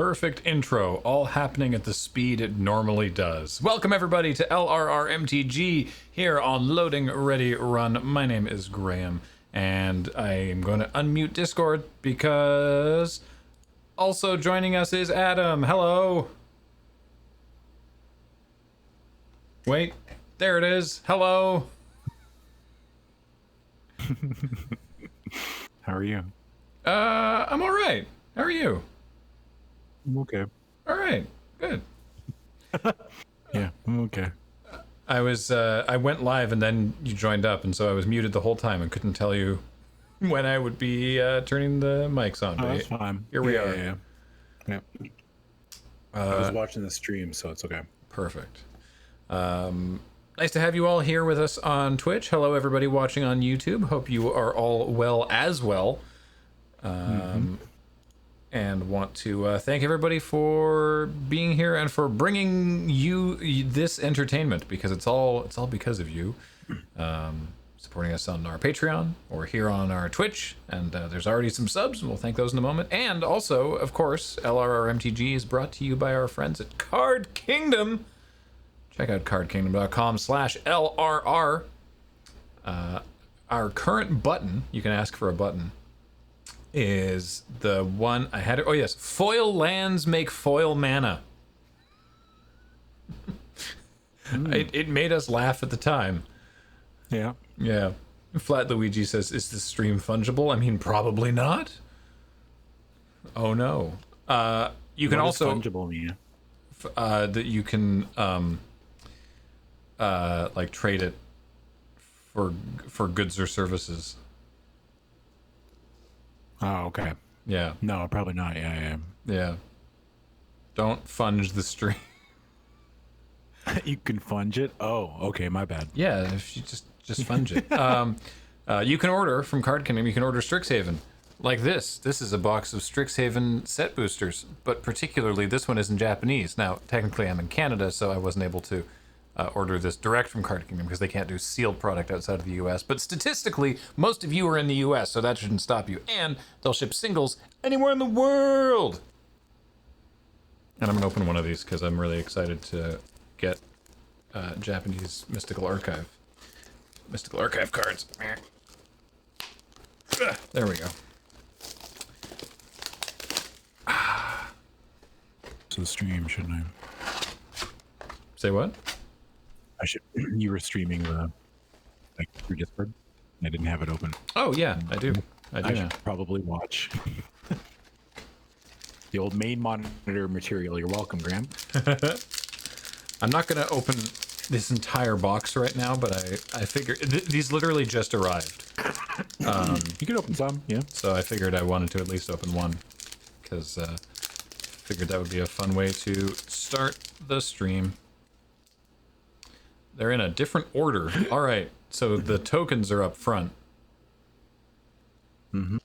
Perfect intro, all happening at the speed it normally does. Welcome everybody to LRRMTG here on Loading Ready Run. My name is Graham, and I am going to unmute Discord because also joining us is Adam. Hello. Wait, there it is. Hello. How are you? I'm all right. How are you? I'm okay. All right, good. Yeah, I'm okay. I went live and then you joined up, and so I was muted the whole time and couldn't tell you when I would be turning the mics on. Oh, that's fine. Here we are. Yeah. I was watching the stream, so it's okay. Perfect. Nice to have you all here with us on Twitch. Hello, everybody watching on YouTube. Hope you are all well as well. And want to thank everybody for being here and for bringing you this entertainment, because it's all because of you supporting us on our Patreon or here on our Twitch. And there's already some subs, and we'll thank those in a moment. And also, of course, LRRMTG is brought to you by our friends at Card Kingdom. Check out cardkingdom.com/LRR. Our current button, you can ask for a button, is the one I had. Oh yes, foil lands make foil mana. It made us laugh at the time. Yeah. Flat Luigi says, "Is this stream fungible?" I mean, probably not. Oh no. You can also fungible mean? That you can like trade it for goods or services. Oh, okay. Yeah. No, probably not. Yeah. Don't funge the stream. You can funge it? Oh, okay, my bad. Yeah, if you just funge it. You can order from Card Kingdom. You can order Strixhaven. Like this. This is a box of Strixhaven set boosters, but particularly this one is in Japanese. Now, technically I'm in Canada, so I wasn't able to order this direct from Card Kingdom because they can't do sealed product outside of the US. But statistically, most of you are in the US, so that shouldn't stop you. And they'll ship singles anywhere in the world. And I'm going to open one of these because I'm really excited to get Japanese Mystical Archive cards. There we go. So stream, shouldn't I? Say what? I should. You were streaming through Discord. I didn't have it open. Oh yeah, I do. I do. I should probably watch the old main monitor material. You're welcome, Graham. I'm not going to open this entire box right now, but I figured these literally just arrived. You can open some, yeah. So I figured I wanted to at least open one, because figured that would be a fun way to start the stream. They're in a different order. All right, so the tokens are up front. And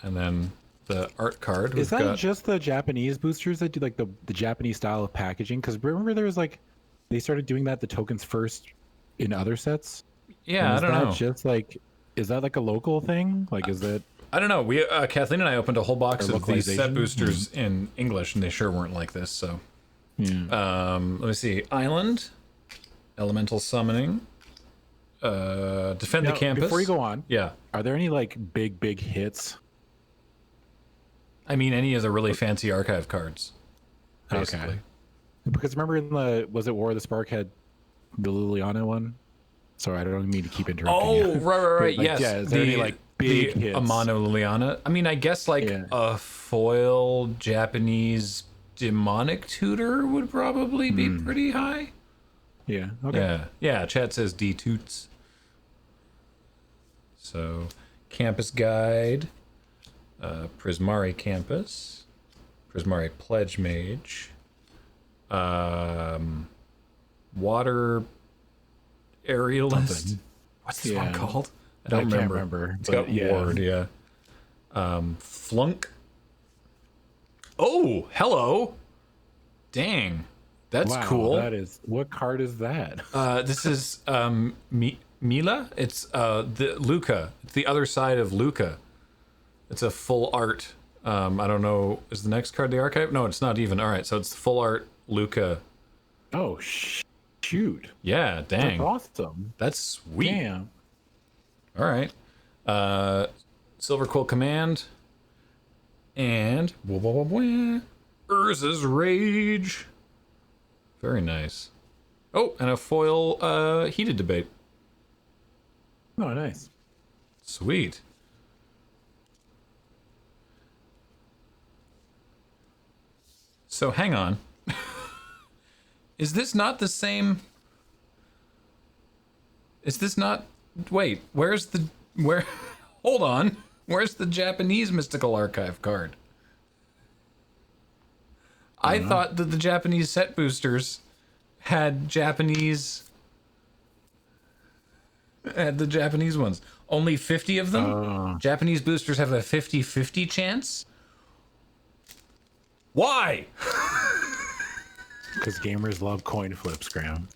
then the art card. Is that just the Japanese boosters that do like the Japanese style of packaging? Because remember there was like, they started doing the tokens first in other sets? Yeah, I don't know. Just like, is that like a local thing? Like, is that... I don't know. We Kathleen and I opened a whole box of these set boosters in English, and they sure weren't like this, so... Yeah. Let me see. Island. Elemental Summoning. Defend the Campus. Before you go on, yeah, are there any like big hits? I mean, any of the really fancy archive cards, basically. Okay. Because remember in was it War of the Spark had the Liliana one? Sorry, I don't mean to keep interrupting you. Oh, right. Like, yes. Yeah, is there any like big hits? Amano Liliana. I mean, I guess like a foil Japanese demonic tutor would probably be pretty high. Yeah. Okay. Yeah. Chat says D toots. So, Campus Guide, Prismari Campus, Prismari Pledge Mage, Water Aerialist. What's this one called? I don't remember. It's got Ward, yeah. Flunk. Oh, hello. Dang. That's cool. That is, what card is that? This is Mila. It's the Luca. It's the other side of Luca. It's a full art I don't know. Is the next card the archive? No, it's not even. All right, so it's the full art Luca. Oh, shoot. Yeah, dang. That's awesome. That's sweet. Damn. All right. Silver Quill Command. And Urza's Rage. Very nice. Oh, and a foil heated debate. Oh, nice. Sweet. So hang on. Is this not the same? Is this not? Wait, where's the where? Hold on. Where's the Japanese Mystical Archive card? I thought that the Japanese set boosters had the Japanese ones. Only 50 of them? Japanese boosters have a 50-50 chance? Why? Because gamers love coin flips, Graham.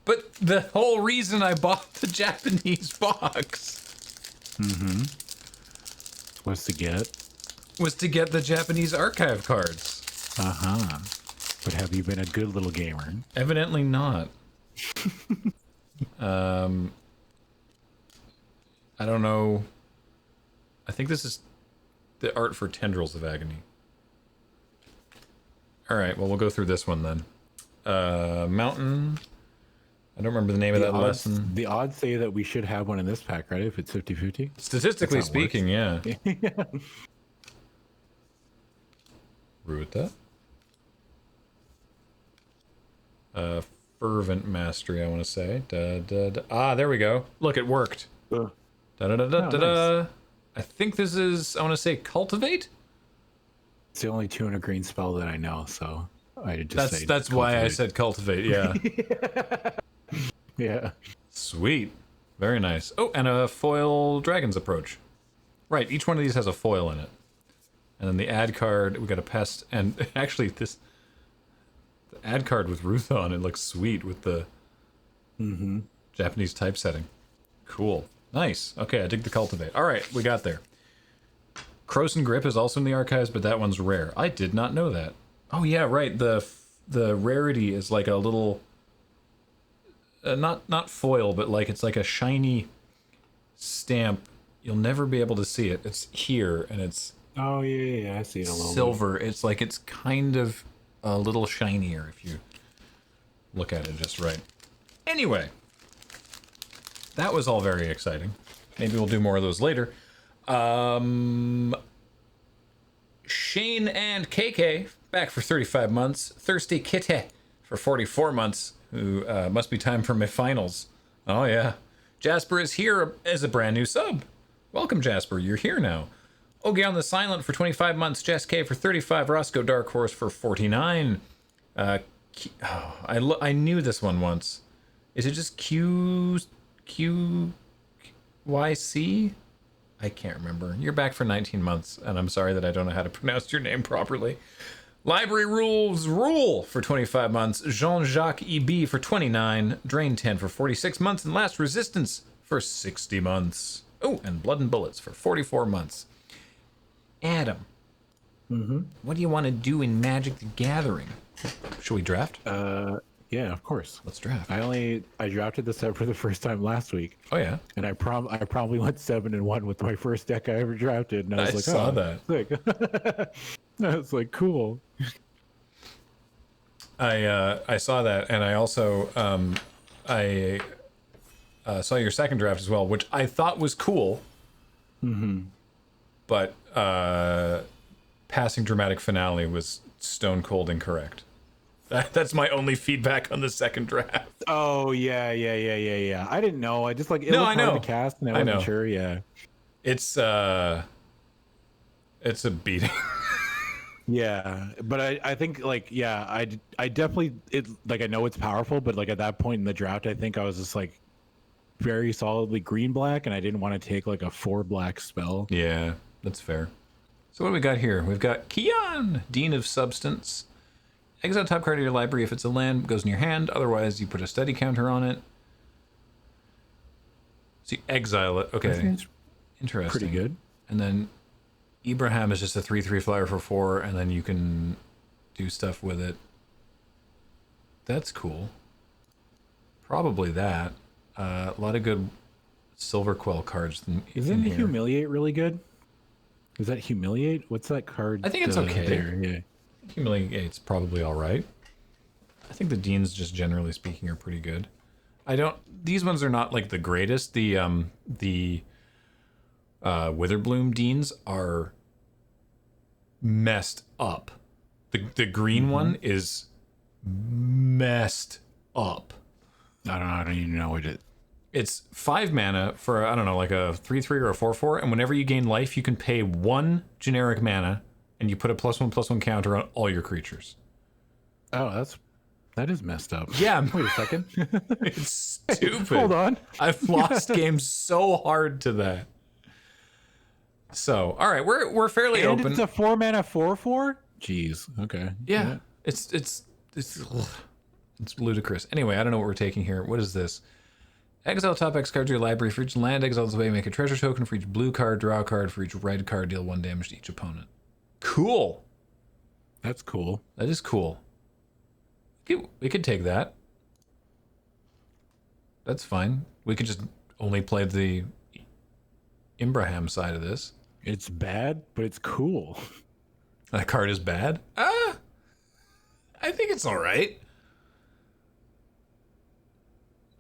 But the whole reason I bought the Japanese box Was to get the Japanese archive cards. But have you been a good little gamer? Evidently not. I don't know. I think this is the art for Tendrils of Agony. All right, well, we'll go through this one then. Mountain. I don't remember the name of that lesson. The odds say that we should have one in this pack, right? If it's 50-50. Statistically speaking, yeah. Ruta. Fervent Mastery, I want to say. Ah, there we go. Look, it worked. Nice. I think this is, I want to say Cultivate? It's the only 2 in a green spell that I know, so I just say that's why I said Cultivate, yeah. Yeah. Sweet. Very nice. Oh, and a foil Dragon's Approach. Right, each one of these has a foil in it. And then the ad card, we got a Pest, and actually the ad card with Ruth on it looks sweet with the Japanese typesetting. Cool. Nice. Okay, I dig the Cultivate. All right, we got there. Croson Grip is also in the archives, but that one's rare. I did not know that. Oh yeah, right. The rarity is like a little, not foil, but like it's like a shiny stamp. You'll never be able to see it. It's here, and it's Oh yeah, I see it a little silver. It's like it's kind of a little shinier if you look at it just right. Anyway, that was all very exciting. Maybe we'll do more of those later. Shane and KK back for 35 months. Thirsty Kitty for 44 months. Who must be time for my finals. Oh yeah. Jasper is here as a brand new sub. Welcome, Jasper. You're here now. Ogeon the Silent for 25 months. Jess K for 35. Roscoe Dark Horse for 49. I knew this one once. Is it just QYC? I can't remember. You're back for 19 months, and I'm sorry that I don't know how to pronounce your name properly. Library Rules Rule for 25 months. Jean-Jacques EB for 29. Drain 10 for 46 months. And Last Resistance for 60 months. Oh, and Blood and Bullets for 44 months. Adam, what do you want to do in Magic the Gathering? Should we draft? Yeah, of course. Let's draft. I drafted this set for the first time last week. Oh yeah. And I probably went 7-1 with my first deck I ever drafted, and I was saw that. Sick. I was like, cool. I saw that, and I also saw your second draft as well, which I thought was cool. But passing Dramatic Finale was stone cold incorrect. That's my only feedback on the second draft. Oh yeah. I didn't know. I just it was hard to cast, and I wasn't sure. Yeah. It's a beating. Yeah, but I think I definitely I know it's powerful, but at that point in the draft, I think I was just very solidly green black, and I didn't want to take a 4-black spell. Yeah, that's fair. So what do we got here? We've got Kian, Dean of Substance. Exile top card of your library. If it's a land, goes in your hand. Otherwise, you put a steady counter on it. So you exile it. Okay. Interesting. Interesting. Pretty good. And then Ibrahim is just a 3/3 flyer for 4, and then you can do stuff with it. That's cool. Probably that. A lot of good Silver Quill cards Isn't in here. Humiliate really good? Is that Humiliate? What's that card? I think it's okay. There, yeah. Humiliate's probably all right. I think the Deans, just generally speaking, are pretty good. These ones are not like the greatest. The Witherbloom Deans are messed up. The green one is messed up. I don't know. I don't even know what it. It's 5 mana for, I don't know, like a 3/3 or a 4/4, and whenever you gain life, you can pay 1 generic mana, and you put a +1/+1 counter on all your creatures. Oh, that is messed up. Yeah. Wait a second. It's stupid. Hold on. I've lost games so hard to that. So, all right, we're fairly And open. it's a 4 mana 4/4. Jeez. Okay. Yeah. It's ludicrous. Anyway, I don't know what we're taking here. What is this? Exile top X card to your library. For each land exiles away, make a treasure token. For each blue card, draw a card. For each red card, deal 1 damage to each opponent. Cool. That's cool. That is cool. We could take that. That's fine. We could just only play the Ibrahim side of this. It's bad, but it's cool. That card is bad? I think it's all right.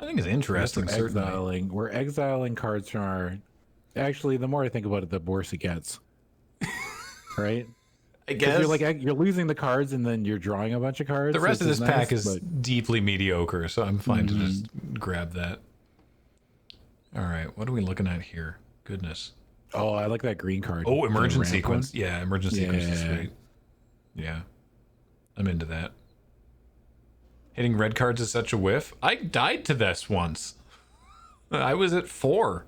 I think it's interesting, certainly. We're exiling cards from our... Actually, the more I think about it, the worse it gets. Right? I guess. You're losing the cards and then you're drawing a bunch of cards. The rest of this pack nice, is deeply mediocre, so I'm fine to just grab that. All right, what are we looking at here? Goodness. Oh, I like that green card. Oh, emergent The ramp sequence. one. Yeah, emergent sequence is sweet. Yeah, I'm into that. Hitting red cards is such a whiff. I died to this once. I was at 4.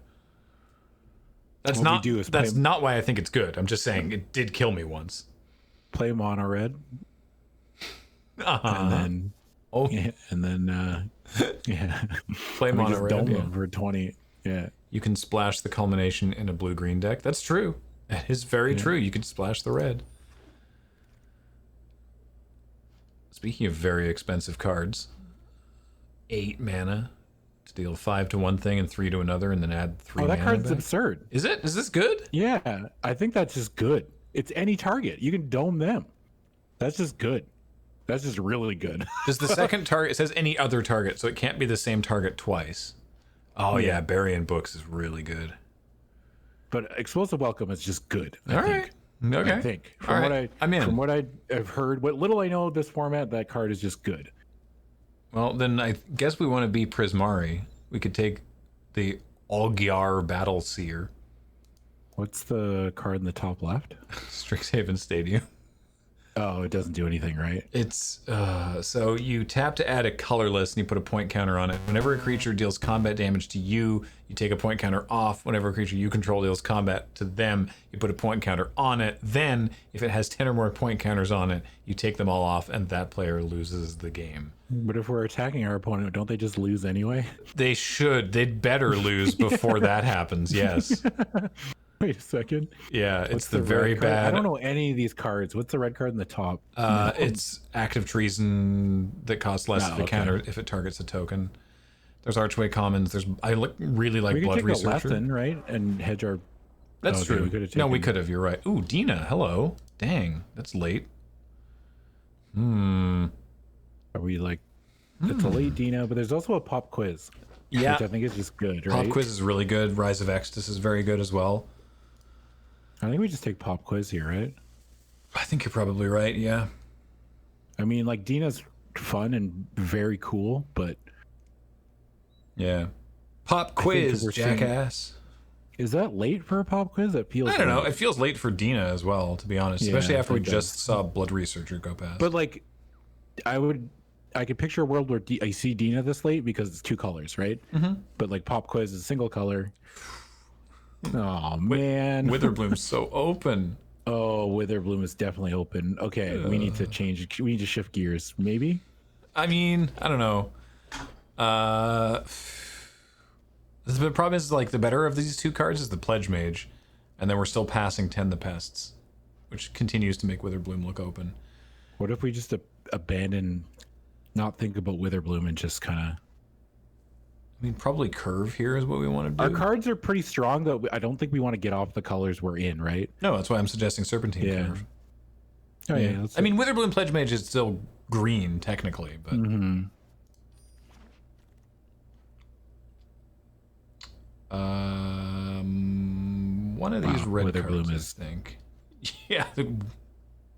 That's not why I think it's good. I'm just saying it did kill me once. Play mono red. And then yeah, Play mono red. Dome Yeah. them for 20. Yeah. You can splash the culmination in a blue-green deck. That's true. That is very true. You can splash the red. Speaking of very expensive cards, 8 mana to deal 5 to one thing and 3 to another, and then add 3 Oh, mana that card's back. absurd. Is it? Is this good? Yeah, I think that's just good. It's any target. You can dome them. That's just good. That's just really good. Does the second target, it says any other target, so it can't be the same target twice. Oh yeah, Burying Books is really good. But Explosive Welcome is just good. All right. Okay. I think All right. I'm in. From what I've heard, what little I know of this format, that card is just good. Well, then I guess we want to be Prismari. We could take the Olgyar Battle Seer. What's the card in the top left? Strixhaven Stadium. Oh, it doesn't do anything, right? It's so you tap to add a colorless and you put a point counter on it. Whenever a creature deals combat damage to you, you take a point counter off. Whenever a creature you control deals combat to them, you put a point counter on it. Then, if it has 10 or more point counters on it, you take them all off and that player loses the game. But if we're attacking our opponent, don't they just lose anyway? They should. They'd better lose before that happens, yes. Wait a second. Yeah, What's it's the very red card? bad. I don't know any of these cards. What's the red card in the top? It's active treason that costs less if it counter if it targets a token. There's Archway Commons. Really like We could Blood take the Researcher. lesson, right? And hedge our... That's okay, true. we could've No, we taken- could have. You're right. Ooh, Dina. Hello. Dang, that's late. Are we like... It's a late Dina, but there's also a pop quiz. Yeah. Which I think is just good, right? Pop Quiz is really good. Rise of Exodus is very good as well. I think we just take pop quiz here, right? I think you're probably right. Yeah. I mean, like, Dina's fun and very cool, but... Yeah. Pop Quiz, we're seeing- jackass. Is that late for a pop quiz? That feels I don't know. late. It feels late for Dina as well, to be honest. Yeah, Especially after we it does. just saw Blood Researcher go past. But, like, I could picture a world where I see Dina this late because it's 2 colors, right? Mm-hmm. But, like, pop quiz is a single color. Oh, man. Witherbloom's so open. Oh, Witherbloom is definitely open. Okay, we need to change. We need to shift gears, maybe? I mean, I don't know. The problem is, like, the better of these 2 cards is the Pledge Mage. And then we're still passing Tend the Pests, which continues to make Witherbloom look open. What if we just abandon, not think about Witherbloom and just kind of... I mean, probably Curve here is what we want to do. Our cards are pretty strong, though. I don't think we want to get off the colors we're in, right? No, that's why I'm suggesting Serpentine Curve. Oh, yeah. I mean, Witherbloom Pledge Mage is still green, technically, but... One of these red cards, I think. Yeah, the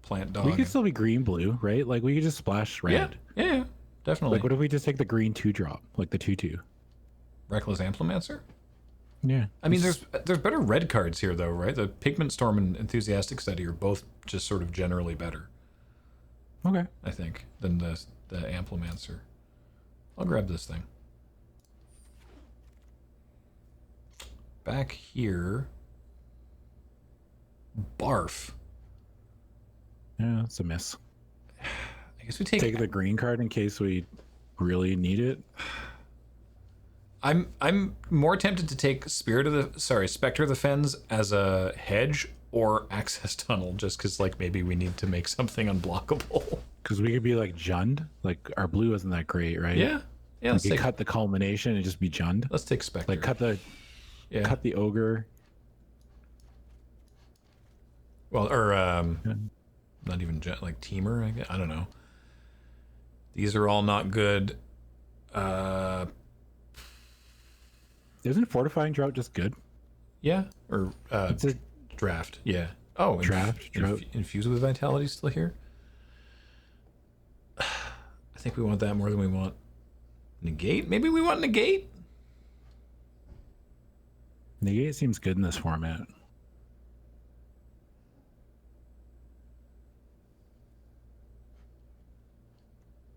Plant Dog. We could still be green-blue, right? Like, we could just splash red. Yeah, definitely. Like, what if we just take the green 2-drop? Like the 2/2? Reckless Amplimancer? Yeah. I mean, there's better red cards here, though, right? The Pigment Storm and Enthusiastic Study are both just sort of generally better. Okay. I think, than the Amplimancer. I'll grab this thing. Back here... Barf. Yeah, it's a miss. I guess we take the green card in case we really need it. I'm more tempted to take Spectre of the Fens as a hedge or Access Tunnel, just because like maybe we need to make something unblockable. Because we could be like Jund. Like our blue isn't that great, right? Yeah. Like you cut the culmination and just be Jund. Let's take Spectre. Like cut the ogre. Well, or not even like Teamer. I don't know. These are all not good. Isn't Fortifying Drought just good? Yeah, or It's a draft. Yeah. Oh, drought. Infuse with Vitality still here. I think we want that more than we want Negate. Maybe we want Negate. Negate seems good in this format.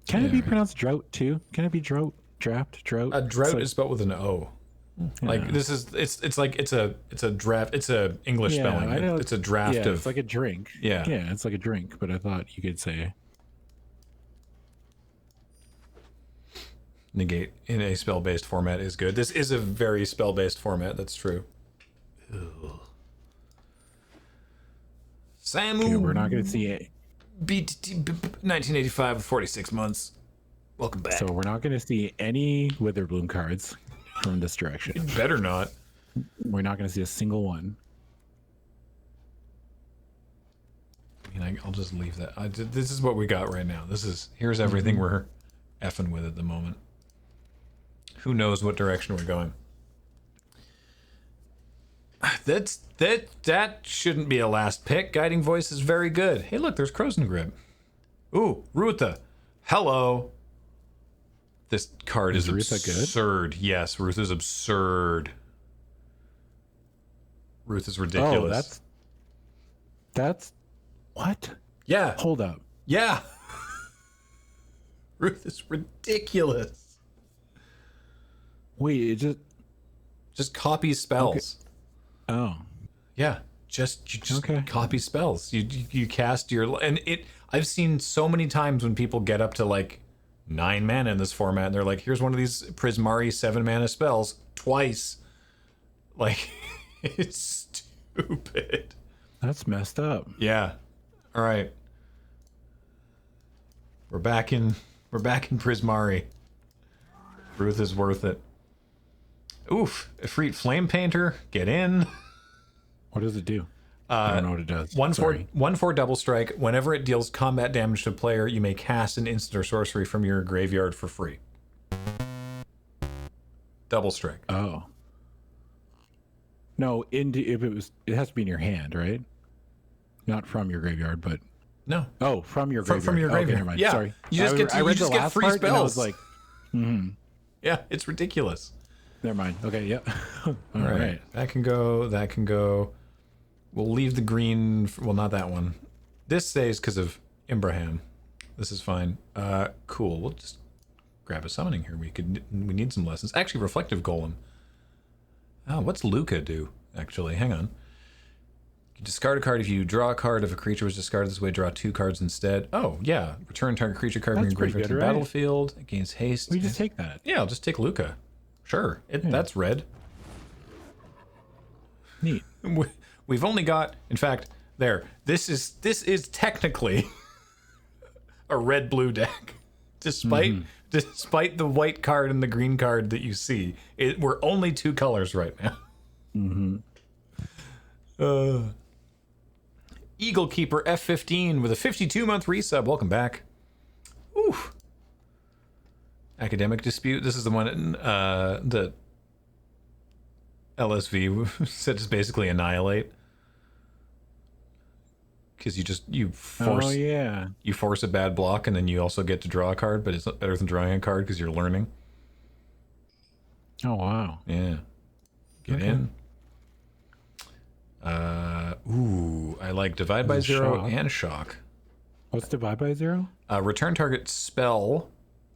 Can it be pronounced drought too? Can it be drought? Drought? Drought is spelled with an O. Like this is it's like it's a draft. It's a English spelling. I know. It's a draft of. It's like a drink. Yeah. Yeah, it's like a drink. But I thought you could say Negate in a spell-based format is good. This is a very spell-based format. That's true. Ugh. Samu. Okay, we're not going to see it. BTT 1985 with 46 months. Welcome back. So we're not going to see any Witherbloom cards from this direction. Better not. We're not going to see a single one. I mean, I'll just leave that. This is what we got right now. Here's everything we're effing with at the moment. Who knows what direction we're going? That shouldn't be a last pick. Guiding Voice is very good. Hey, look, there's Crozen Grip. Ooh, Rutha. Hello. This card is Rutha absurd. Good? Yes, Ruth is absurd. Ruth is ridiculous. Oh, that's what? Yeah. Hold up. Yeah. Ruth is ridiculous. Wait, it just copy spells. Okay. Oh. Yeah. You just copy spells. You cast your I've seen so many times when people get up to like 9 mana in this format and they're like, here's one of these Prismari 7 mana spells twice. Like it's stupid. That's messed up. Yeah. All right. We're back in Prismari. Ruth is worth it. Oof, Efreet Flame Painter, get in. What does it do? I don't know what it does. 1/4 double strike. Whenever it deals combat damage to a player, you may cast an instant or sorcery from your graveyard for free. Double strike. Oh. No, it has to be in your hand, right? Not from your graveyard, but no. Oh, from your graveyard. From your graveyard. Okay, never mind. Yeah. Sorry. You just get free spells. And I was like, yeah, it's ridiculous. Never mind. Okay, yeah. All right. That can go. We'll leave the green. Well, not that one. This stays because of Imbraham. This is fine. Cool. We'll just grab a summoning here. We need some lessons. Actually, Reflective Golem. Oh, what's Luca do? Actually, hang on. You discard a card if you draw a card. If a creature was discarded this way, draw 2 cards instead. Oh, yeah. Return target creature card from your graveyard to the battlefield. It gains haste. We just take that. Yeah, I'll just take Luca. Sure. That's red. Neat. We've only got, in fact, there. This is technically a red-blue deck, despite the white card and the green card that you see. We're only 2 colors right now. Eagle Keeper F15 with a 52-month resub. Welcome back. Oof. Academic Dispute. This is the one that LSV said is basically Annihilate. Because you force you force a bad block and then you also get to draw a card, but it's not better than drawing a card because you're learning. Oh wow. Yeah. Get in. Ooh, I like Divide by Zero Shock. and Shock. What's Divide by Zero? Return target spell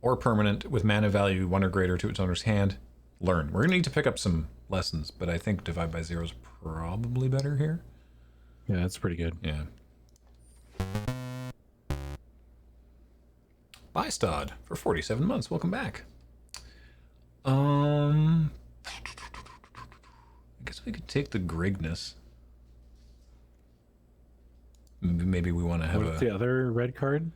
or permanent with mana value 1 or greater to its owner's hand. Learn. We're gonna need to pick up some lessons, but I think Divide by Zero is probably better here. Yeah, that's pretty good. Yeah. Bystod for 47 months. Welcome back. I guess we could take the Grigness. Maybe we want to have What's the other red card?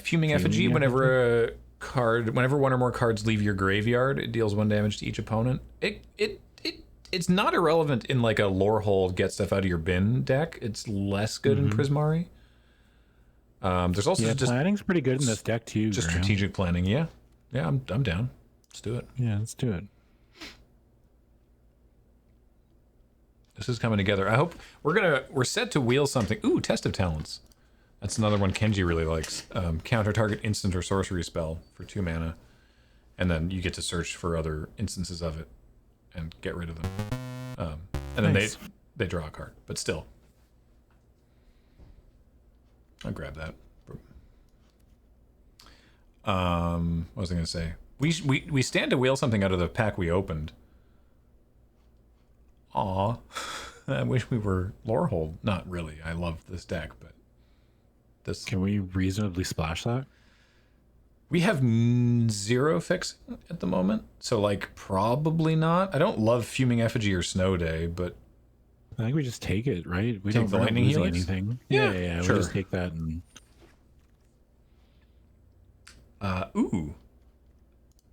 Fuming Effigy. Whenever one or more cards leave your graveyard, it deals 1 damage to each opponent. It's not irrelevant in like a lore hold, get stuff out of your bin deck. It's less good in Prismari. There's also just planning's pretty good in this deck too. Just Graham. strategic planning. Yeah, I'm down. Let's do it. Yeah, let's do it. This is coming together. I hope we're set to wheel something. Ooh, Test of Talents. That's another one Kenji really likes. Counter target instant or sorcery spell for 2 mana, and then you get to search for other instances of it and get rid of them. And then Nice. they draw a card, but still, I'll grab that. What was I gonna say? We stand to wheel something out of the pack we opened. Aw, I wish we were Lorehold. Not really. I love this deck, but this. Can we reasonably splash that? We have 0 fix at the moment, so like probably not. I don't love Fuming Effigy or Snow Day, but I think we just take it, right? We Take don't the we're not lightning losing helix? anything. Yeah, Yeah. sure. We just take that and ooh.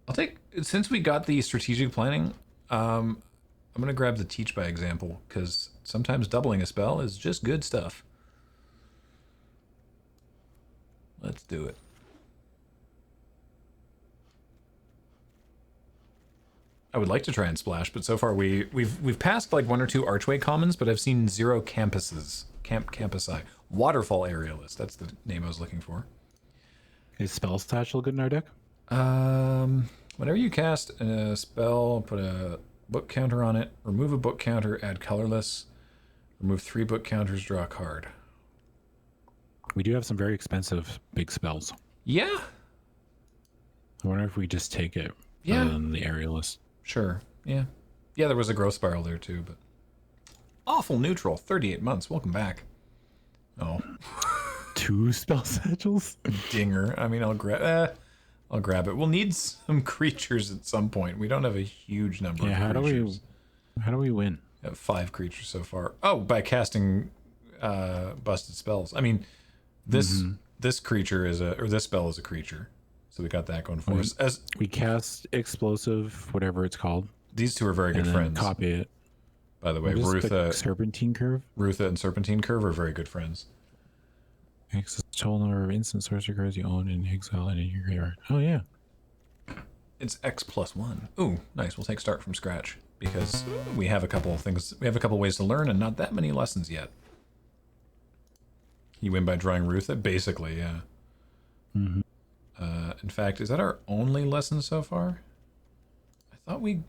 I'll take, since we got the strategic planning, I'm gonna grab the Teach by example, because sometimes doubling a spell is just good stuff. Let's do it. I would like to try and splash, but so far we've passed like 1 or 2 Archway commons, but I've seen 0 campuses. Campusi. Waterfall Aerialist, that's the name I was looking for. is spell satchel good in our deck? Whenever you cast a spell, put a book counter on it, remove a book counter, add colorless, remove 3 book counters, draw a card. We do have some very expensive big spells. Yeah, I wonder if we just take it Yeah. rather than the aerialist. sure. Yeah. Yeah, there was a growth spiral there too, but awful neutral, 38 months. Welcome back. Oh, 2 spell satchels? dinger. I mean, I'll grab it. We'll need some creatures at some point. We don't have a huge number Yeah, of creatures. how do we win? We have 5 creatures so far. Oh, by casting busted spells. I mean, this creature is this spell is a creature. So we got that going for us. As We cast explosive, whatever it's called, these 2 are very good and then friends. copy it. By the way, What is the Rutha Serpentine Curve? and Serpentine Curve are very good friends. Makes the total number of instant sorcery cards you own in exile and in your graveyard. Oh yeah. It's X+1. Ooh, nice. We'll take start from scratch because we have a couple of things. We have a couple ways to learn and not that many lessons yet. You win by drawing Rutha, basically, yeah. In fact, is that our only lesson so far? I thought we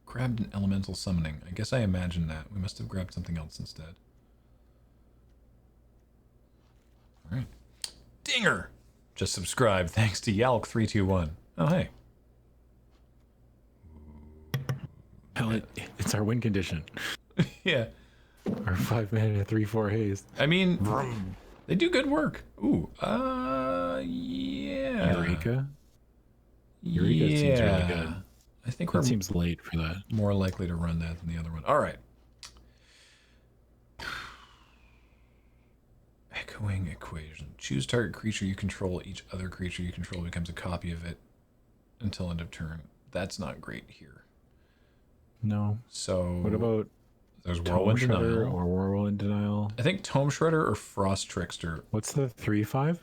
grabbed an elemental summoning. I guess I imagined that. We must have grabbed something else instead. All right. Dinger! Just subscribe thanks to Yalk321. Oh, hey. Hell, it's our win condition. Yeah. Our 5 mana 3/4 haste. I mean, they do good work. Ooh, yeah. Eureka. Eureka seems really good. I think That seems late for that. more likely to run that than the other one. All right. Echoing equation. Choose target creature you control. Each other creature you control becomes a copy of it until end of turn. That's not great here. No. So What about there's Tome Whirlwind Shredder Denial. or Whirlwind Denial? I think Tome Shredder or Frost Trickster. What's the 3/5?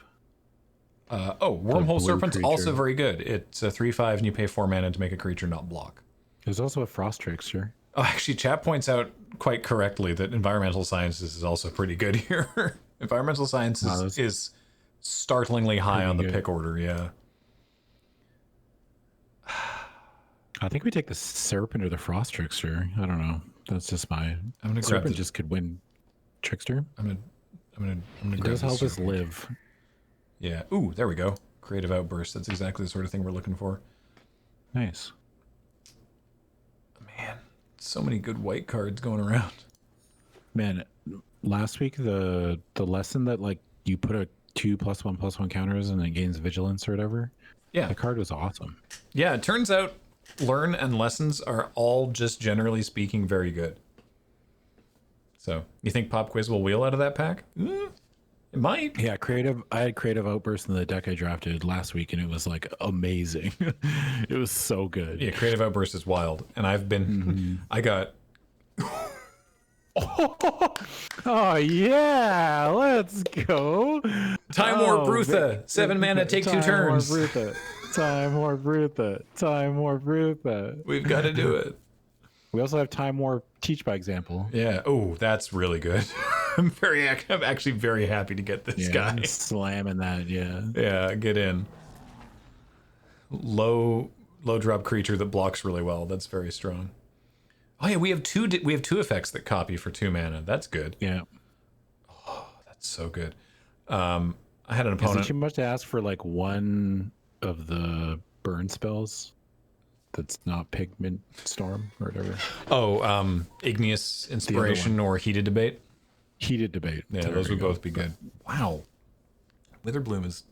Wormhole blue Serpent's creature. also very good. It's a 3/5 and you pay 4 mana to make a creature not block. There's also a Frost Trickster. Oh, actually, chat points out quite correctly that Environmental Sciences is also pretty good here. Environmental Sciences is startlingly high on the pick order, yeah. I think we take the Serpent or the Frost Trickster. I don't know. That's just my. I'm gonna grab Serpent the, just could win Trickster. I'm gonna It grab does the help us Serpent. live. Yeah. Ooh, there we go. Creative Outburst. That's exactly the sort of thing we're looking for. Nice. Man, so many good white cards going around. Man, last week the lesson that like you put a 2+1/+1 counters and it gains vigilance or whatever. Yeah. The card was awesome. Yeah, it turns out learn and lessons are all just generally speaking very good. So, you think Pop Quiz will wheel out of that pack? It might. Yeah, I had creative outburst in the deck I drafted last week and it was like amazing. It was so good. Yeah, Creative Outburst is wild. And I've been, I got, Oh yeah, let's go. Time Warp Brutha. 7 mana, take 2 turns. Time Warp Brutha. We've got to do it. We also have Time Warp Teach by example. Yeah. Oh, that's really good. I'm actually very happy to get this guy. I'm slamming that, yeah. Yeah, get in. Low drop creature that blocks really well. That's very strong. Oh yeah, we have two effects that copy for 2 mana. That's good. Yeah. Oh, that's so good. I had an Is opponent. it too much to ask for like one of the burn spells that's not Pigment Storm or whatever? Oh, Igneous Inspiration or Heated Debate. Heated Debate. Yeah, There those we would go. both be good. Wow. Witherbloom is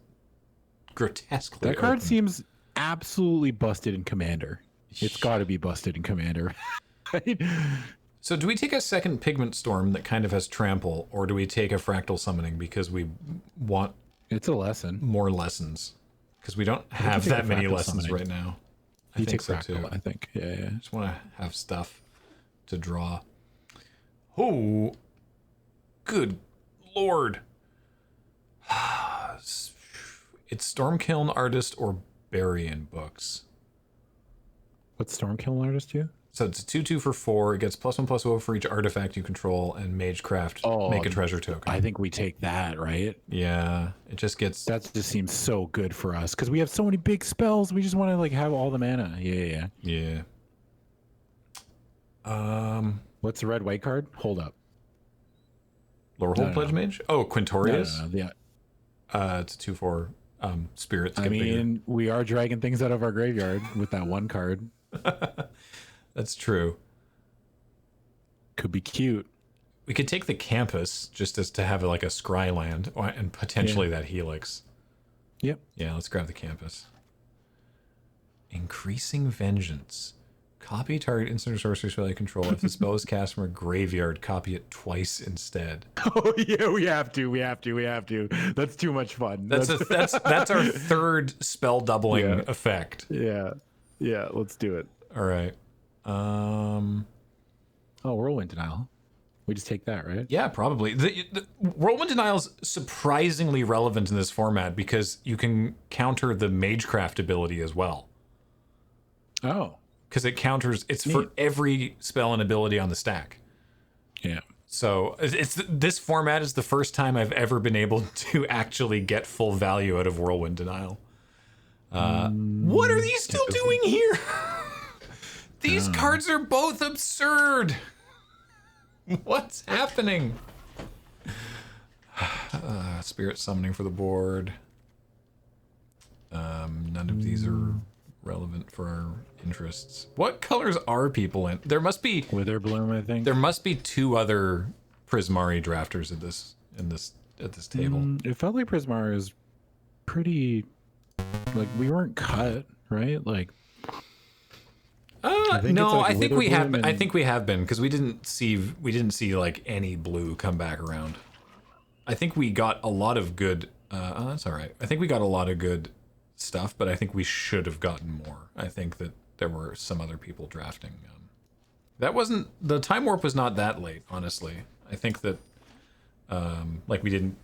grotesquely That card open. seems absolutely busted in Commander. It's got to be busted in Commander. Right? So do we take a second Pigment Storm that kind of has trample, or do we take a Fractal Summoning because we want It's a lesson. more lessons? Because we don't have take that a many Fractal lessons Summoning. right now. I You think take so Fractal, too. I think. Yeah. Just want to have stuff to draw. Oh, good lord. It's Stormkiln Artist or Bury-in Books. What's Stormkiln Artist do? So it's a 2/2 for 4. It gets +1/+0 for each artifact you control, and Magecraft make a treasure token. I think we take that, right? Yeah, it just gets. That just seems so good for us because we have so many big spells. We just want to like have all the mana. Yeah. What's the red white card? Hold up. Lowerhold Pledge Mage? Oh, Quintorius? No. Yeah. It's a 2/4 spirits. I mean, we are dragging things out of our graveyard with that one card. That's true. Could be cute. We could take the Campus just as to have like a Scry land and potentially that Helix. Yep. Yeah, let's grab the Campus. Increasing Vengeance. Copy target instant or sorcery spell you control. If the spell is cast from a graveyard, copy it twice instead. Oh yeah, we have to. That's too much fun. That's our third spell doubling effect. Yeah. Let's do it. All right. Oh, Whirlwind Denial. We just take that, right? Yeah, probably. The Whirlwind Denial is surprisingly relevant in this format because you can counter the Magecraft ability as well. Oh. Because it counters, it's for every spell and ability on the stack. Yeah. So this format is the first time I've ever been able to actually get full value out of Whirlwind Denial. What are these still doing here? These cards are both absurd. What's happening? Spirit Summoning for the board. None of these are relevant for our interests. What colors are people in? There must be Witherbloom, I think. There must be 2 other Prismari drafters at this table. It felt like Prismar is pretty like we weren't cut, right? Like I think we have. Witherbloom I think we have been because we didn't see like any blue come back around. I think we got a lot of good. Oh, that's all right. I think we got a lot of good stuff, but I think we should have gotten more. I think that there were some other people drafting. That wasn't the time warp was not that late, honestly. I think that like we didn't.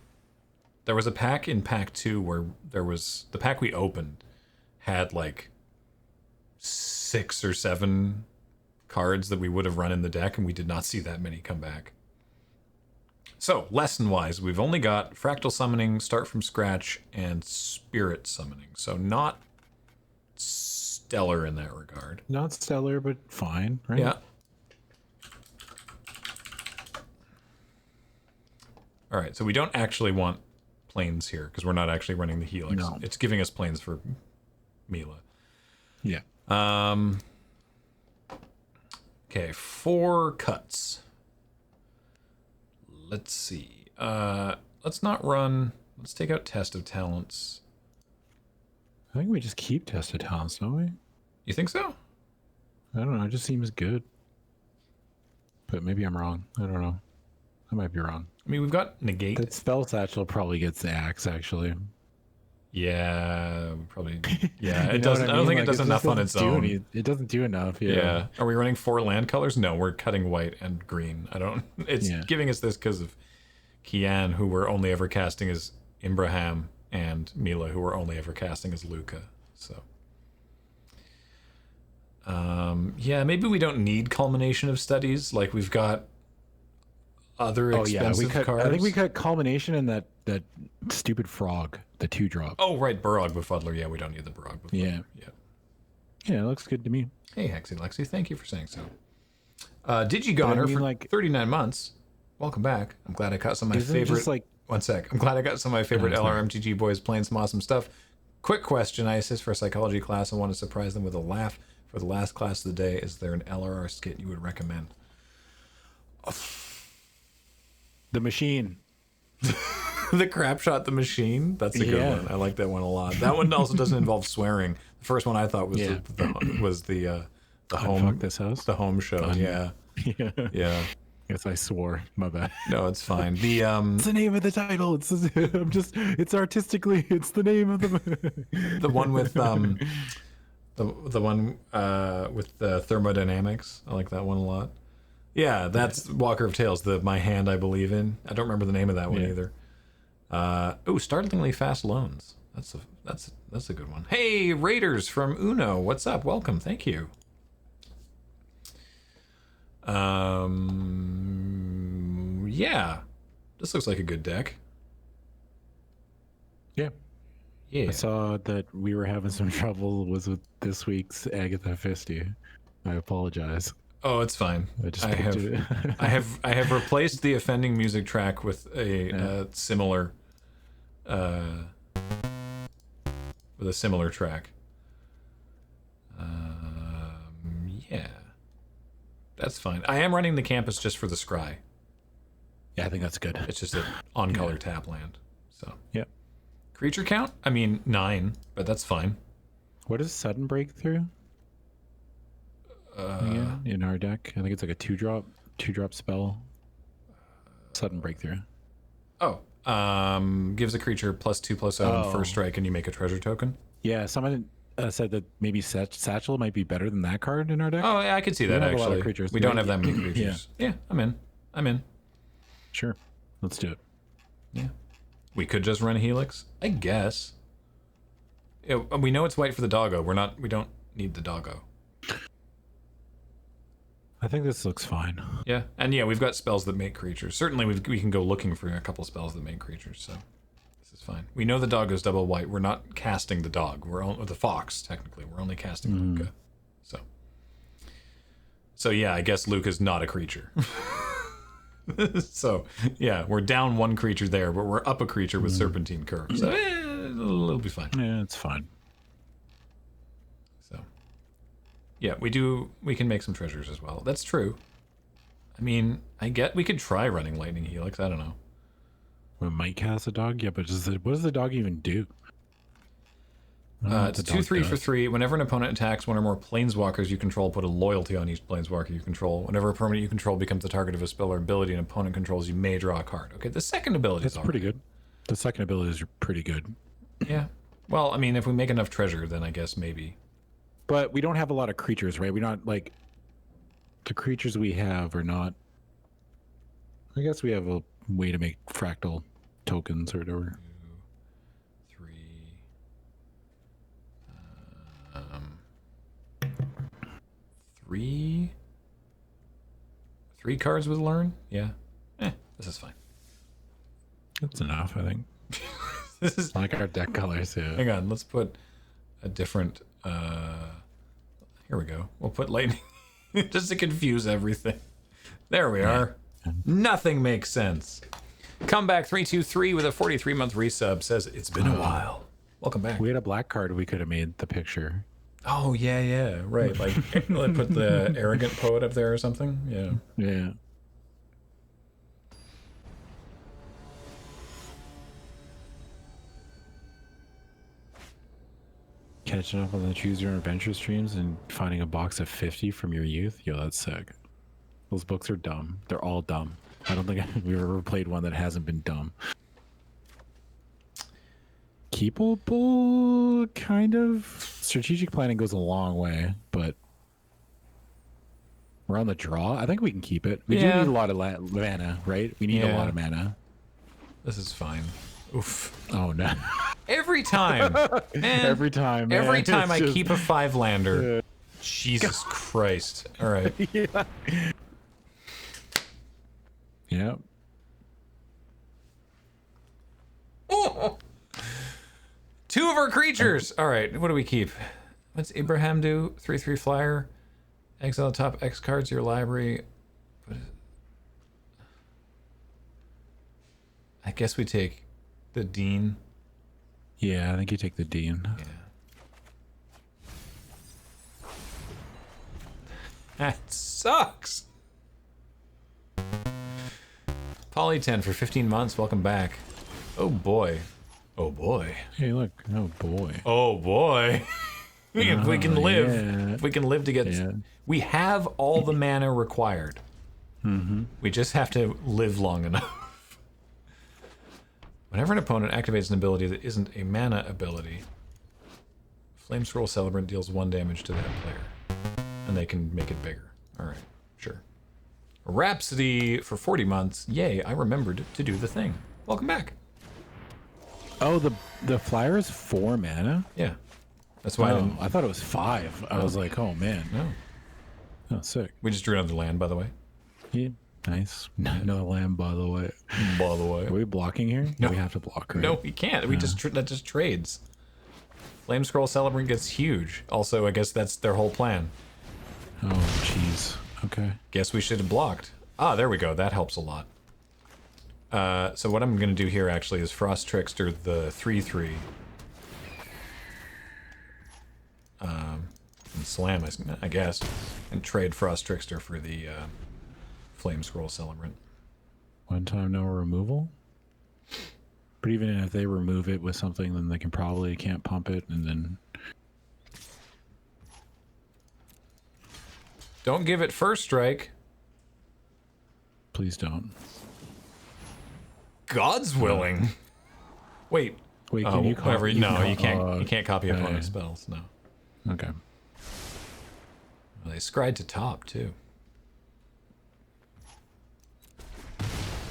There was a pack in pack 2 where there was the pack we opened had like 6 or 7 cards that we would have run in the deck, and we did not see that many come back. So, lesson-wise, we've only got Fractal Summoning, Start from Scratch, and Spirit Summoning. So not stellar in that regard. Not stellar, but fine, right? Yeah. All right, so we don't actually want planes here, because we're not actually running the Helix. No. It's giving us planes for Mila. Yeah. Okay, 4 cuts. Let's see. Let's not run. Let's take out Test of Talents. I think we just keep Tested Talents, don't we? You think so? I don't know. It just seems good. But maybe I'm wrong. I don't know. I might be wrong. I mean, we've got Negate. That Spell Satchel probably gets the axe, actually. Yeah, probably. Yeah, You it know what doesn't. I mean? don't think Like, it does enough on its doesn't do own. it doesn't do enough. Yeah. Yeah. Are we running 4 land colors? No, we're cutting white and green. I don't. It's Yeah. giving us this because of Kian, who we're only ever casting as Imbraham, and Mila, who we're only ever casting as Luca. So. Yeah, maybe we don't need Culmination of Studies. Like we've got other expensive cards. I think we cut Culmination and that stupid frog, the 2-drop. Oh, right, Barog Befuddler. Yeah, we don't need the Barog Befuddler. Yeah. Yeah, it looks good to me. Hey, Hexy Lexi, thank you for saying so. Digigoner for like 39 months. Welcome back. I'm glad I caught some of my Isn't it favorite. just like One sec. I'm glad I got some of my favorite LRRMTG boys playing some awesome stuff. Quick question. I assist for a psychology class. I want to surprise them with a laugh for the last class of the day. Is there an LRR skit you would recommend? the machine? The crap shot the machine. That's a good Yeah. one. I like that one a lot. That one also doesn't involve swearing. The first one I thought was Yeah. the Fuck home this house. the home show. Yeah. Yeah. Yeah. Yes, I swore. My bad. No, it's fine. The It's the name of the title. It's artistically. It's the name of the. the one with the one with the thermodynamics. I like that one a lot. Yeah, that's Walker of Tales, the My Hand I Believe In. I don't remember the name of that one Yeah. either. Startlingly Fast Loans. That's a good one. Hey, Raiders from Uno, what's up? Welcome, thank you. Yeah, this looks like a good deck. Yeah. Yeah. I saw that we were having some trouble with this week's Agatha Christie. I apologize. Oh, it's fine. I just I picked have, it. I have replaced the offending music track with a similar, track. Yeah, that's fine. I am running the campus just for the scry. Yeah, I think that's good. It's just an on-color tap land. So Yep. creature count? I mean 9, but that's fine. What is sudden breakthrough? Yeah, in our deck, I think it's like a 2-drop spell. Sudden breakthrough. Oh, gives a creature +2/+0 and first strike, and you make a treasure token. Yeah, someone said that maybe Satchel might be better than that card in our deck. Oh, yeah, I could see that don't have a lot of actually. creatures, We don't right? have that many creatures. Yeah, I'm in. Sure, let's do it. Yeah. We could just run a Helix, I guess. We know it's white for the doggo. We don't need the doggo. I think this looks fine. Yeah, and yeah, we've got spells that make creatures. Certainly, we can go looking for a couple spells that make creatures. So this is fine. We know the doggo's double white. We're not casting the dog. Or the fox technically. We're only casting Luca. So yeah, I guess Luca's not a creature. So yeah, we're down 1 creature there, but we're up a creature with Serpentine Curve. So it'll be fine. Yeah, it's fine. So yeah, we can make some treasures as well. That's true. I mean, we could try running Lightning Helix. I don't know. We might cast a dog, yeah, but what does the dog even do? It's 2/3 for 3. Whenever an opponent attacks one or more planeswalkers you control, put a loyalty on each planeswalker you control. Whenever a permanent you control becomes the target of a spell or ability an opponent controls, you may draw a card. Okay, the second ability is pretty good. The second ability is pretty good. Yeah. Well, I mean, if we make enough treasure, then I guess maybe. But we don't have a lot of creatures, right? We're not like the creatures we have are not. I guess we have a way to make fractal tokens or whatever. 2, 3. 3 cards with learn? Yeah. This is fine. That's enough, I think. This is like our deck colors. Yeah. Hang on, let's put a different. Here we go. We'll put lightning just to confuse everything. There we are. Nothing makes sense. Comeback 323 with a 43-month resub says it's been a while. Welcome back. We had a black card. We could have made the picture. Oh yeah, right. Like put the arrogant poet up there or something. Yeah. Yeah. Catching up on the Choose Your Own Adventure streams and finding a box of 50 from your youth. Yo, that's sick. Those books are dumb. They're all dumb. I don't think we've ever played one that hasn't been dumb. Keepable, kind of. Strategic planning goes a long way, but we're on the draw. I think we can keep it. We do need a lot of mana, right? We need a lot of mana. This is fine. Oof. Oh, no. Every time. Man, every time. Every time I just... keep a 5-lander. Jesus Christ. All right. Yeah. Yep. Oh. 2 of our creatures. All right. What do we keep? What's Abraham do? 3/3 flyer. Exile the top X cards of your library. I guess we take the Dean. Yeah, I think you take the Dean. Yeah. That sucks. Poly10 for 15 months. Welcome back. Oh boy. Oh boy. Hey, look. Oh boy. Oh boy. If we can live. Yeah. If we can live to get... Yeah. We have all the mana required. Mm-hmm. We just have to live long enough. Whenever an opponent activates an ability that isn't a mana ability, Flame Scroll Celebrant deals 1 damage to that player. And they can make it bigger. Alright, sure. Rhapsody for 40 months. Yay, I remembered to do the thing. Welcome back. Oh, the flyer is 4 mana? Yeah. That's why I thought it was 5. I was like, oh man. No. Oh, sick. We just drew another land, by the way. Yeah, nice. Another land, by the way. By the way. Are we blocking here? No. We have to block, right? No, we can't. We that just trades. Flame Scroll Celebrant gets huge. Also, I guess that's their whole plan. Oh, jeez. Okay. Guess we should have blocked. Ah, there we go. That helps a lot. So what I'm going to do here actually is Frost Trickster the 3/3. And slam, I guess. And trade Frost Trickster for the Flame Scroll Celebrant. 1 time no removal? But even if they remove it with something, then they can't pump it, and then... Don't give it first strike. Please don't. God's willing. Wait. Wait, can you copy? You can't. You can't copy opponent's spells. No. Okay. Well, they scried to top too.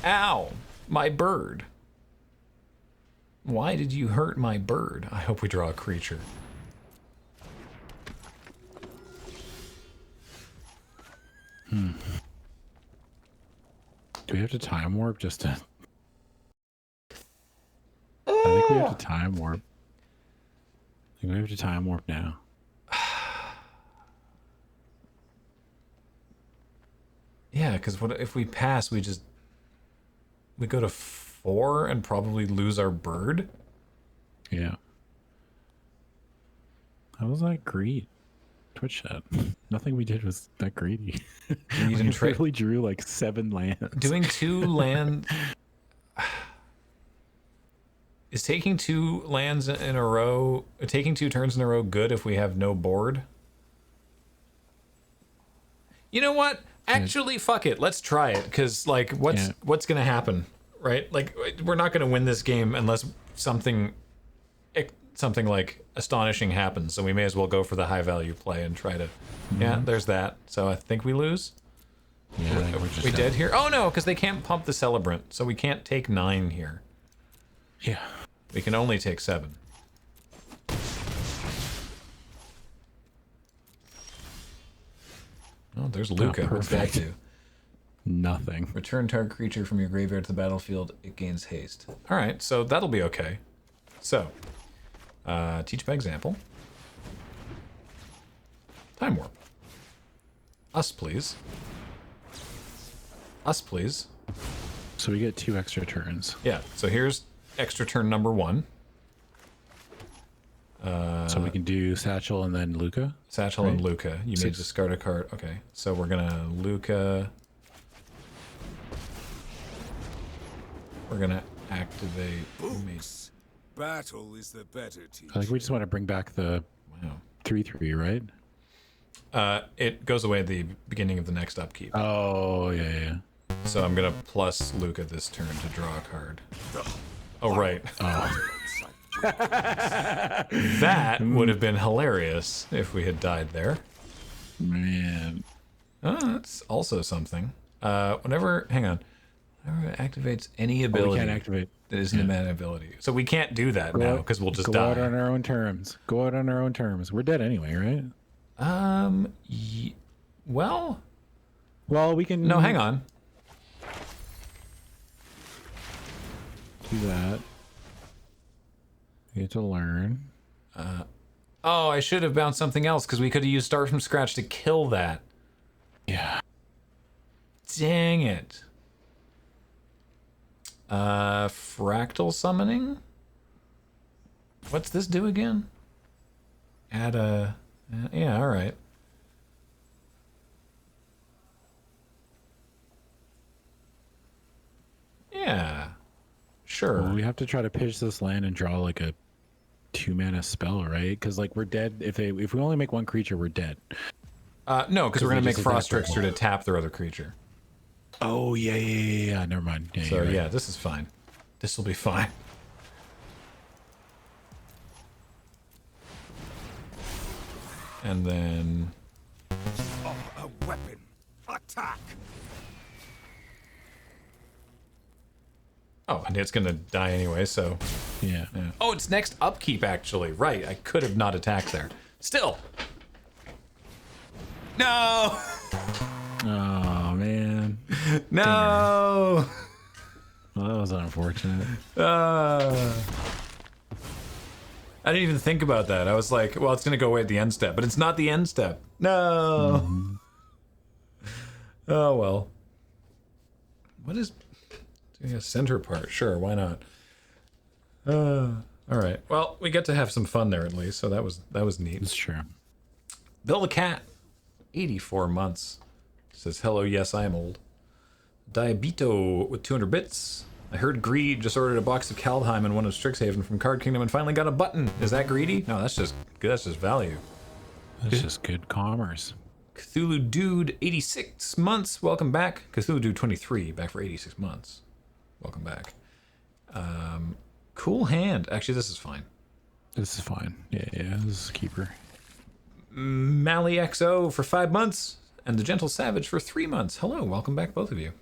Ow! My bird. Why did you hurt my bird? I hope we draw a creature. Do we have to time warp just to... I think we have to time warp. I think we have to time warp now. Yeah, because what if we pass? We go to 4 and probably lose our bird. Yeah. How was that greed? Twitch chat. Nothing we did was that greedy. We literally drew like 7 lands. Doing 2 land. Is taking 2 lands in a row, taking 2 turns in a row good if we have no board? You know what? Actually, fuck it. Let's try it. Because, like, what's going to happen, right? Like, we're not going to win this game unless something like astonishing happens. So we may as well go for the high value play and try to... Yeah, there's that. So I think we lose. Yeah, we dead here? Oh, no, because they can't pump the Celebrant. So we can't take 9 here. Yeah. We can only take 7. Oh, there's Luca. What's that do? Nothing. Return target creature from your graveyard to the battlefield. It gains haste. All right, so that'll be okay. So, teach by example. Time Warp. Us, please. Us, please. So we get 2 extra turns. Yeah, so here's extra turn number 1. So we can do Satchel and then Luca? Satchel and Luca. You may discard a card. Okay, so we're gonna Luca. We're gonna activate. Books. Battle is the better teacher. I think we just want to bring back the 3/3, right? It goes away at the beginning of the next upkeep. Oh, yeah. So I'm gonna plus Luca this turn to draw a card. Oh, right. That would have been hilarious if we had died there. Man. Oh, that's also something. Whenever it activates any ability we can't activate. that isn't a mana ability. So we can't do that now because we'll just go die. out on our own terms. Go out on our own terms. We're dead anyway, right? Well, we can... no, hang on. Do that. You get to learn. Oh, I should have bounced something else because we could have used Start from Scratch to kill that. Yeah. Dang it. Fractal Summoning? What's this do again? Add a... yeah, alright. Yeah. Sure. Well, we have to try to pitch this land and draw like a 2-mana spell, right? Because like we're dead. If we only make 1 creature, we're dead. No, because we're gonna make Frost attack Trickster to tap their other creature. Oh yeah. Never mind. Yeah, So right. yeah, this is fine. This will be fine. And then A weapon. Attack. oh, and it's gonna die anyway. So Yeah. yeah. Oh, it's next upkeep actually. Right, I could have not attacked there. Still. No. Oh man. No. Well, that was unfortunate. I didn't even think about that. I was like, well, it's gonna go away at the end step, but it's not the end step. No. Oh well. What is doing a center part? Sure, why not? All right. Well, we get to have some fun there at least, so that was neat. It's true. Bill the Cat, 84 months. Says, hello, yes, I am old. Diabito with 200 bits. I heard Greed just ordered a box of Kaldheim and one of Strixhaven from Card Kingdom and finally got a button. Is that greedy? No, that's just good. That's just value. That's just good commerce. Cthulhu Dude, 86 months. Welcome back. Cthulhu Dude 23, back for 86 months. Welcome back. Cool hand. Actually, this is fine. This is fine. Yeah. This is a keeper. Mally XO for 5 months. And the Gentle Savage for 3 months. Hello, welcome back, both of you.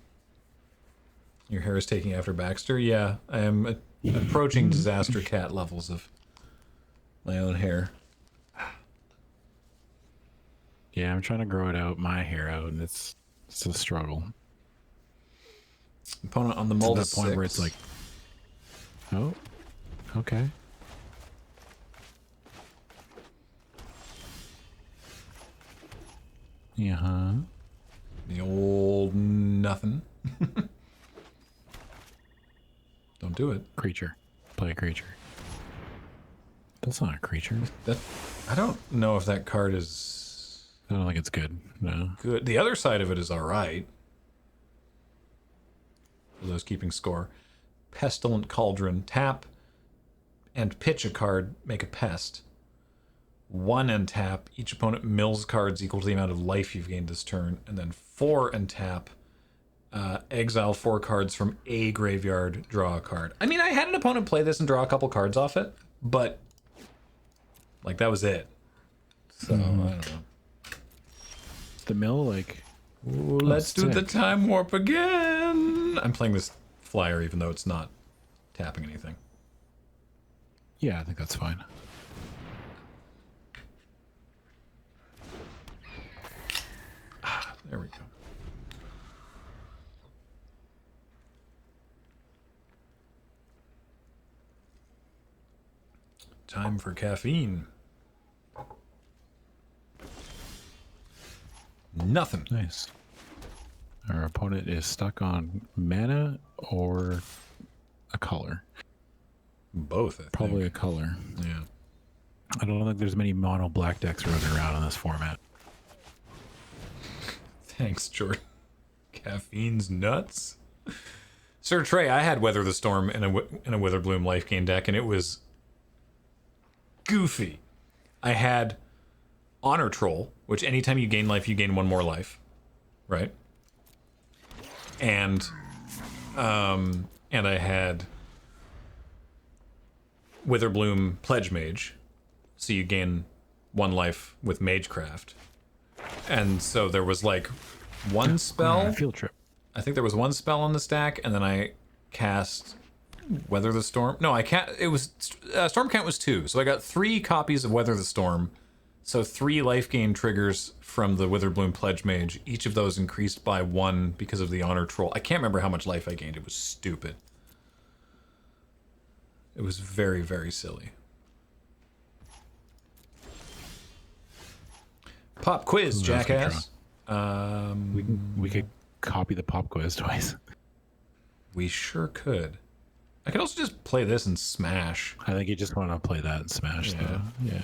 Your hair is taking after Baxter. Yeah, I am approaching disaster cat levels of my own hair. Yeah, I'm trying to grow my hair out, and it's a struggle. Opponent on the To mold that point where it's like, oh, okay. Yeah. The old nothing. Don't do it. Creature. Play a creature. That's not a creature. That I don't know if that card is I don't think it's good. No. good. The other side of it is all right. For those keeping score. Pestilent Cauldron. Tap. and pitch a card, make a pest. 1 and tap. Each opponent mills cards equal to the amount of life you've gained this turn. And then 4 and tap. Exile 4 cards from a graveyard, draw a card. I mean, I had an opponent play this and draw a couple cards off it, but like that was it. So I don't know. The mill, like, Ooh, let's do the time warp again. I'm playing this flyer even though it's not tapping anything. yeah, I think that's fine. There we go. Time for caffeine. Nothing. Nice. Our opponent is stuck on mana or a color. Both, I think. Probably a color. Yeah. I don't think there's many mono black decks running around in this format. Thanks, Jordan. Caffeine's nuts. Sir Trey, I had Weather the Storm in a Witherbloom life gain deck, and it was goofy. I had Honor Troll, which anytime you gain life, you gain 1 more life, right? And I had Witherbloom Pledge Mage, so you gain 1 life with Magecraft. And so there was like 1 spell. Field trip. I think there was 1 spell on the stack, and then I cast Weather the Storm. No, it was Storm Count was 2, so I got 3 copies of Weather the Storm. So 3 life gain triggers from the Witherbloom Pledge Mage. Each of those increased by 1 because of the Honor Troll. I can't remember how much life I gained. It was stupid. It was very, very silly. Pop quiz, jackass. We could copy the pop quiz twice. We sure could. I could also just play this and smash. I think you just want to play that and smash. Yeah. Yeah.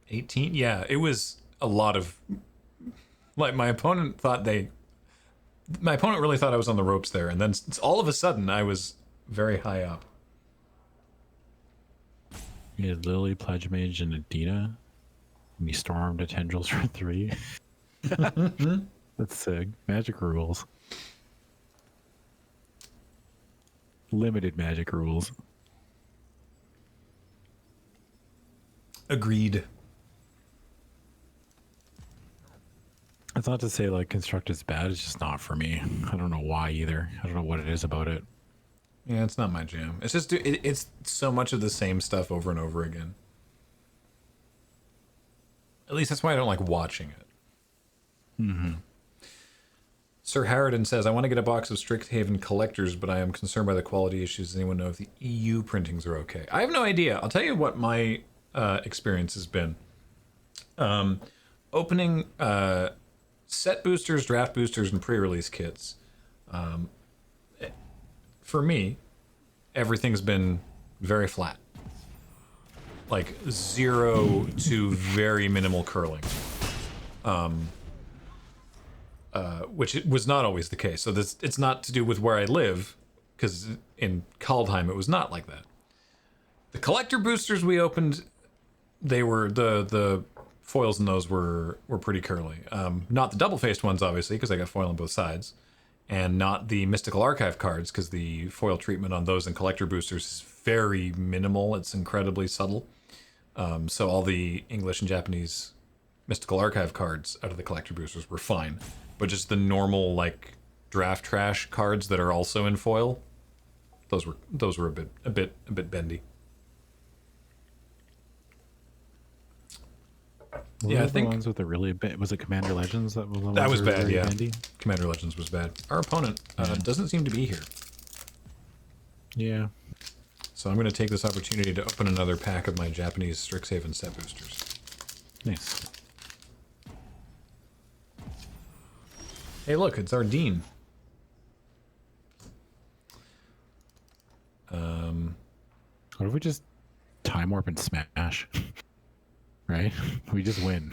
18? Yeah, it was a lot of... Like, my opponent really thought I was on the ropes there, and then all of a sudden I was very high up. You had Lily, Pledge Mage, and Adina. And you stormed a Tendrils for 3. That's sick. Magic rules. Limited magic rules. Agreed. It's not to say like Construct is bad, it's just not for me. I don't know why either. I don't know what it is about it. Yeah, it's not my jam. It's just it's so much of the same stuff over and over again. At least that's why I don't like watching it. Mm-hmm. Sir Harridan says, I want to get a box of Strixhaven collectors, but I am concerned by the quality issues. Does anyone know if the EU printings are okay? I have no idea. I'll tell you what my experience has been. Opening set boosters, draft boosters, and pre-release kits. For me, everything's been very flat. Like 0 to very minimal curling. Which it was not always the case. So it's not to do with where I live, because in Kaldheim it was not like that. The collector boosters we opened, they were the foils in those were pretty curly. Not the double-faced ones, obviously, because I got foil on both sides, and not the Mystical Archive cards, because the foil treatment on those and collector boosters is very minimal. It's incredibly subtle. So all the English and Japanese Mystical Archive cards out of the collector boosters were fine, but just the normal like draft trash cards that are also in foil, those were a bit bendy. I think the ones with the really bad, was it Commander Legends that was the that ones was that were bad. very Yeah, bendy? Commander Legends was bad. Our opponent doesn't seem to be here, Yeah. so I'm going to take this opportunity to open another pack of my Japanese Strixhaven set boosters. Nice. Hey, look, it's our Dean. What if we just time warp and smash? Right? We just win.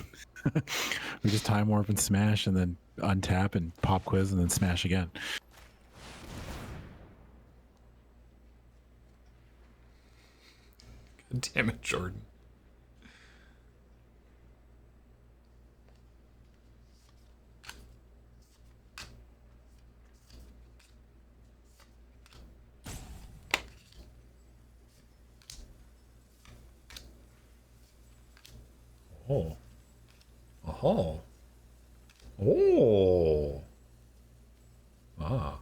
We just time warp and smash and then untap and pop quiz and then smash again. Damn it, Jordan. Oh. Oh. Oh. Ah.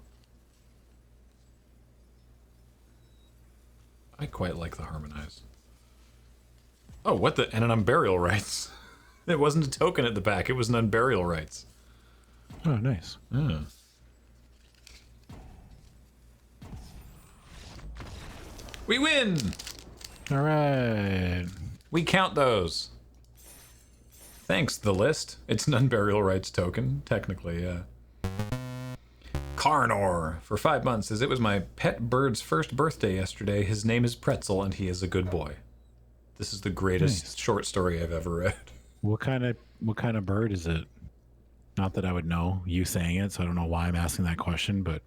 I quite like the harmonized. Oh, what the? And an unburial rights. It wasn't a token at the back. It was an unburial rights. Oh, nice. Yeah. We win! All right. We count those. Thanks, the list. It's an unburial rights token, technically, yeah. Carnor, for 5 months, says it was my pet bird's first birthday yesterday. His name is Pretzel, and he is a good boy. This is the greatest short story I've ever read. What kind of bird is it? Not that I would know you saying it, so I don't know why I'm asking that question, but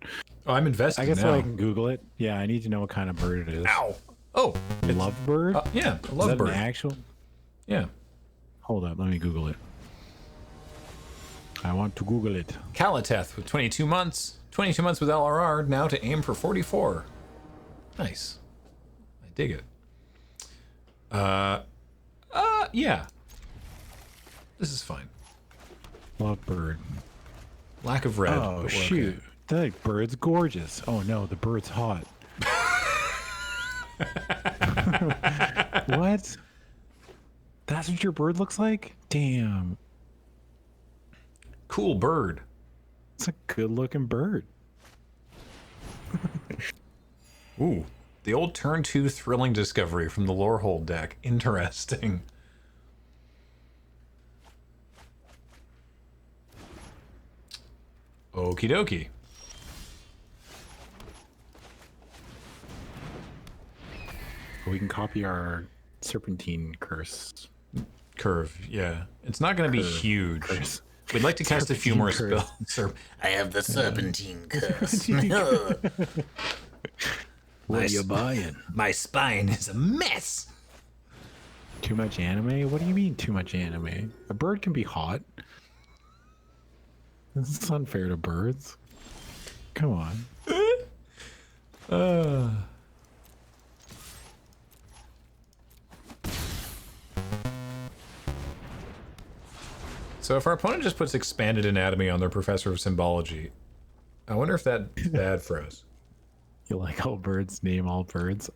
Oh, I'm invested I guess now. I can Google it. Yeah, I need to know what kind of bird it is. Ow! Oh! Lovebird? Yeah, a Is that lovebird. an actual? Yeah. Hold up, let me Google it. I want to Google it. Kalateth with 22 months. 22 months with LRR, now to aim for 44. Nice. I dig it. Yeah. This is fine. Lovebird. Lack of red. but Oh we're shoot. okay. That bird's gorgeous. Oh no, the bird's hot. What? That's what your bird looks like? Damn. Cool bird. It's a good looking bird. Ooh. The old turn 2 thrilling discovery from the Lorehold deck. Interesting. Okie dokie. We can copy our serpentine curse. Curve, yeah. It's not going to be Curve. huge. Curse. We'd like to cast a few more Serpentine spells. I have the serpentine curse. What are you buying? My spine is a mess. Too much anime? What do you mean too much anime? A bird can be hot. This is unfair to birds. Come on. So if our opponent just puts expanded anatomy on their professor of symbology, I wonder if that's bad for us. You like all birds? Name all birds.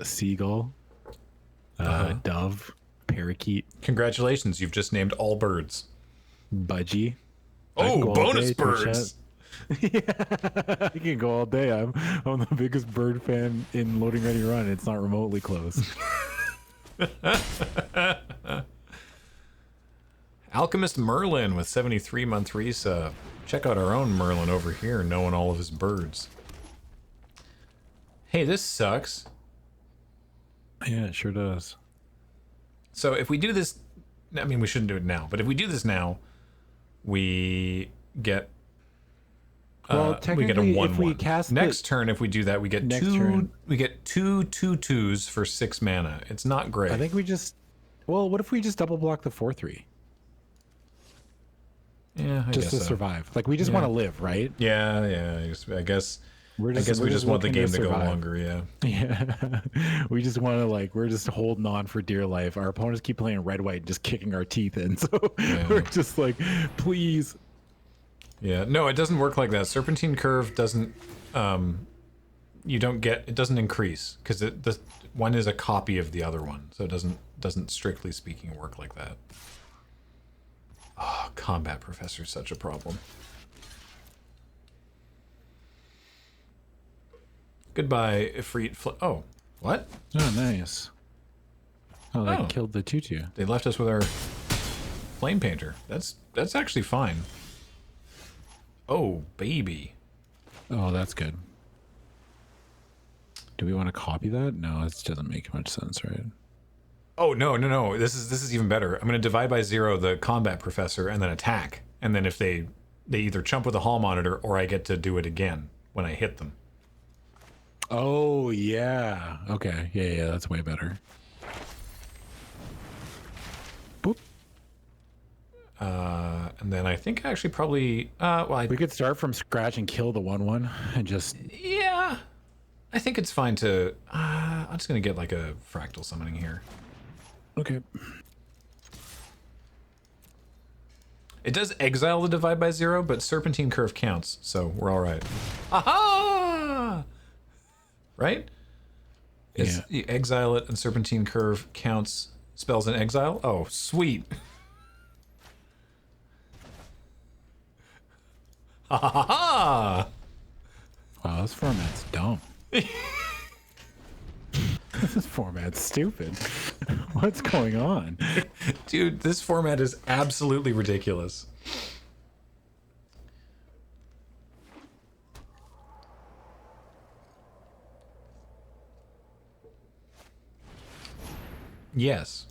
Seagull. Dove. Parakeet. Congratulations, you've just named all birds. Budgie. I can Oh, go all bonus day, birds! Yeah, I can go all day. I'm the biggest bird fan in Loading Ready Run. It's not remotely close. Alchemist Merlin with 73-month resub. Check out our own Merlin over here, knowing all of his birds. Hey, this sucks. Yeah, it sure does. So if we do this, I mean, we shouldn't do it now, but if we do this now, we get Well, we get a technically, 1/1. if we cast next turn, if we do that, we get Next two. turn. We get two 2/2s for 6 mana. It's not great. I think we just. Well, what if we just double block the 4/3 yeah, I just guess to so. survive? Like we just want to live, right? Yeah, I guess. We're I guess we just want the looking game to go survive. longer. Yeah. Yeah, we just want to we're just holding on for dear life. Our opponents keep playing red white, and just kicking our teeth in. So we're just like, please. Yeah, no, it doesn't work like that. Serpentine curve doesn't. You don't get. It doesn't increase because the one is a copy of the other one, so it doesn't strictly speaking work like that. Oh, combat professor is such a problem. Goodbye, Ifrit. Oh, what? Oh, nice. Oh, they Oh. killed the tutu. They left us with our flame painter. That's actually fine. Oh, baby. Oh, that's good. Do we want to copy that? No, it doesn't make much sense, right? Oh no! This is even better. I'm gonna divide by 0 the combat professor and then attack. And then if they either chump with a hall monitor or I get to do it again when I hit them. Oh, yeah. Okay. Yeah, that's way better. And then I think actually probably, We could start from scratch and kill the 1/1 and just. yeah, I think it's fine to, I'm just going to get like a fractal summoning here. Okay. It does exile the divide by 0, but Serpentine Curve counts, so we're all right. Aha! Right? Yeah. You exile it and Serpentine Curve counts spells in exile? Oh, sweet. Ha ha ha ha! Wow, this format's dumb. This format's stupid. What's going on? Dude, this format is absolutely ridiculous. Yes.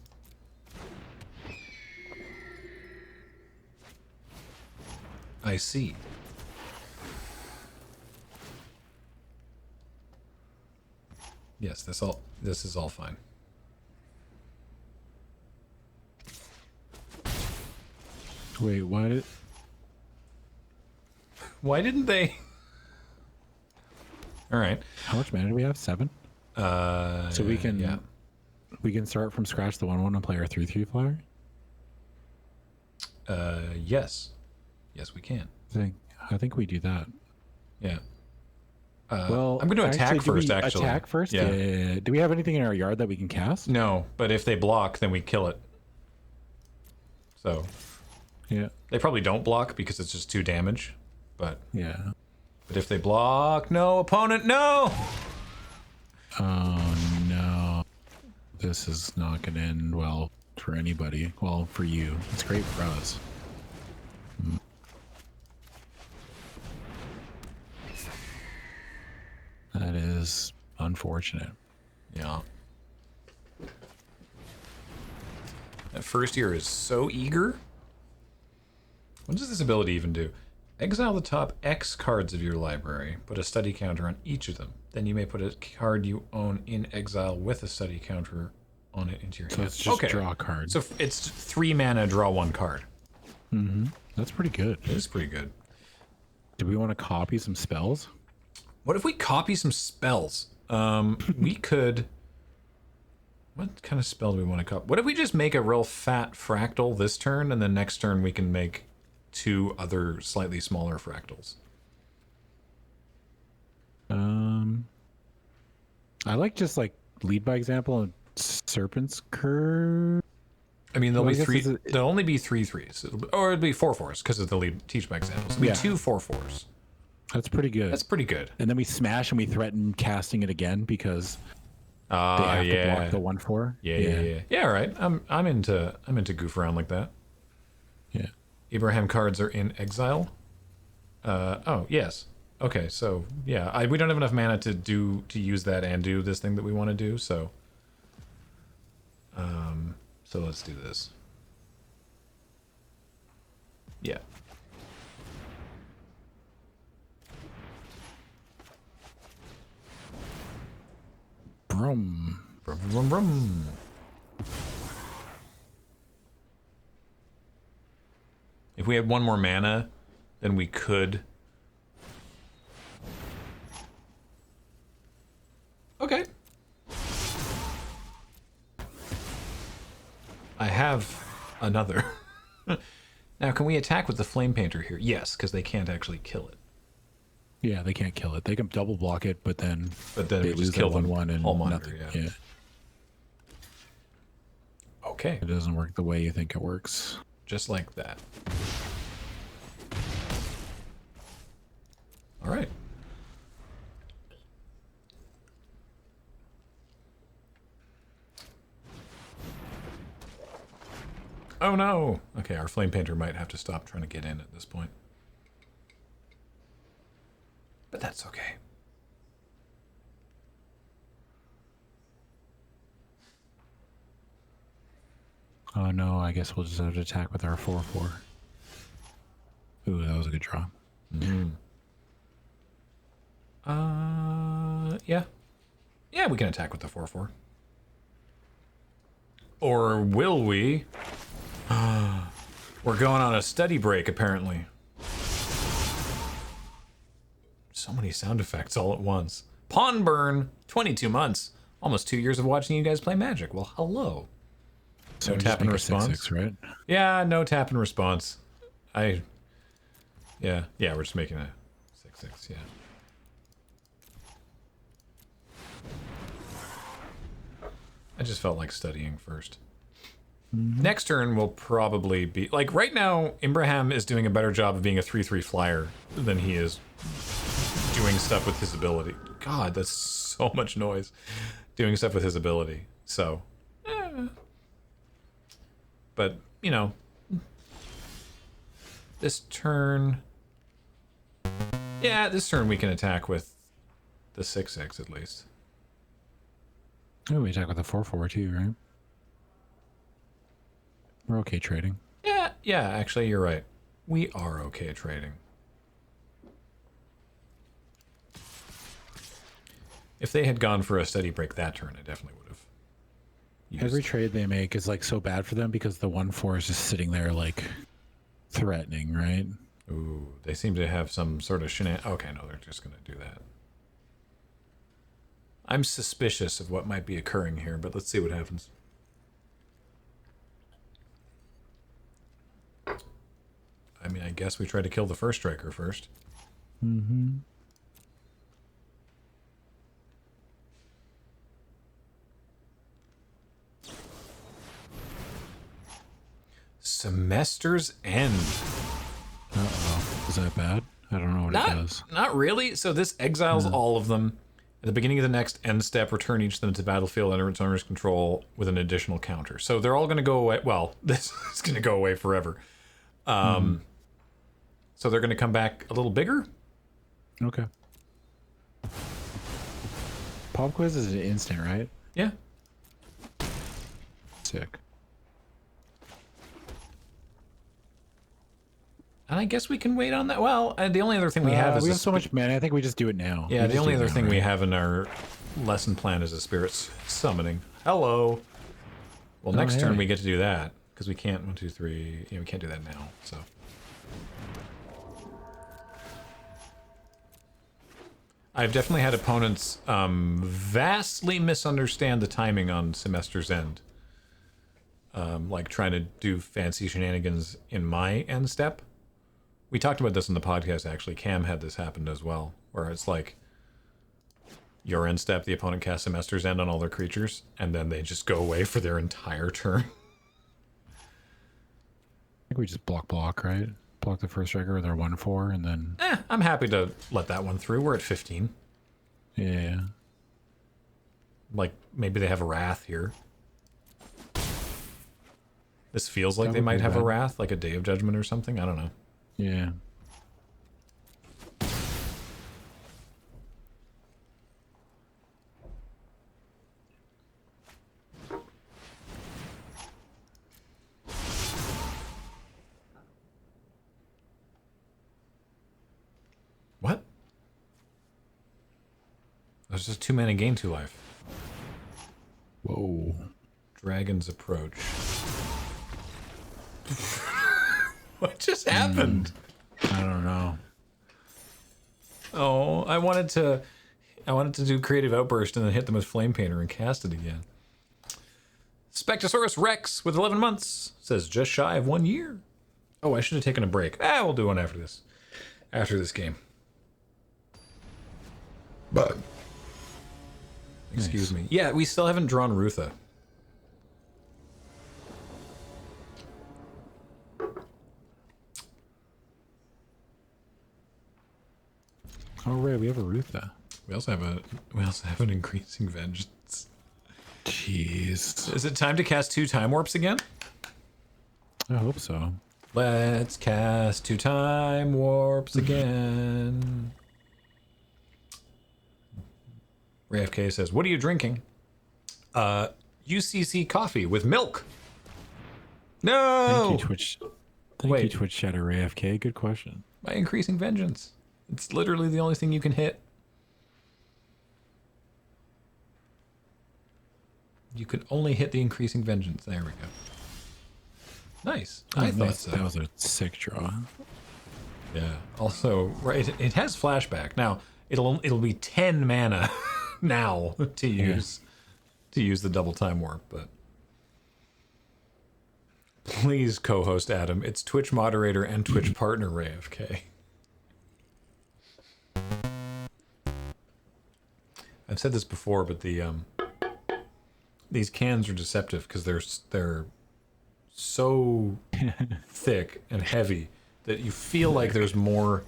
I see. Yes, this is all fine. Wait, what? Why didn't they? All right. How much mana do we have? 7? So we can yeah. we can start from scratch the 1/1 and play our 3/3 flyer. Yes. Yes, we can. I think we do that. Yeah. Well, I'm going to attack actually, do we first, actually. Attack first? Yeah. Do we have anything in our yard that we can cast? No, but if they block, then we kill it. So Yeah. they probably don't block because it's just 2 damage. But Yeah. if they block, no opponent, no. Oh no. This is not going to end well for anybody. Well, for you. It's great for us. That is unfortunate. Yeah. That first year is so eager. What does this ability even do? Exile the top X cards of your library. Put a study counter on each of them. Then you may put a card you own in exile with a study counter on it into your hand. So it's just draw a card. So it's 3 mana, draw 1 card. That's pretty good. It's pretty good. Do we want to copy some spells? What if we copy some spells? We could... What kind of spell do we want to copy? What if we just make a real fat fractal this turn, and then next turn we can make 2 other slightly smaller fractals? I like just like lead by example and Serpent's Curve. I mean, Well, I guess there'll only be 3 3s. Or it'll be 4 4s, because of the lead teach by example. So it'll be Yeah. 2 4 4s. That's pretty good. That's pretty good. And then we smash and we threaten casting it again because they have to block the 1/4. Yeah, all right. I'm into goof around like that. Yeah. Abraham cards are in exile. Oh, yes. Okay, so yeah, we don't have enough mana to use that and do this thing that we want to do, so so let's do this. Yeah. Brum. Brum, brum, brum. If we had 1 more mana, then we could. Okay. I have another. Now, can we attack with the Flame Painter here? Yes, because they can't actually kill it. Yeah, they can't kill it. They can double block it, but then we they just lose kill that them 1/1 and Hallmonger, nothing. yeah. Yeah. Okay, It doesn't work the way you think it works. just like that. All right. Oh no! Okay, our Flame Painter might have to stop trying to get in at this point. But that's okay. Oh no, I guess we'll just have to attack with our 4/4. Ooh, that was a good draw. Yeah. Yeah, we can attack with the 4/4. Or will we? We're going on a study break, apparently. So many sound effects all at once. Pawn burn, 22 months. Almost 2 years of watching you guys play Magic. Well, hello. So No we tap just and make a response. 6/6, right? Yeah, no tap and response. Yeah, we're just making a 6/6, yeah. I just felt like studying first. Next turn will probably be... Like, right now, Imbraham is doing a better job of being a 3/3 flyer than he is doing stuff with his ability. God, that's so much noise. Doing stuff with his ability. So... But, you know... This turn... Yeah, this turn we can attack with the 6/6 at least. Oh, we attack with a 4/4 too, right? We're okay trading. Yeah, actually, you're right. We are okay trading. If they had gone for a steady break that turn, I definitely would have. Every trade they make is like so bad for them because the 1/4 is just sitting there like threatening, right? Ooh, they seem to have some sort of Okay, no, they're just going to do that. I'm suspicious of what might be occurring here, but let's see what happens. I mean, I guess we try to kill the first striker first. Mm-hmm. Semester's End. Uh-oh. Is that bad? I don't know what it does. Not really. So this exiles all of them. At the beginning of the next end step, return each of them to the battlefield under its owner's control with an additional counter. So they're all going to go away. Well, this is going to go away forever. So they're going to come back a little bigger. Okay. Pop quiz is an instant, right? Yeah. Sick. And I guess we can wait on that. Well, the only other thing we have is we have so much mana. I think we just do it now. Yeah, We the just only do it other now, thing we right? have in our lesson plan is a spirit summoning. Hello. Well, next hey. turn we get to do that because we can't 1, 2, 3. We can't do that now. So. I've definitely had opponents vastly misunderstand the timing on Semester's End. Like trying to do fancy shenanigans in my end step. We talked about this in the podcast, actually. Cam had this happen as well, where it's like your end step, the opponent casts Semester's End on all their creatures, and then they just go away for their entire turn. I think we just block, right? Block the first striker with our 1/4, and then... I'm happy to let that one through. We're at 15. Yeah. Like, maybe they have a Wrath here. This feels like That they would might be have a bad. Wrath, like a Day of Judgment or something. I don't know. Yeah. What? There's just 2 mana gain 2 life. Whoa. Dragon's Approach. What just happened? I don't know. Oh, I wanted to do Creative Outburst and then hit them with Flame Painter and cast it again. Spectosaurus Rex with 11 months says just shy of 1 year. Oh, I should have taken a break. We'll do one after this. After this game. But excuse me. Yeah, we still haven't drawn Rutha. Oh, right. We have a Rutha. We also have an Increasing Vengeance. Jeez. Is it time to cast 2 Time Warps again? I hope so. Let's cast 2 Time Warps again. Ray FK says, "What are you drinking?" UCC coffee with milk. No. Thank you, Twitch. Thank Wait. you, Twitch Shadow Ray FK. Good question. By Increasing Vengeance. It's literally the only thing you can hit. You can only hit the Increasing Vengeance. There we go. Nice. Oh, I thought nice. so. That was a sick draw. Yeah. Also, right, it has flashback. Now, it'll be 10 mana now to use the double time warp, but please co-host Adam. It's Twitch moderator and Twitch partner Ray FK. I've said this before, but these cans are deceptive because they're so thick and heavy that you feel like there's more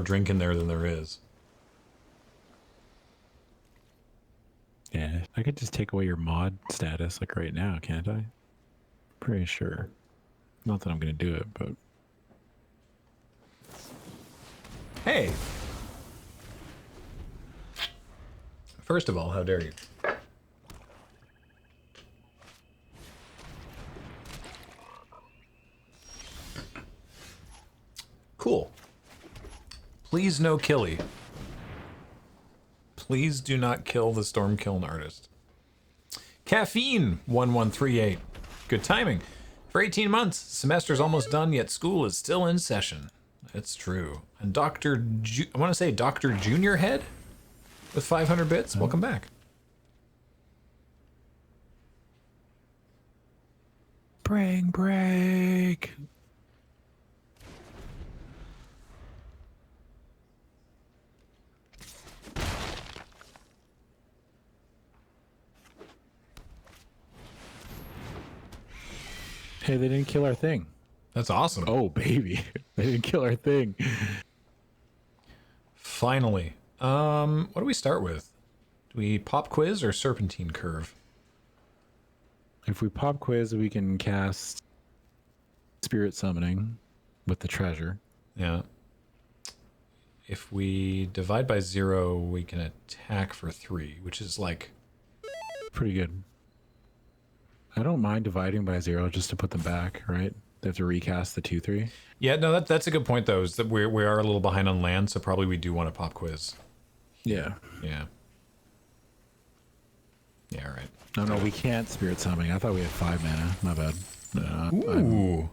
drink in there than there is. Yeah, I could just take away your mod status like right now, can't I? Pretty sure. Not that I'm gonna do it, but Hey! First of all, how dare you? Cool. Please no killy. Please do not kill the Stormkiln artist. Caffeine 1138. Good timing. For 18 months, semester's almost done, yet school is still in session. It's true. And I want to say Dr. Junior Head with 500 bits. Welcome back. break. Hey, they didn't kill our thing. That's awesome. Oh, baby. They didn't kill our thing. Finally. What do we start with? Do we pop quiz or serpentine curve? If we pop quiz, we can cast spirit summoning with the treasure. Yeah. If we divide by 0, we can attack for 3, which is like... Pretty good. I don't mind dividing by 0 just to put them back, right? They have to recast the 2-3. Yeah, no, that's a good point, though, is that we are a little behind on land, so probably we do want to pop quiz. Yeah. Yeah. Yeah, all right. No, we can't spirit summoning. I thought we had 5 mana. My bad. Ooh.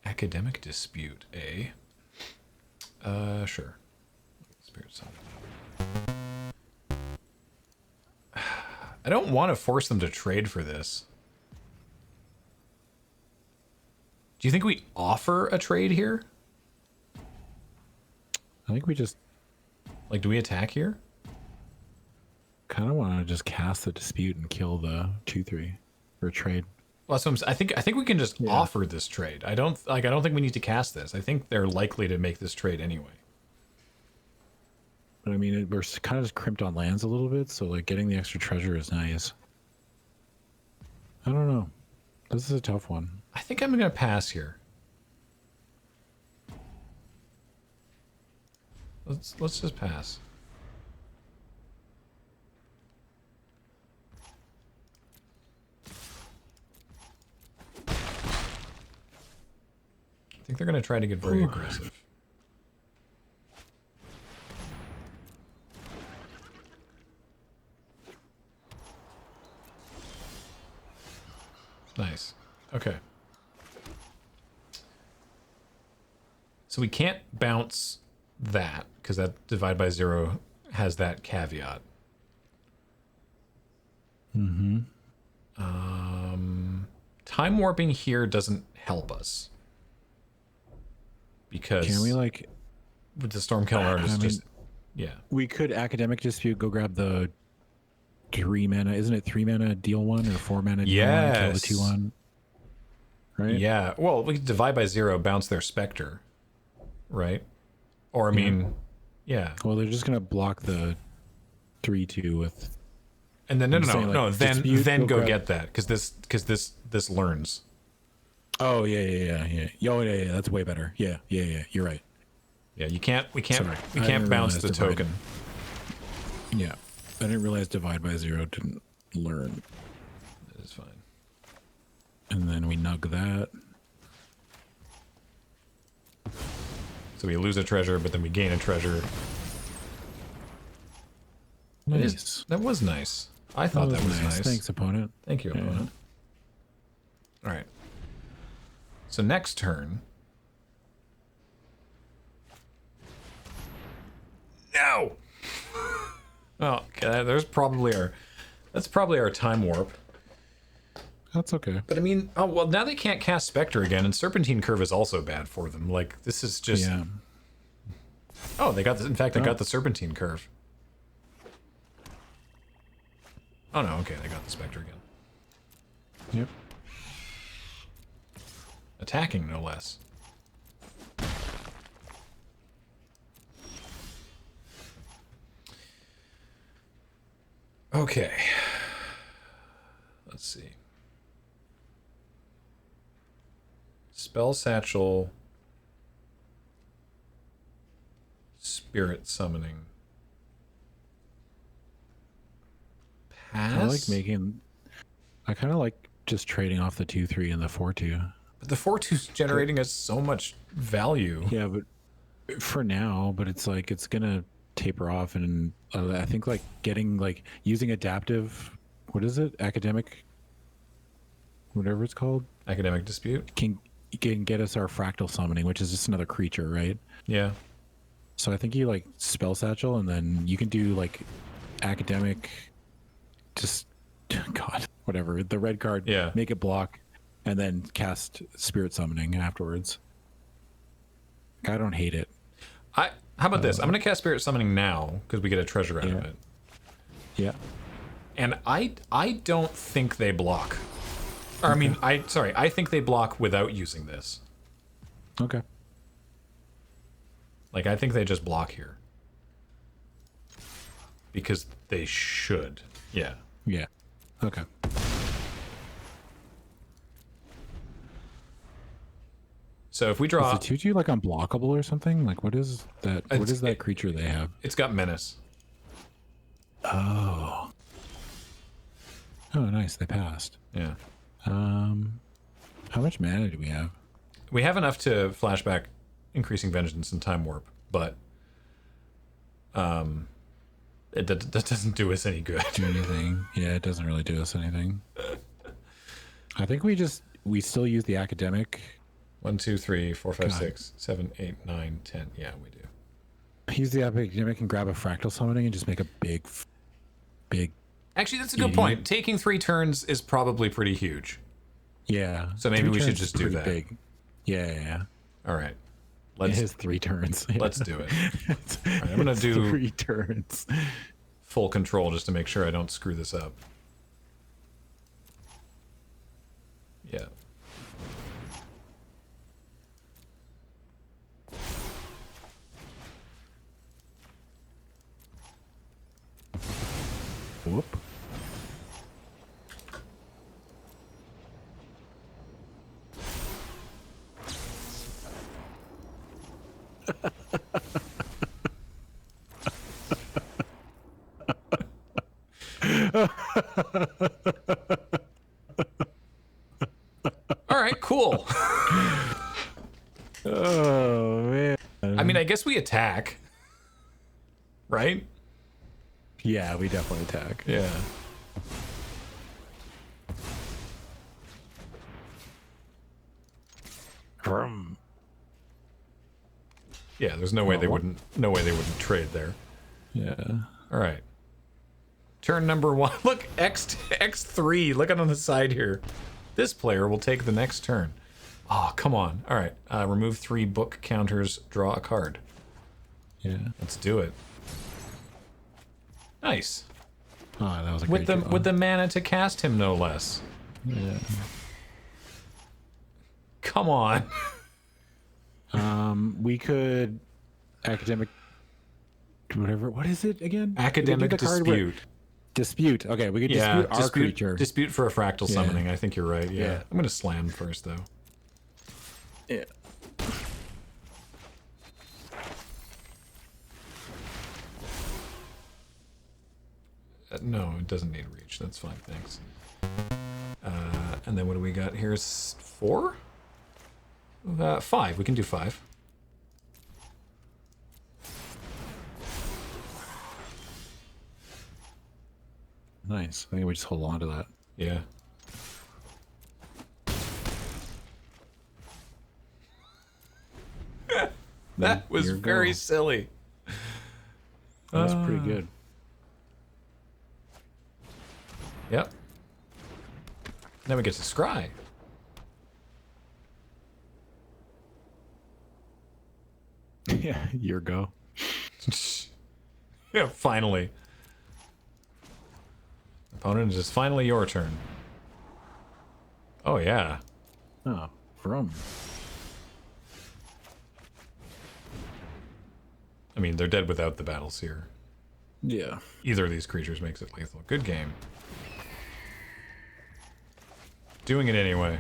Academic dispute, eh? Sure. Spirit summon. I don't want to force them to trade for this. Do you think we offer a trade here? I think we just Like, do we attack here? kind of want to just cast the dispute and kill the 2-3 for a trade. Well, that's what I think we can just offer this trade. I don't think we need to cast this. I think they're likely to make this trade anyway. But I mean, we're kind of just crimped on lands a little bit, so like getting the extra treasure is nice. I don't know. This is a tough one. I think I'm gonna pass here. Let's just pass. I think they're gonna try to get very aggressive. Nice. Okay. So we can't bounce that, because that divide by 0 has that caveat. Mm-hmm. Time warping here doesn't help us. Because Can we like... with the Stormkiln artist, I mean, just... Yeah. We could academic dispute, go grab the 3 mana. Isn't it 3 mana deal 1 or 4 mana deal 1, kill the 2-1? Right? Yeah. Well, we could divide by 0, bounce their Spectre. Right? Or, I mean, yeah. Well, they're just going to block the 3-2 with... And then, no, dispute, then go grab... get that, because this learns. Oh, yeah. Oh, yeah, that's way better. Yeah, you're right. Yeah, we can't Sorry, bounce the divide. token. Yeah. I didn't realize divide by 0 didn't learn. That is fine. And then we nug that. So we lose a treasure, but then we gain a treasure. Nice. That was nice. I thought that was nice. Thanks, opponent. Thank you, opponent. All right. So next turn. No. Oh, okay. That's probably our time warp. That's okay. But I mean, oh well. Now they can't cast Spectre again, and Serpentine Curve is also bad for them. Like this is just. Yeah. Oh, they got. In fact, they got the Serpentine Curve. Oh no. Okay, they got the Spectre again. Yep. Attacking, no less. Okay. Let's see. Spell Satchel. Spirit Summoning. Pass? I kind of like just trading off the 2/3 and the 4/2. But the 4/2's generating us so much value. Yeah, but for now, but it's like it's gonna taper off, and I think like getting like using adaptive, what is it? Academic, whatever it's called, Academic Dispute? can get us our fractal summoning, which is just another creature, right? Yeah. So I think you like spell satchel, and then you can do like academic, just God, whatever, the red card, Yeah. make it block, and then cast spirit summoning afterwards. I don't hate it. How about this? I'm going to cast Spirit Summoning now, because we get a treasure out of it. Yeah. And I don't think they block. Or, I mean, I think they block without using this. Okay. Like, I think they just block here. Because they should. Yeah. Yeah. Okay. So if we Is draw... the 2/2 like unblockable or something? Like what is that? What is that creature they have? It's got Menace. Oh. Oh, nice. They passed. Yeah. How much mana do we have? We have enough to flashback Increasing Vengeance and Time Warp, but... that doesn't do us any good. Do anything? Yeah, it doesn't really do us anything. I think we still use the academic. 1, 2, 3, 4, 5, 6, 7, 8, 9, 10. Yeah, we do. Use the academic and grab a fractal summoning and just make a big. Actually, that's a good point. Taking 3 turns is probably pretty huge. Yeah. So maybe 3 we should turns just is do pretty that. Big. Yeah. All right. It is 3 turns. Yeah. Let's do it. All right, I'm gonna do 3 turns. full control just to make sure I don't screw this up. Yeah. Whoop. All right, cool. Oh man. I mean, I guess we attack. Right? Yeah, we definitely attack. Yeah. Vroom. Yeah, there's no way they wouldn't trade there. Yeah. All right. Turn number 1. Look, X3. Look at on the side here. This player will take the next turn. Oh, come on. All right. Remove 3 book counters. Draw a card. Yeah. Let's do it. Nice. Oh, that was a With great the draw. with the mana to cast him, no less. Yeah. Come on. We could academic whatever. What is it again? Academic We could do the card where- Dispute. Dispute. Okay, we could Yeah, dispute our creature. Dispute for a fractal Yeah. summoning. I think you're right. Yeah. Yeah. I'm gonna slam first though. Yeah. No, it doesn't need reach. That's fine. Thanks. And then what do we got here? 4? 5. We can do 5. Nice. I think we just hold on to that. Yeah. That was Your very go. silly. That was pretty good. Yep. Then we get to scry. Yeah, your go. Yeah, finally. Opponent, it is finally your turn. Oh, yeah. Oh, from. I mean, they're dead without the battle seer. Yeah. Either of these creatures makes it lethal. Good game. Doing it anyway.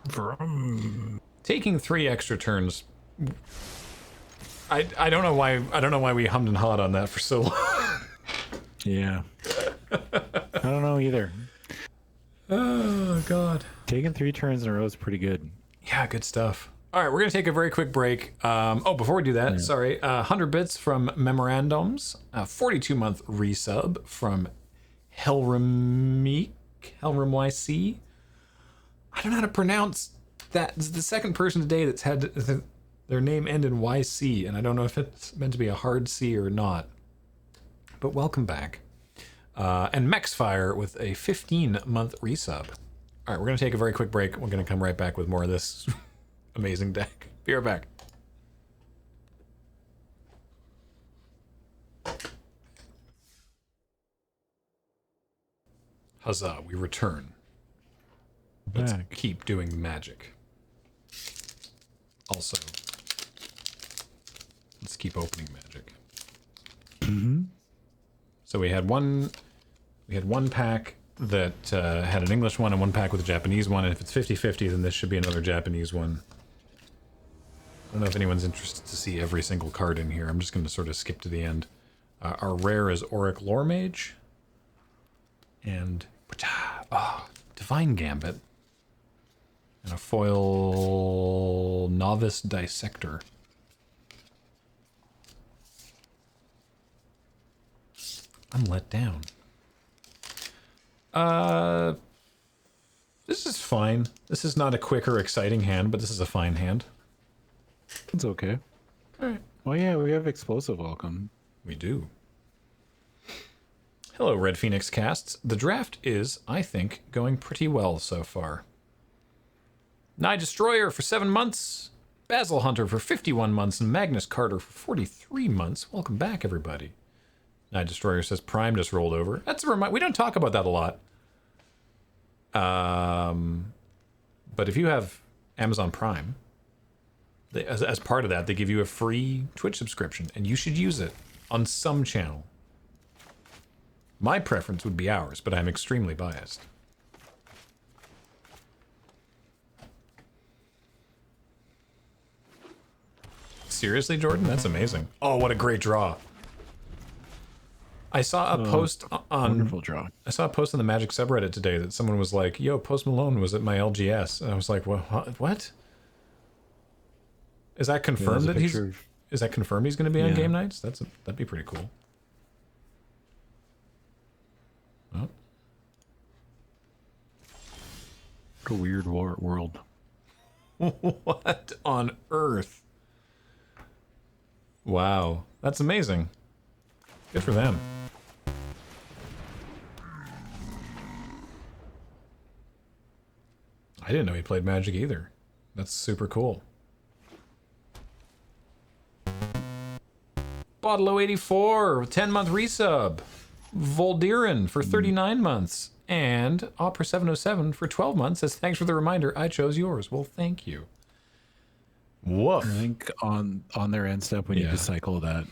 From. Taking 3 extra turns. I don't know why we hummed and hawed on that for so long. Yeah. I don't know either. Oh god. Taking 3 turns in a row is pretty good. Yeah, good stuff. All right, we're gonna take a very quick break. Before we do that, sorry, 100 bits from Memorandums, 42-month resub from Helrim YC. I don't know how to pronounce that. It's the second person today that's had their name end in YC, and I don't know if it's meant to be a hard C or not. But welcome back. And Mexfire with a 15-month resub. All right, we're going to take a very quick break. We're going to come right back with more of this amazing deck. Be right back. Huzzah, we return. Let's Back. keep doing the magic. Also, let's keep opening magic. So we had one pack that had an English one and one pack with a Japanese one, and if it's 50-50, then this should be another Japanese one. I don't know if anyone's interested to see every single card in here. I'm just going to sort of skip to the end. Our rare is Auric Lore Mage. And Divine Gambit. And a foil Novice Dissector. I'm let down. This is fine. This is not a quick or exciting hand, but this is a fine hand. It's okay. Alright. Well, yeah, we have Explosive Welcome. We do. Hello, Red Phoenix casts. The draft is, I think, going pretty well so far. Nye Destroyer for 7 months, Basil Hunter for 51 months, and Magnus Carter for 43 months. Welcome back, everybody. Nye Destroyer says Prime just rolled over. That's a reminder. We don't talk about that a lot. But if you have Amazon Prime, as part of that, they give you a free Twitch subscription, and you should use it on some channel. My preference would be ours, but I'm extremely biased. Seriously, Jordan? That's amazing. Oh, what a great draw. I saw a post on... Wonderful draw. I saw a post on the Magic subreddit today that someone was like, yo, Post Malone was at my LGS. And I was like, well, what? Is that confirmed that he's... Is that confirmed he's going to be on game nights? That'd be pretty cool. Oh. What a weird world. What on earth? Wow. That's amazing. Good for them. I didn't know he played Magic either. That's super cool. Bottle 84 with 10-month resub. Voldirin for 39 months. And Opera 707 for 12 months says, thanks for the reminder. I chose yours. Well, thank you. Woof. I think on their end step, we need to cycle that.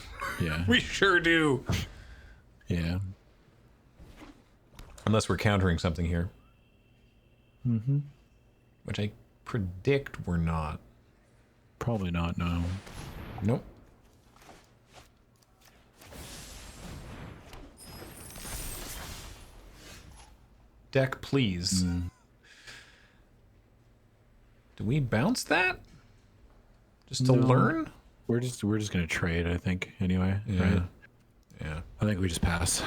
Yeah. We sure do. Yeah. Unless we're countering something here. Mm-hmm. Which I predict we're not. Probably not, no. Nope. Deck, please. Do we bounce that? Just to learn? We're just gonna trade, I think, anyway. Yeah. Right? Yeah. I think we just pass.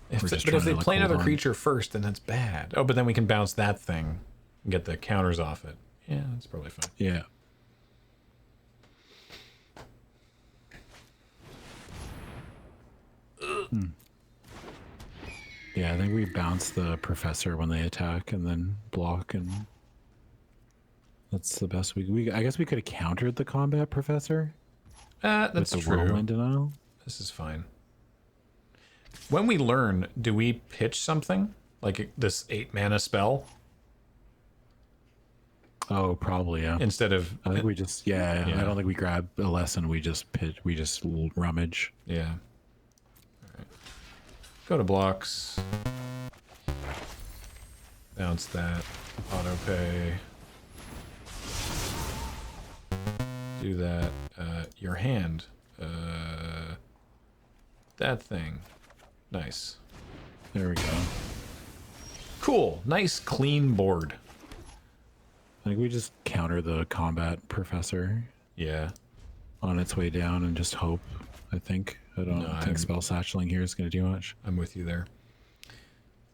But just if trying they to, like, play hold another on. creature first, then that's bad. Oh, but then we can bounce that thing. and get the counters off it. Yeah, that's probably fine. Yeah. Yeah, I think we bounce the professor when they attack and then block, and that's the best we I guess we could have countered the combat professor That's with the true. whirlwind denial. This is fine. When we learn, do we pitch something? Like this 8 mana spell? Oh, probably, yeah. Instead of... I think we just, yeah, Yeah. I don't think we grab a lesson. We just rummage. Yeah. All right. Go to blocks. Bounce that. Auto pay. Do that. Your hand. That thing. Nice. There we go. Cool. Nice, clean board. I think we just counter the combat professor Yeah. on its way down and just hope. I think. I don't No, think spell satcheling here is going to do much. I'm with you there.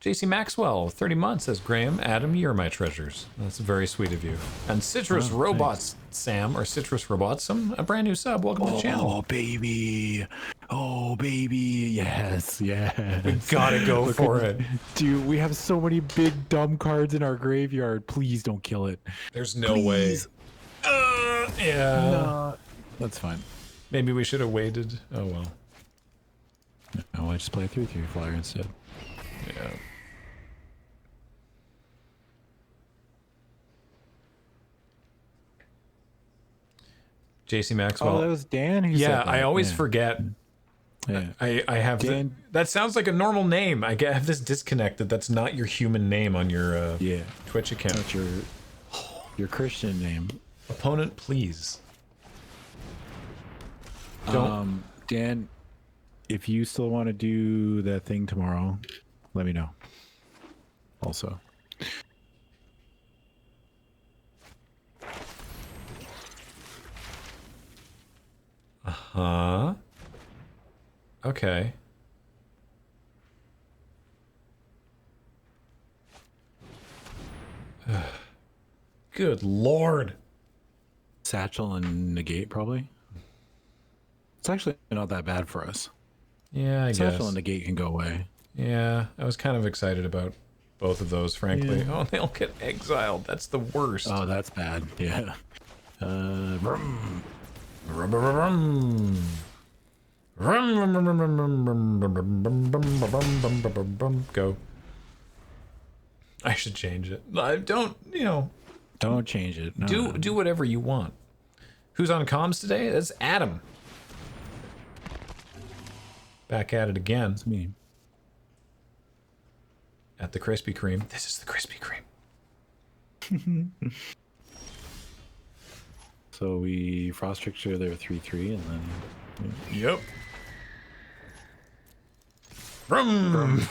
JC Maxwell, 30 months, says, Graham, Adam, you're my treasures. That's very sweet of you. And Citrus Oh, Robots Sam, or Citrus Robotsum, a brand new sub. Welcome to the channel. Oh, baby. Oh, baby. Yes, yes. We gotta go for it. Dude, we have so many big dumb cards in our graveyard. Please don't kill it. There's no Please. way. Yeah. No. That's fine. Maybe we should have waited. Oh, well. No, I just play a 3/3 flyer instead. Yeah. JC Maxwell. Oh, that was Dan who yeah, said that. I always Yeah. forget. Yeah. I have Dan- that sounds like a normal name. I have this disconnect that that's not your human name on your Yeah. Twitch account. That's your Christian name. Opponent, please. Don't. Dan, if you still want to do that thing tomorrow, let me know. Also. Huh? Okay. Good Lord. Satchel and negate, probably. It's actually not that bad for us. Yeah, I guess. Satchel and negate can go away. Yeah, I was kind of excited about both of those, frankly. Yeah. Oh, they'll get exiled. That's the worst. Oh, that's bad. Yeah. Vroom. Go. I should change it. I don't, Don't change it. No, no. do whatever you want. Who's on comms today? That's Adam. Back at it again. It's me. At the Krispy Kreme. This is the Krispy Kreme. So we frost trickster their 3/3 and then Yep. Vroom.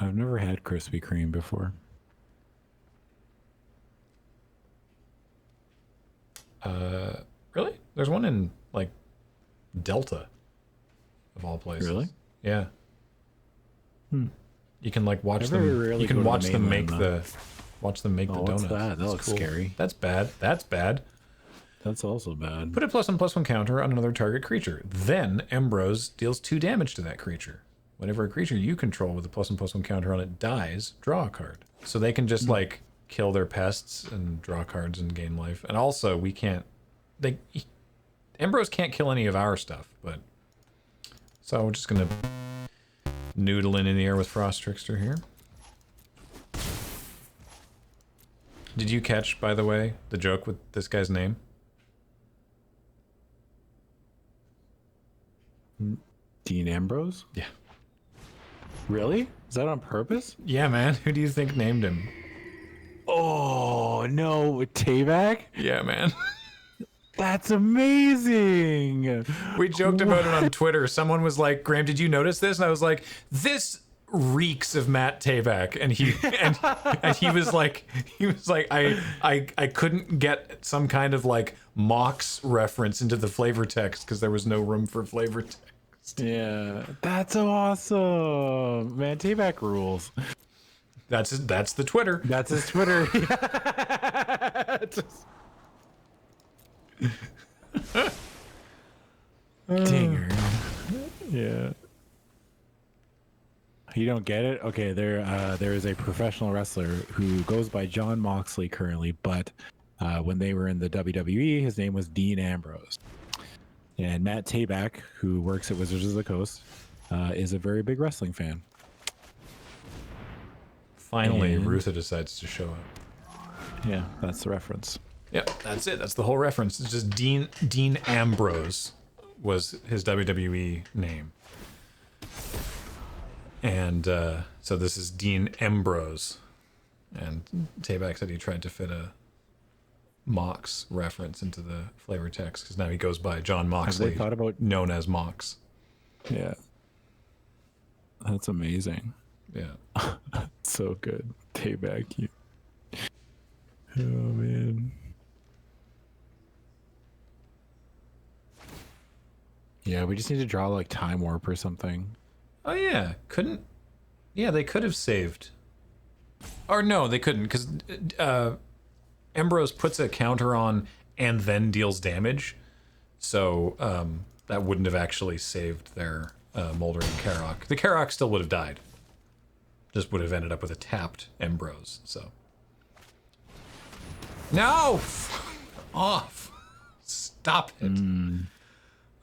I've never had Krispy Kreme before. Really? There's one in like Delta, of all places. Really? Yeah. You can like watch I very them. rarely You go can to watch the them mainland, make though. the what's donuts. that? That That's looks scary. That's bad. That's bad. That's also bad. Put a +1/+1 counter on another target creature. Then Ambrose deals 2 damage to that creature. Whenever a creature you control with a +1/+1 counter on it dies, draw a card. So they can just like kill their pests and draw cards and gain life. And also we can't. Ambrose can't kill any of our stuff. But so we're just gonna noodle in the air with Frost Trickster here. Did you catch, by the way, the joke with this guy's name? Dean Ambrose? Yeah. Really? Is that on purpose? Yeah, man. Who do you think named him? Oh no, Tavak? Yeah, man. That's amazing. We joked about it on Twitter. Someone was like, Graham, did you notice this? And I was like, this reeks of Matt Tabak, and he and he was like I couldn't get some kind of like Mox reference into the flavor text because there was no room for flavor text. Yeah, that's awesome, man. T-Back rules. That's the Twitter. That's his Twitter. Dinger. Yeah. You don't get it? Okay, there is a professional wrestler who goes by John Moxley currently, but when they were in the WWE, his name was Dean Ambrose. And Matt Tabak, who works at Wizards of the Coast, is a very big wrestling fan. Finally, And- Rutha decides to show up. Yeah, that's the reference. Yep, that's it. That's the whole reference. It's just Dean Ambrose was his WWE name. And so this is Dean Ambrose. And Tabak said he tried to fit a Mox reference into the flavor text because now he goes by John Moxley, thought about- known as Mox. Yeah. That's amazing. Yeah. So good. Tabak. You. Oh, man. Yeah, we just need to draw like Time Warp or something. Oh yeah, couldn't. Yeah, they could have saved. Or no, they couldn't because Ambrose puts a counter on and then deals damage, so that wouldn't have actually saved their Mulder and Karok. The Karok still would have died. Just would have ended up with a tapped Ambrose. So no, off. Stop it.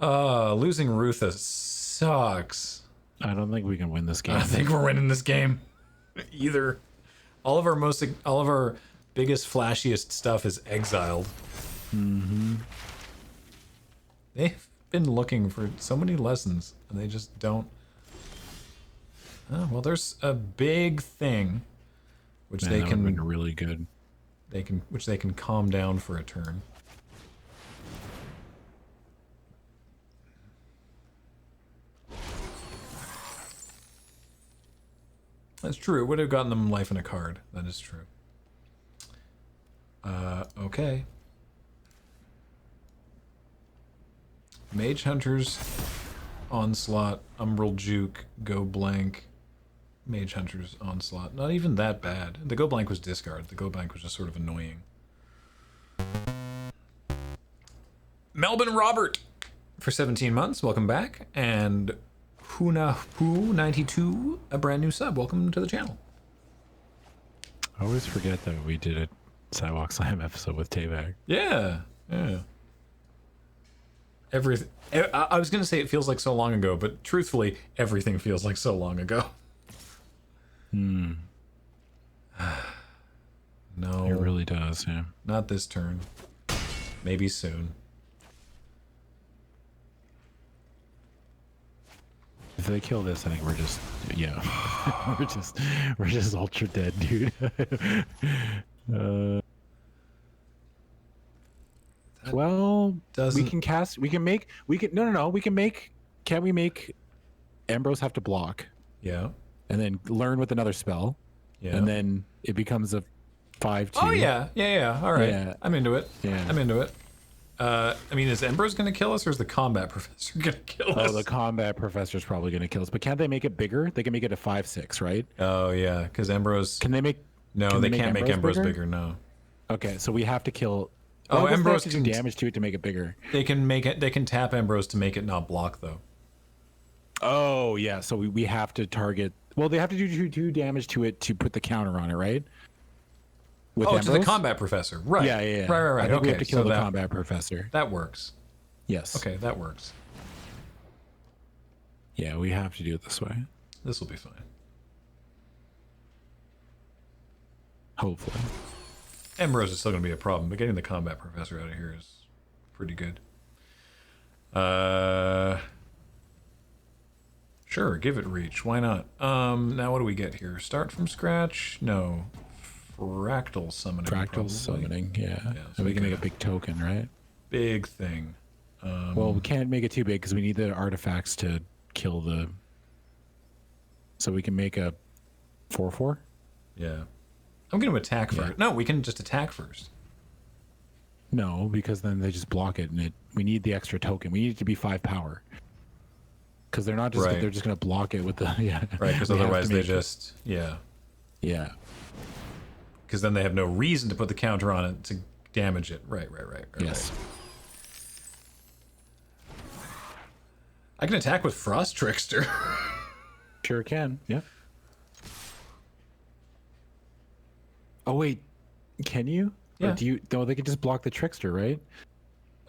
Losing Rutha sucks. I don't think we can win this game. I think we're winning this game. Either all of our biggest, flashiest stuff is exiled. Mm-hmm. They've been looking for so many lessons, and they just don't. Oh, well, there's a big thing, which Man, they that would've can been really good. which they can calm down for a turn. That's true. It would have gotten them life in a card. That is true. Okay. Mage Hunters, Onslaught, Umbral Juke, Go Blank, Mage Hunters, Onslaught. Not even that bad. The Go Blank was discard. The Go Blank was just sort of annoying. Melbourne Robert for 17 months. Welcome back. And Huna92, a brand new sub. Welcome to the channel. I always forget that we did a Sidewalk Slam episode with Tabak. Yeah, yeah. I was going to say it feels like so long ago, but truthfully, everything feels like so long ago. No. It really does, yeah. Not this turn. Maybe soon. If they kill this, I think we're just, yeah, we're just ultra dead, dude. Well, doesn't- we can cast, we can, can we make Ambrose have to block Yeah. and then learn with another spell? Yeah. And then it becomes a 5/2. Oh, yeah. All right. Yeah. I'm into it. Yeah. I'm into it. I mean, is Ambrose going to kill us, or is the combat professor going to kill us? Oh, the combat professor is probably going to kill us. But can't they make it bigger? They can make it a 5/6, right? Oh, yeah, because Ambrose... Can they make? No, can they can't make Ambrose bigger? bigger, no. Okay, so we have to kill. Oh, Well, Ambrose have to do can- damage to it to make it bigger. They can make it. They can tap Ambrose to make it not block, though. Oh yeah, so we have to target. Well, they have to do two damage to it to put the counter on it, right? With Oh, to the Ambrose? combat professor. Right. Yeah, yeah, yeah. Right. I think Okay, we have to kill so the that, combat professor. that works. Yes. Okay, that works. Yeah, we have to do it this way. This will be fine. Hopefully. Ambrose is still going to be a problem, but getting the combat professor out of here is pretty good. Sure, give it reach. Why not? Now what do we get here? Start from scratch? No. Fractal summoning. Fractal probably. summoning, yeah. so And we can we make a big token, right? Big thing. Well, we can't make it too big because we need the artifacts to kill the So we can make a 4/4. Yeah. I'm going to attack Yeah. first. No, we can just attack first. No, because then they just block it, and we need the extra token. We need it to be 5 power. Because they're not just Right. they're just gonna block it with the Right, because we have otherwise to they make it- just, yeah. yeah. Because then they have no reason to put the counter on it to damage it. Right. Yes. I can attack with Frost Trickster. Sure can. Yeah. Oh wait, can you? Or Yeah. do you? No, they can just block the trickster, right?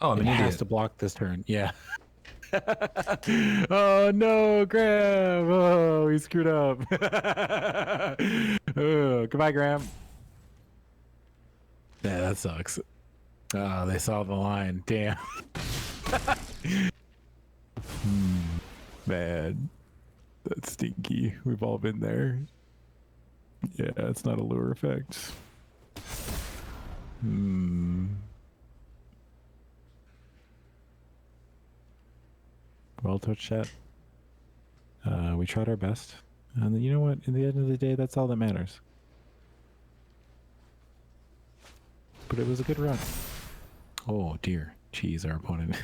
Oh, I'm It an has idiot. to block this turn. Yeah. Oh no, Graham! Oh, he screwed up. Oh, goodbye, Graham. Yeah, that sucks. Oh, they saw the line. Damn. Man, that's stinky. We've all been there. Yeah, it's not a lure effect. Well, Twitch chat. We tried our best. And you know what? In the end of the day, that's all that matters. But it was a good run. Oh, dear. Cheese, our opponent.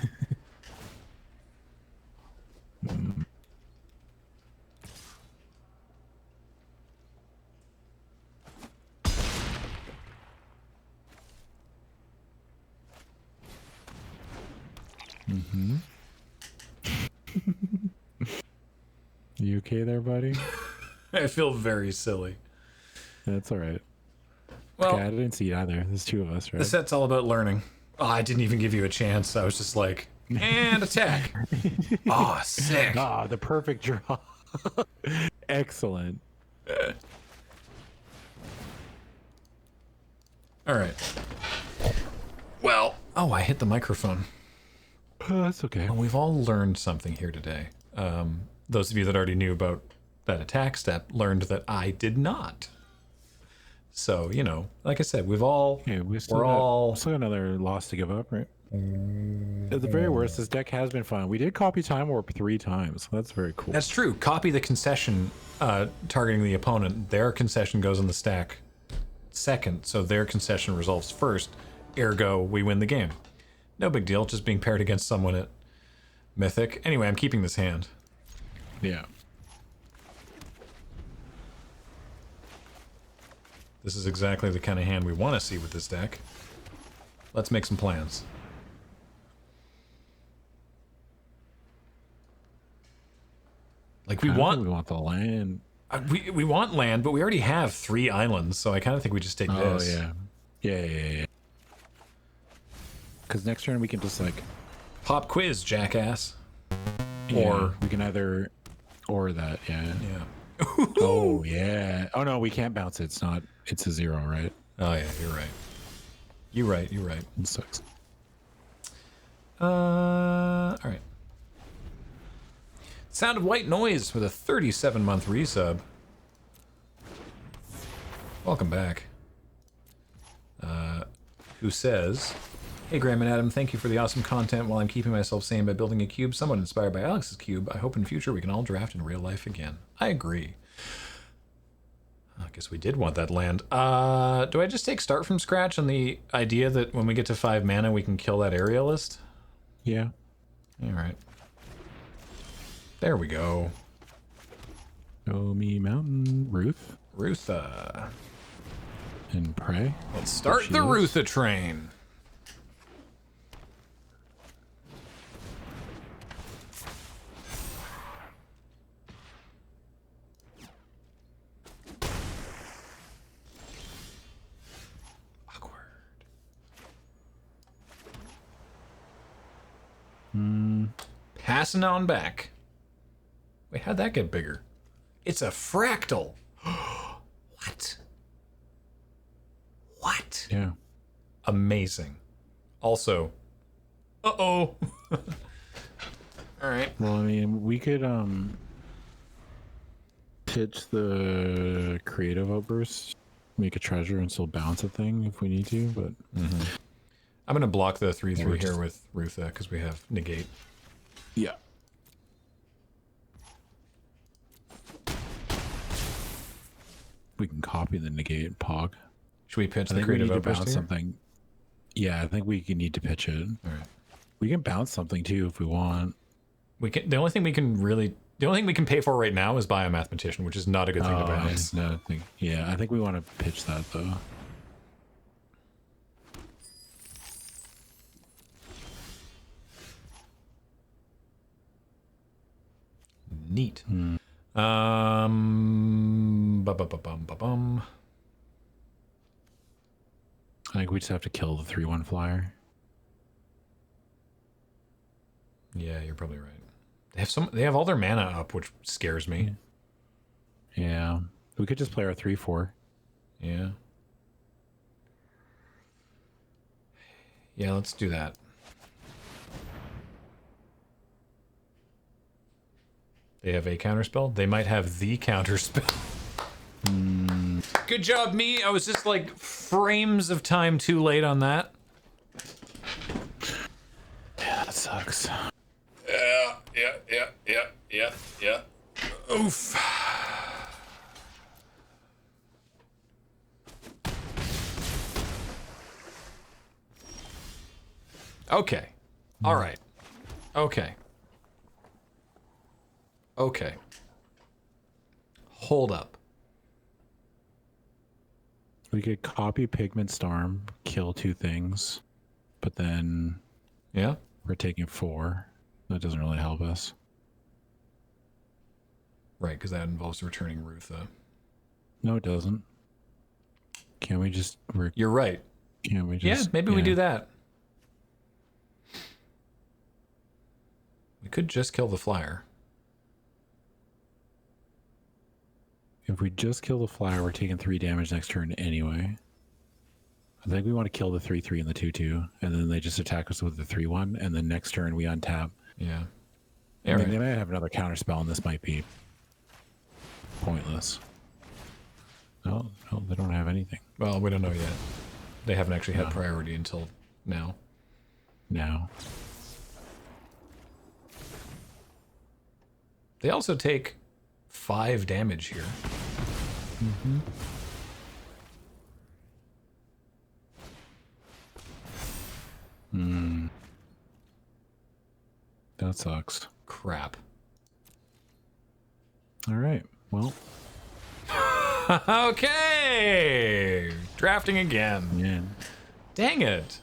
You okay there, buddy? I feel very silly. That's all right. Well, Okay, I didn't see it either. There's 2 of us, right? the set's all about learning. Oh, I didn't even give you a chance. I was just like, and attack. Oh, sick. Ah, the perfect draw. Excellent. All right. Well, oh, I hit the microphone. That's okay. Well, we've all learned something here today. Those of you that already knew about that attack step learned that I did not. So, you know, like I said, we've all, Yeah, we're still all, got another loss to give up, right? At the very worst, this deck has been fun. We did copy Time Warp 3 times. That's very cool. that's true. Copy the concession targeting the opponent. Their concession goes on the stack second, so their concession resolves first. Ergo, we win the game. No big deal, just being paired against someone at Mythic. Anyway, I'm keeping this hand. Yeah. This is exactly the kind of hand we want to see with this deck. Let's make some plans. Like we I don't think want, we want the land. we want land, but we already have 3 islands, so I kind of think we just take Oh, this. yeah. Yeah. Because next turn we can just like... Pop quiz, jackass. yeah, Or we can either... Or that, yeah. yeah. Oh, yeah. Oh, no, we can't bounce it. It's not... It's a 0, right? Oh yeah, you're right. You're right. It sucks. All right. Sound of White Noise with a 37-month resub. Welcome back. Who says, "Hey Graham and Adam, thank you for the awesome content while I'm keeping myself sane by building a cube somewhat inspired by Alex's cube. I hope in future we can all draft in real life again." I agree. I guess we did want that land. Do I just take start from scratch on the idea that when we get to 5 mana we can kill that aerialist? Yeah. All right. There we go. Show me Mountain, Ruth, Rutha. and Prey. Let's start she the is. Rutha train. Awkward. Passing on back. Wait, how'd that get bigger? It's a fractal. What? What? Yeah. Amazing. Also, uh-oh. All right. Well, I mean, we could pitch the creative outburst, make a treasure, and still bounce a thing if we need to. But I'm gonna block the 3/3 Or here just- with Rutha because we have negate. yeah, we can copy the negate Pog. Should we pitch I the think we creative need to outburst bounce here? something. Yeah, I think we need to pitch it. All right. We can bounce something too if we want. We can. The only thing we can pay for right now is Biomathematician, which is not a good thing to bounce. No, I think we want to pitch that though. Neat. Ba-ba-ba-bum. I think we just have to kill the 3/1 flyer. Yeah, you're probably right. They have all their mana up, which scares me. Yeah, we could just play our 3/4. Yeah. Yeah, let's do that. They have a counterspell. They might have the counterspell. Good job, me. I was just like frames of time too late on that. Yeah, that sucks. Yeah. Oof. Okay. All right. Okay. Okay. Hold up. We could copy Pigment Storm, kill 2 things, but then Yeah? we're taking 4. That doesn't really help us. Right, because that involves returning Rutha. No, it doesn't. Can we just? You're right. Can we Yeah, just? maybe we do that. We could just kill the flyer. If we just kill the flyer, we're taking 3 damage next turn anyway. I think we want to kill the 3/3 and the 2/2, and then they just attack us with the 3/1, and then next turn we untap. Yeah. I mean, they might have another counterspell, and this might be pointless. No, they don't have anything Well, we don't know yet. They haven't actually had priority until now. now. They also take 5 damage here. That sucks. Crap. All right. Well, Okay! Drafting again. yeah. Dang it.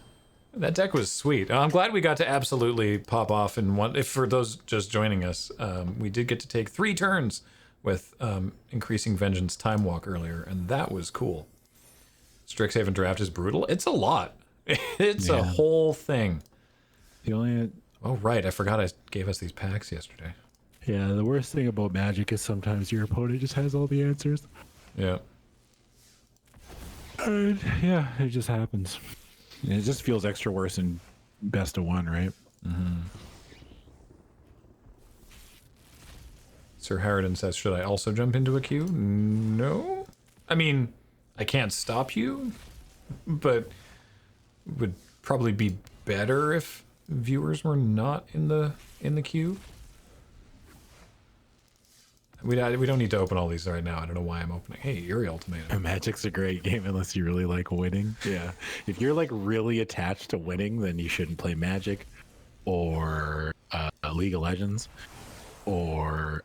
That deck was sweet. I'm glad we got to absolutely pop off in one. If for those just joining us, we did get to take 3 turns with Increasing Vengeance Time Walk earlier, and that was cool. Strixhaven draft is brutal. It's a lot. It's a whole thing. The only Oh, right. I forgot I gave us these packs yesterday. the worst thing about Magic is sometimes your opponent just has all the answers. Yeah. And yeah, it just happens. And it just feels extra worse in best of 1, right? Sir Harridan says, should I also jump into a queue? No. I mean, I can't stop you, but it would probably be better if viewers were not in the queue. We don't need to open all these right now. I don't know why I'm opening. Hey, Eerie Ultimatum. Magic's a great game unless you really like winning. Yeah. If you're like really attached to winning, then you shouldn't play Magic or League of Legends or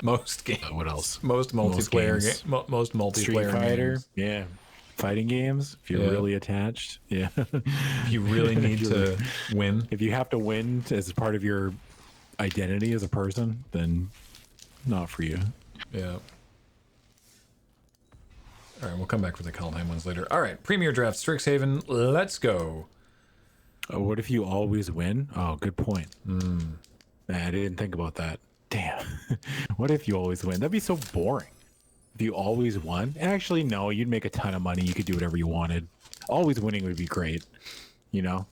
Most games. what else? Most multiplayer games. most multiplayer Street Fighter. games. Yeah. Fighting games. If you're Yeah. really attached. Yeah. If you really need to win. If you have to win as part of your identity as a person, then not for you. Yeah. All right, we'll come back for the Kaldheim ones later. All right, Premier Draft Strixhaven, let's go. Oh, what if you always win? Oh, good point. I didn't think about that. Damn. What if you always win? That'd be so boring. If you always won? Actually, no, you'd make a ton of money. You could do whatever you wanted. Always winning would be great. You know?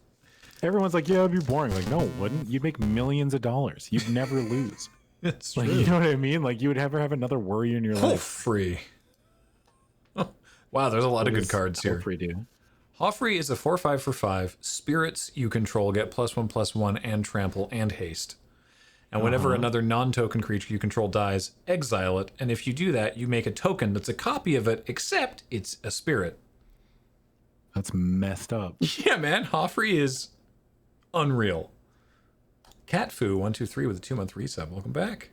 Everyone's like, yeah, it'd be boring. Like, no, it wouldn't. You'd make millions of dollars. You'd never lose. It's Like, true. you know what I mean? Like, you would never have another worry in your Oh, life. free. Oh, wow, there's a lot of good cards here. Free, dude. Hoffrey is a 4/5 for 5. Spirits you control get +1/+1 and trample and haste. And whenever another non-token creature you control dies, exile it. And if you do that, you make a token that's a copy of it, except it's a spirit. That's messed up. Yeah, man. Hoffrey is unreal. Catfu123 with a 2-month resub. Welcome back.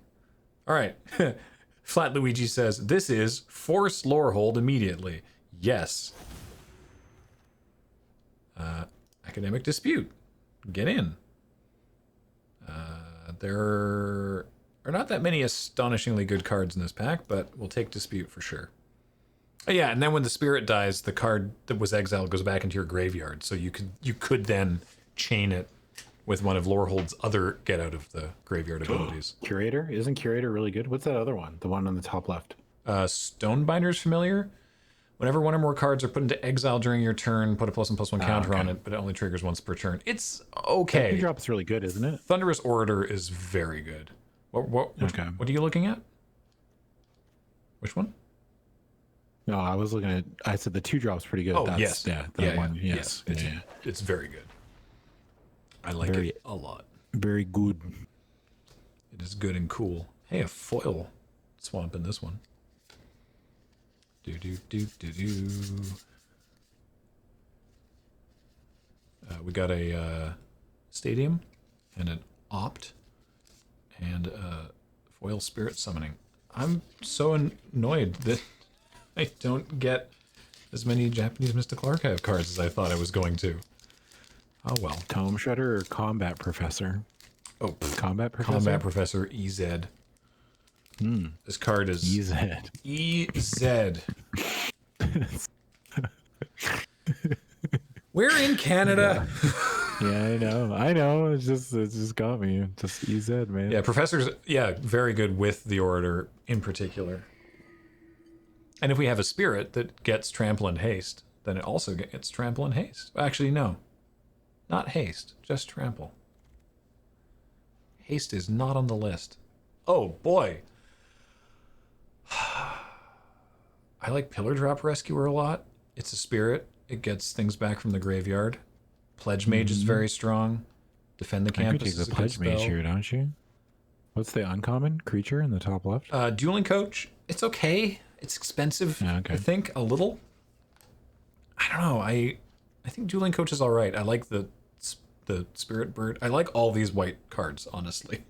All right. Flat Luigi says, this is force lore hold immediately. Yes. Academic dispute. Get in. There are not that many astonishingly good cards in this pack, but we'll take dispute for sure. Oh, yeah, and then when the spirit dies, the card that was exiled goes back into your graveyard. So you could then chain it with one of Lorehold's other get out of the graveyard abilities. Curator? Isn't Curator really good? What's that other one? The one on the top left. Stonebinder's familiar. Whenever one or more cards are put into exile during your turn, put a +1/+1 counter on it, but it only triggers once per turn. It's okay. That drop's really good, isn't it? Thunderous Orator is very good. What are you looking at? Which one? No, I was looking at. I said the 2-drop's pretty good. Oh, That's, yes. Yeah, one. Yes. It's very good. I like it a lot. Very good. It is good and cool. Hey, a foil swamp in this one. We got a stadium and an opt and foil spirit summoning. I'm so annoyed that I don't get as many Japanese Mystical Archive cards as I thought I was going to. Oh well. Tome Shredder or Combat Professor? Oh, Combat Professor? Combat Professor EZ. This card is EZ. EZ. We're in Canada. Yeah, I know. It just got me. Just EZ, man. Yeah, Professor's very good with the Orator in particular. And if we have a spirit that gets trample and haste, then it also gets trample and haste. Actually, no. Not haste, just trample. Haste is not on the list. Oh boy. I like Pillar Drop Rescuer a lot. It's a spirit. It gets things back from the graveyard. Pledge Mage is very strong. Defend the Campus you could is take a the good Pledge Mage spell. here, don't you? What's the uncommon creature in the top left? Dueling Coach. It's okay. It's expensive. Yeah, okay. I think a little. I don't know. I think Dueling Coach is all right. I like the Spirit Bird. I like all these white cards, honestly.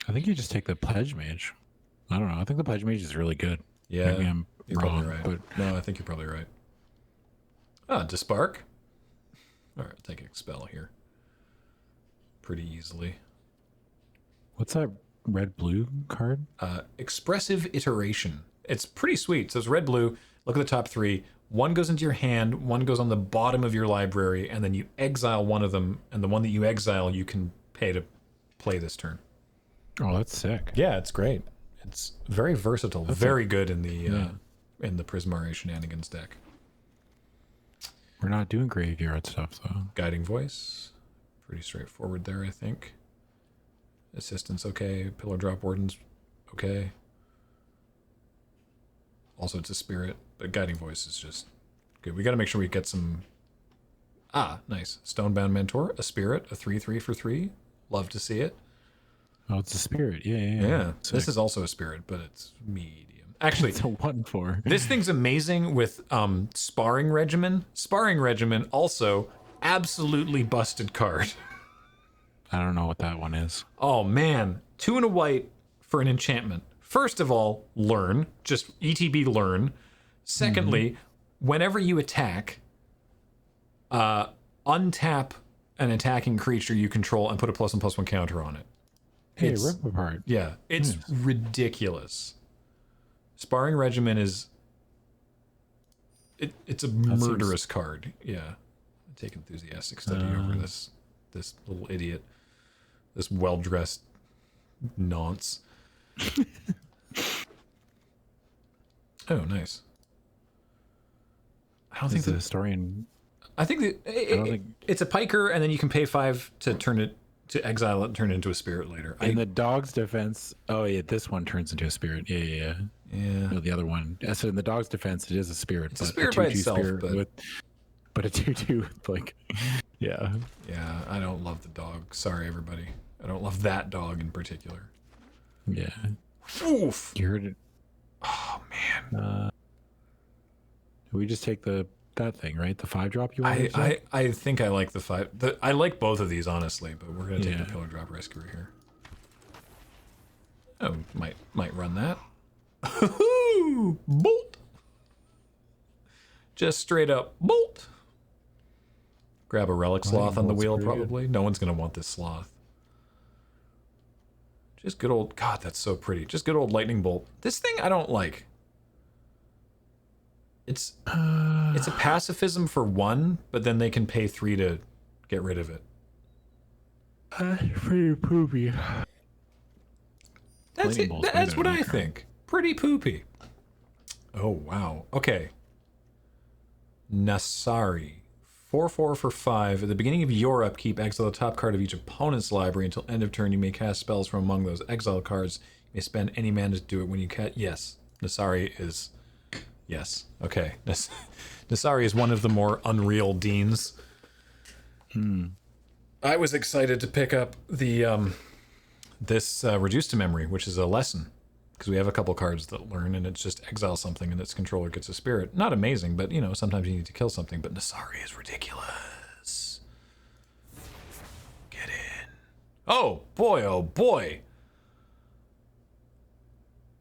I think you just take the Pledge Mage. I don't know. I think the Pledge Mage is really good. Yeah, Maybe I'm you're wrong, probably right. but No, I think you're probably right. Dispark. All right, take Expel here. Pretty easily. what's that red-blue card? Expressive Iteration. It's pretty sweet. So it's red-blue. Look at the top three. One goes into your hand, one goes on the bottom of your library, and then you exile one of them, and the one that you exile you can pay to play this turn. Oh, that's sick. Yeah, it's great. It's very versatile. Very good in the Prismari Shenanigans deck. We're not doing graveyard stuff, though. Guiding Voice. Pretty straightforward there, I think. Assistance, okay. Pillar Drop Warden's okay. Also, it's a spirit, but Guiding Voice is just good. We got to make sure we get some... nice. Stonebound Mentor, a spirit, a 3/3 for 3. Love to see it. Oh, it's a spirit. Yeah. Yeah, Sick. this is also a spirit, but it's medium. Actually, It's a 1/4. this thing's amazing with Sparring Regimen. Sparring Regimen, also absolutely busted card. I don't know what that one is. Oh man, 2 and a white for an enchantment. First of all, learn, just ETB learn. Secondly, whenever you attack, untap an attacking creature you control and put a +1/+1 counter on it. Hey, It's- rip apart. Yeah, it's ridiculous. Sparring Regimen is... It's a murderous card. Yeah. I take enthusiastic study over this little idiot. This well-dressed nonce. Oh, nice. I don't think Is the that... historian? I think that it's a piker, and then you can pay 5 to turn it to exile it and turn it into a spirit later. In the dog's defense, oh yeah, this one turns into a spirit. Yeah. Yeah. No, the other one. So in the dog's defense, it is a spirit. It's a spirit by itself, but but a 2/2 like, yeah. Yeah, I don't love the dog. Sorry, everybody. I don't love that dog in particular. Yeah. Oof. You heard it. Oh man. We just take that thing, right? The 5-drop you want. I think I like the 5. I like both of these honestly, but we're gonna take Yeah. the pillar drop rescuer here. Oh, might run that. Bolt. Just straight up bolt. Grab a relic sloth on the bolt's wheel, pretty good. probably. No one's gonna want this sloth. Just good old, God, that's so pretty. Just good old lightning bolt. This thing I don't like. It's a pacifism for 1, but then they can pay 3 to get rid of it. Pretty poopy. That's Lightning it. bolt's way That's better what than I that. think. Pretty poopy. Oh wow. Okay. Nasari. 4/4 for 5. At the beginning of your upkeep, exile the top card of each opponent's library. Until end of turn, you may cast spells from among those exile cards. You may spend any mana to do it when you cast. Yes. Nasari is. Yes. Okay. Nasari is one of the more unreal Deans. I was excited to pick up the this reduced to memory, which is a lesson, because we have a couple cards that learn, and it's just exile something, and its controller gets a spirit. Not amazing, but you know sometimes you need to kill something. But Nasari is ridiculous. Get in. Oh boy! Oh boy!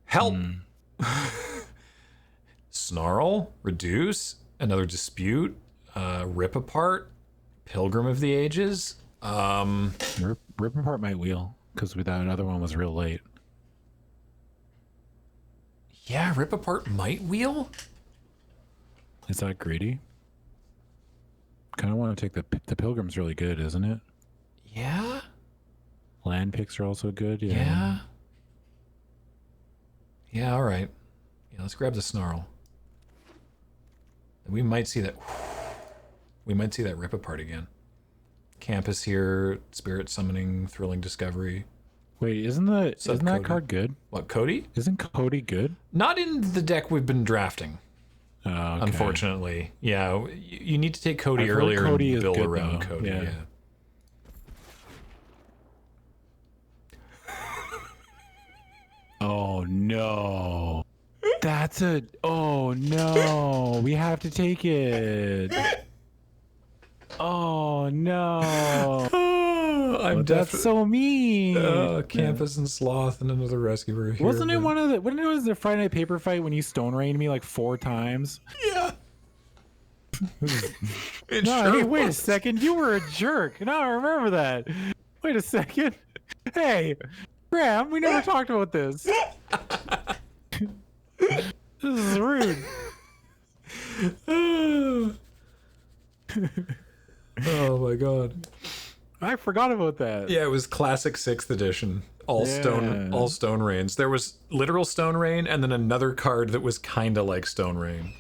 Help! Snarl, reduce, another dispute, rip apart, Pilgrim of the Ages. Rip apart my wheel because that other one was real late. Yeah, rip apart Might Wheel. Is that greedy? Kind of want to take the Pilgrim's really good, isn't it? Yeah. Land picks are also good. Yeah. Yeah. All right. Yeah, let's grab the Snarl. We might see that. We might see that rip apart again. Campus here, Spirit Summoning, Thrilling Discovery. Wait, isn't that Cody. card good? What, Cody? Isn't Cody good? Not in the deck we've been drafting. Oh, okay. Unfortunately, yeah, you need to take Cody I've heard earlier Cody and is build good, around though. Cody. Yeah. Yeah. Oh no. That's a. Oh no. We have to take it. Oh no. I'm That's so mean. Campus and Sloth and another rescuer here. Wasn't it one of the? When it was the Friday Night Paper fight when you stone rained me like 4 times? Yeah. It No, sure hey, wait a was. second. You were a jerk. No, I remember that. Wait a second. Hey, Graham, we never talked about this. This is rude. Oh my god. I forgot about that. Yeah, it was classic 6th edition. All stone rains. There was literal stone rain and then another card that was kind of like stone rain.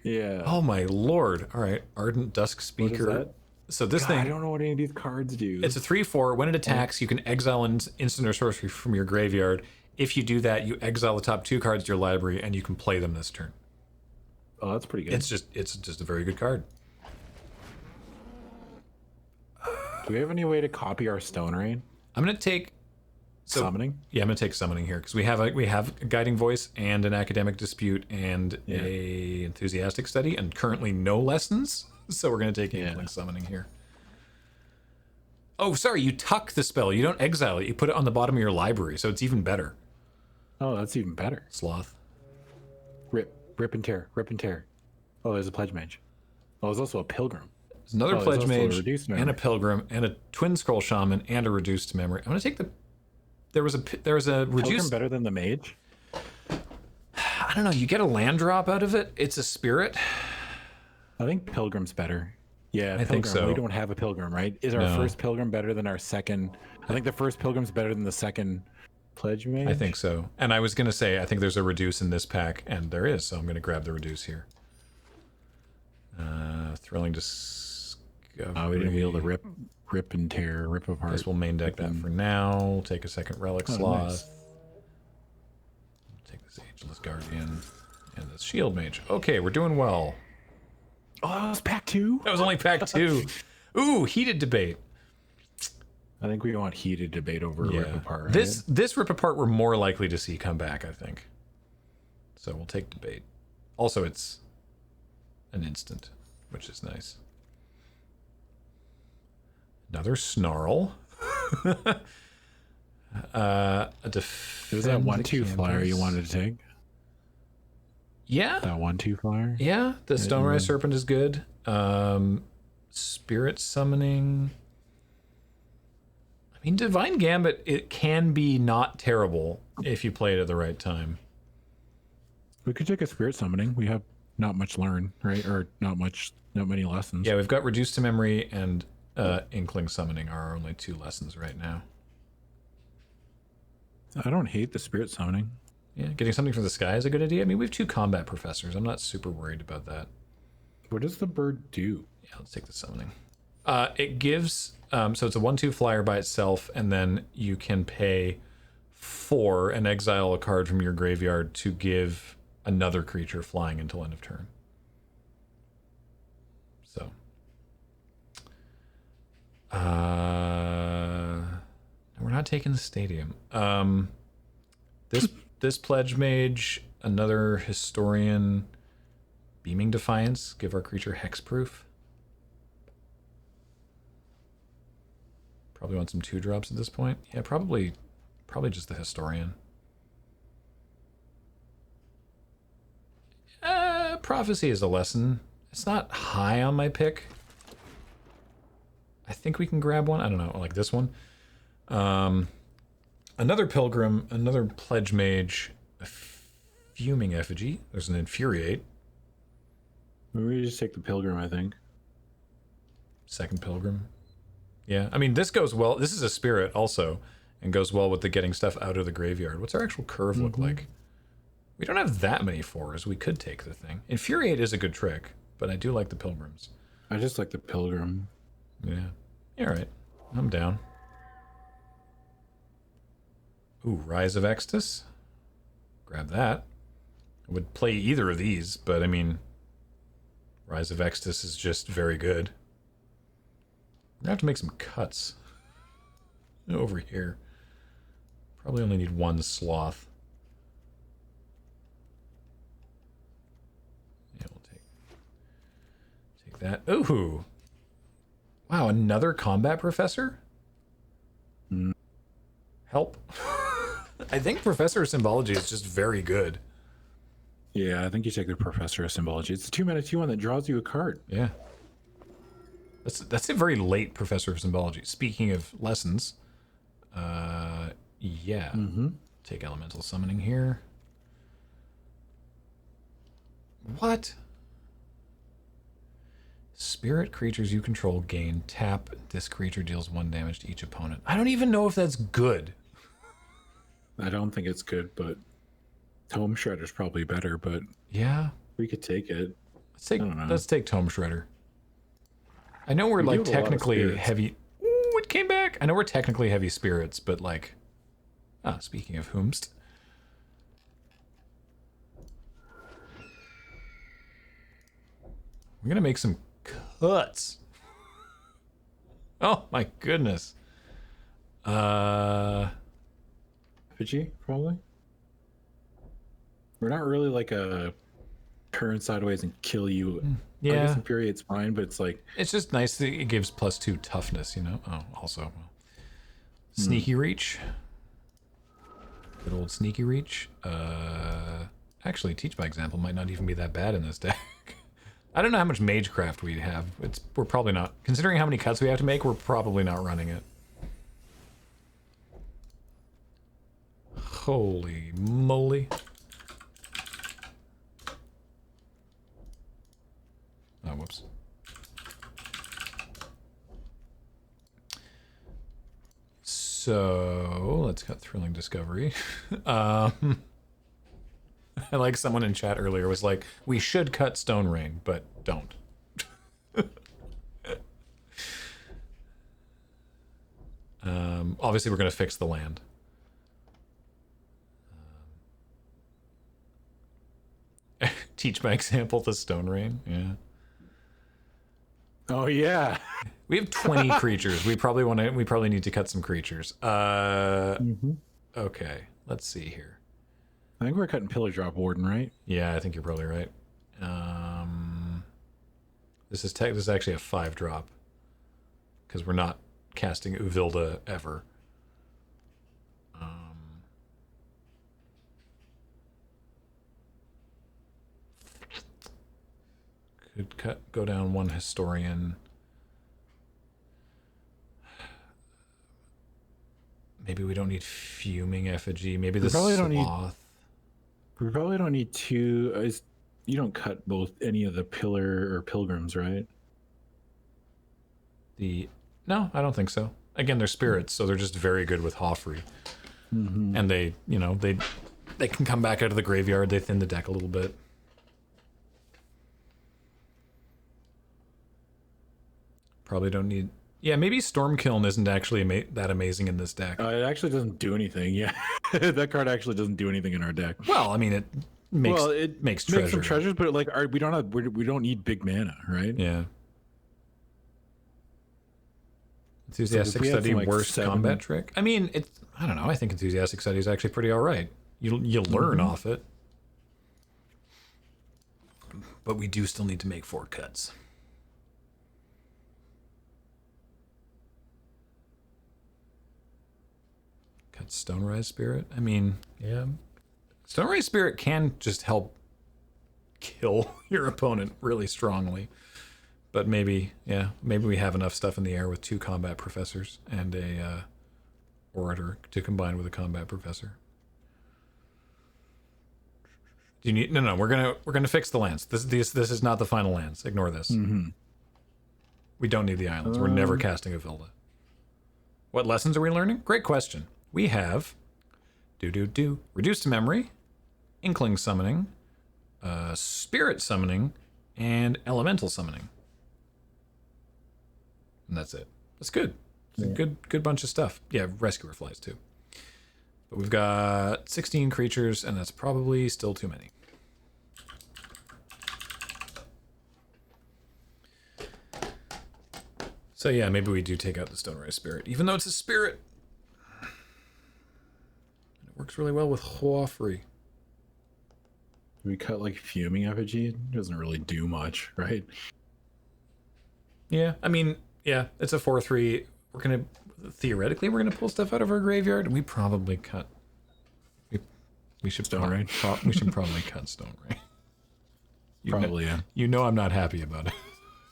Yeah. Oh my lord. All right, Ardent Dusk Speaker. that? So this God, thing, I don't know what any of these cards do. it's a 3/4. When it attacks, you can exile an instant or sorcery from your graveyard. If you do that, you exile the top 2 cards to your library and you can play them this turn. Oh, that's pretty good. It's just a very good card. Do we have any way to copy our stone rain? I'm gonna take Summoning? Yeah, I'm gonna take summoning here because we have a guiding voice and an academic dispute and a enthusiastic study and currently no lessons. So we're gonna take Inkling summoning here. Oh, sorry, you tuck the spell. You don't exile it. You put it on the bottom of your library, so it's even better. Oh, that's even better. Sloth. Rip and tear. Oh, there's a pledge mage. Oh, there's also a pilgrim. There's another there's pledge also a mage reduced and a memory. pilgrim and a twin scroll shaman and a reduced memory. I'm gonna take the. There was a Pilgrim reduced. better than the mage? I don't know. You get a land drop out of it. It's a spirit. I think pilgrim's better. Yeah, I think so. We don't have a pilgrim, right? Is our No. first pilgrim better than our second? I think the first pilgrim's better than the second pledge mage. I think so. And I was going to say, I think there's a reduce in this pack, and there is, so I'm going to grab the reduce here. Thrilling Discovery. Oh, we didn't be able to rip and tear, rip apart. Guess we'll main deck that for now. We'll take a second Relic Sloth. nice. Take this Ageless Guardian and this Shield Mage. Okay, we're doing well. Oh, that was pack 2? That was only pack 2. Ooh, heated debate. I think we want heated debate over Rip Apart. Right? This Rip Apart we're more likely to see come back, I think. So we'll take debate. Also, it's an instant, which is nice. Another Snarl. A It was that 1/2 flyer you wanted to take? Yeah. That 1/2 flyer? Yeah, the Stonerise Serpent is good. Spirit Summoning. I mean, Divine Gambit, it can be not terrible if you play it at the right time. We could take a Spirit Summoning. We have not much learn, right? Or not many lessons. Yeah, we've got Reduced to Memory and Inkling Summoning are our only 2 lessons right now. I don't hate the Spirit Summoning. Yeah, getting something from the sky is a good idea. I mean, we have 2 combat professors. I'm not super worried about that. What does the bird do? Yeah, let's take the summoning. It gives, so it's a 1/2 flyer by itself, and then you can pay 4 and exile a card from your graveyard to give another creature flying until end of turn. So. We're not taking the stadium. This Pledge Mage, another Historian, Beaming Defiance, give our creature hexproof. Probably want some 2-drops at this point. Yeah, probably just the Historian. Prophecy is a lesson. It's not high on my pick. I think we can grab one. I don't know, like this one. Another Pilgrim, another Pledge Mage, a Fuming Effigy. There's an Infuriate. Maybe we just take the Pilgrim, I think. Second Pilgrim. Yeah, I mean, this goes well. This is a Spirit also, and goes well with the getting stuff out of the graveyard. What's our actual curve look like? We don't have that many 4s. We could take the thing. Infuriate is a good trick, but I do like the Pilgrims. I just like the Pilgrim. Yeah. All right. I'm down. Ooh, Rise of Extus. Grab that. I would play either of these, but I mean, Rise of Extus is just very good. I'm gonna have to make some cuts over here. Probably only need 1 Sloth. Yeah, we'll take that. Ooh. Wow, another Combat Professor? Help. I think Professor of Symbology is just very good. Yeah, I think you take the Professor of Symbology. It's a 2-mana 2/1 that draws you a card. Yeah. That's a very late Professor of Symbology. Speaking of lessons, yeah. Take Elemental Summoning here. What? Spirit creatures you control gain tap. This creature deals 1 damage to each opponent. I don't even know if that's good. I don't think it's good, but Tome Shredder's probably better, but Yeah. we could take it. Let's take Tome Shredder. I know we're We like do have a lot of technically spirits. heavy. Ooh, it came back. I know we're technically heavy spirits, but like, speaking of whomst. We're gonna make some cuts. Oh my goodness. Fiji, probably. We're not really like a turn sideways and kill you. I Yeah. guess Infuriate's fine, but it's like It's just nice that it gives +2 toughness, you know? Oh, also. Sneaky Reach. Good old Sneaky Reach. Actually, Teach by Example might not even be that bad in this deck. I don't know how much Magecraft we have. We're probably not. Considering how many cuts we have to make, we're probably not running it. Holy moly. Oh, whoops. So, let's cut Thrilling Discovery. I like someone in chat earlier was like, we should cut Stone Rain, but don't. Obviously, we're going to fix the land. Teach by example the Stone Rain, yeah. Oh yeah. We have 20 creatures. We probably need to cut some creatures. Okay, let's see here. I think we're cutting Pillar Drop Warden, right? Yeah, I think you're probably right. This is actually a 5-drop because we're not casting Uvilda ever. Could go down one historian. Maybe we don't need fuming effigy. Maybe the probably don't need- sloth. We probably don't need two. You don't cut both any of the pillar or pilgrims, right? No, I don't think so. Again, they're spirits, so they're just very good with Hoffrey. And they can come back out of the graveyard. They thin the deck a little bit. Probably don't need. Yeah, maybe Stormkiln isn't actually that amazing in this deck. It actually doesn't do anything. Yeah, that card actually doesn't do anything in our deck. Well, I mean, it makes makes treasure. some treasures, but like we don't need big mana, right? Yeah. Enthusiastic we had Study, some, like, worst 7 combat trick. I mean, I don't know. I think Enthusiastic Study is actually pretty all right. You learn off it, but we do still need to make 4 cuts. Cut Stonerise Spirit. I mean, yeah, Stonerise Spirit can just help kill your opponent really strongly. But maybe we have enough stuff in the air with 2 combat professors and a orator to combine with a combat professor. Do you need? No. We're gonna fix the lands. This is not the final lands. Ignore this. We don't need the islands. We're never casting a Vilda. What lessons are we learning? Great question. We have reduced memory, inkling summoning, spirit summoning, and elemental summoning. And that's it. That's good. It's a good bunch of stuff. Yeah, rescuer flies too. But we've got 16 creatures, and that's probably still too many. So yeah, maybe we do take out the Stonerise Spirit, even though it's a spirit. It works really well with Hoffrey. We cut like Fuming Effigy. It doesn't really do much, right? Yeah, I mean, yeah, it's a 4/3. Theoretically, we're gonna pull stuff out of our graveyard. We probably cut. We should Stone Rain. We should probably cut Stone Rain. Probably, yeah. You know I'm not happy about it.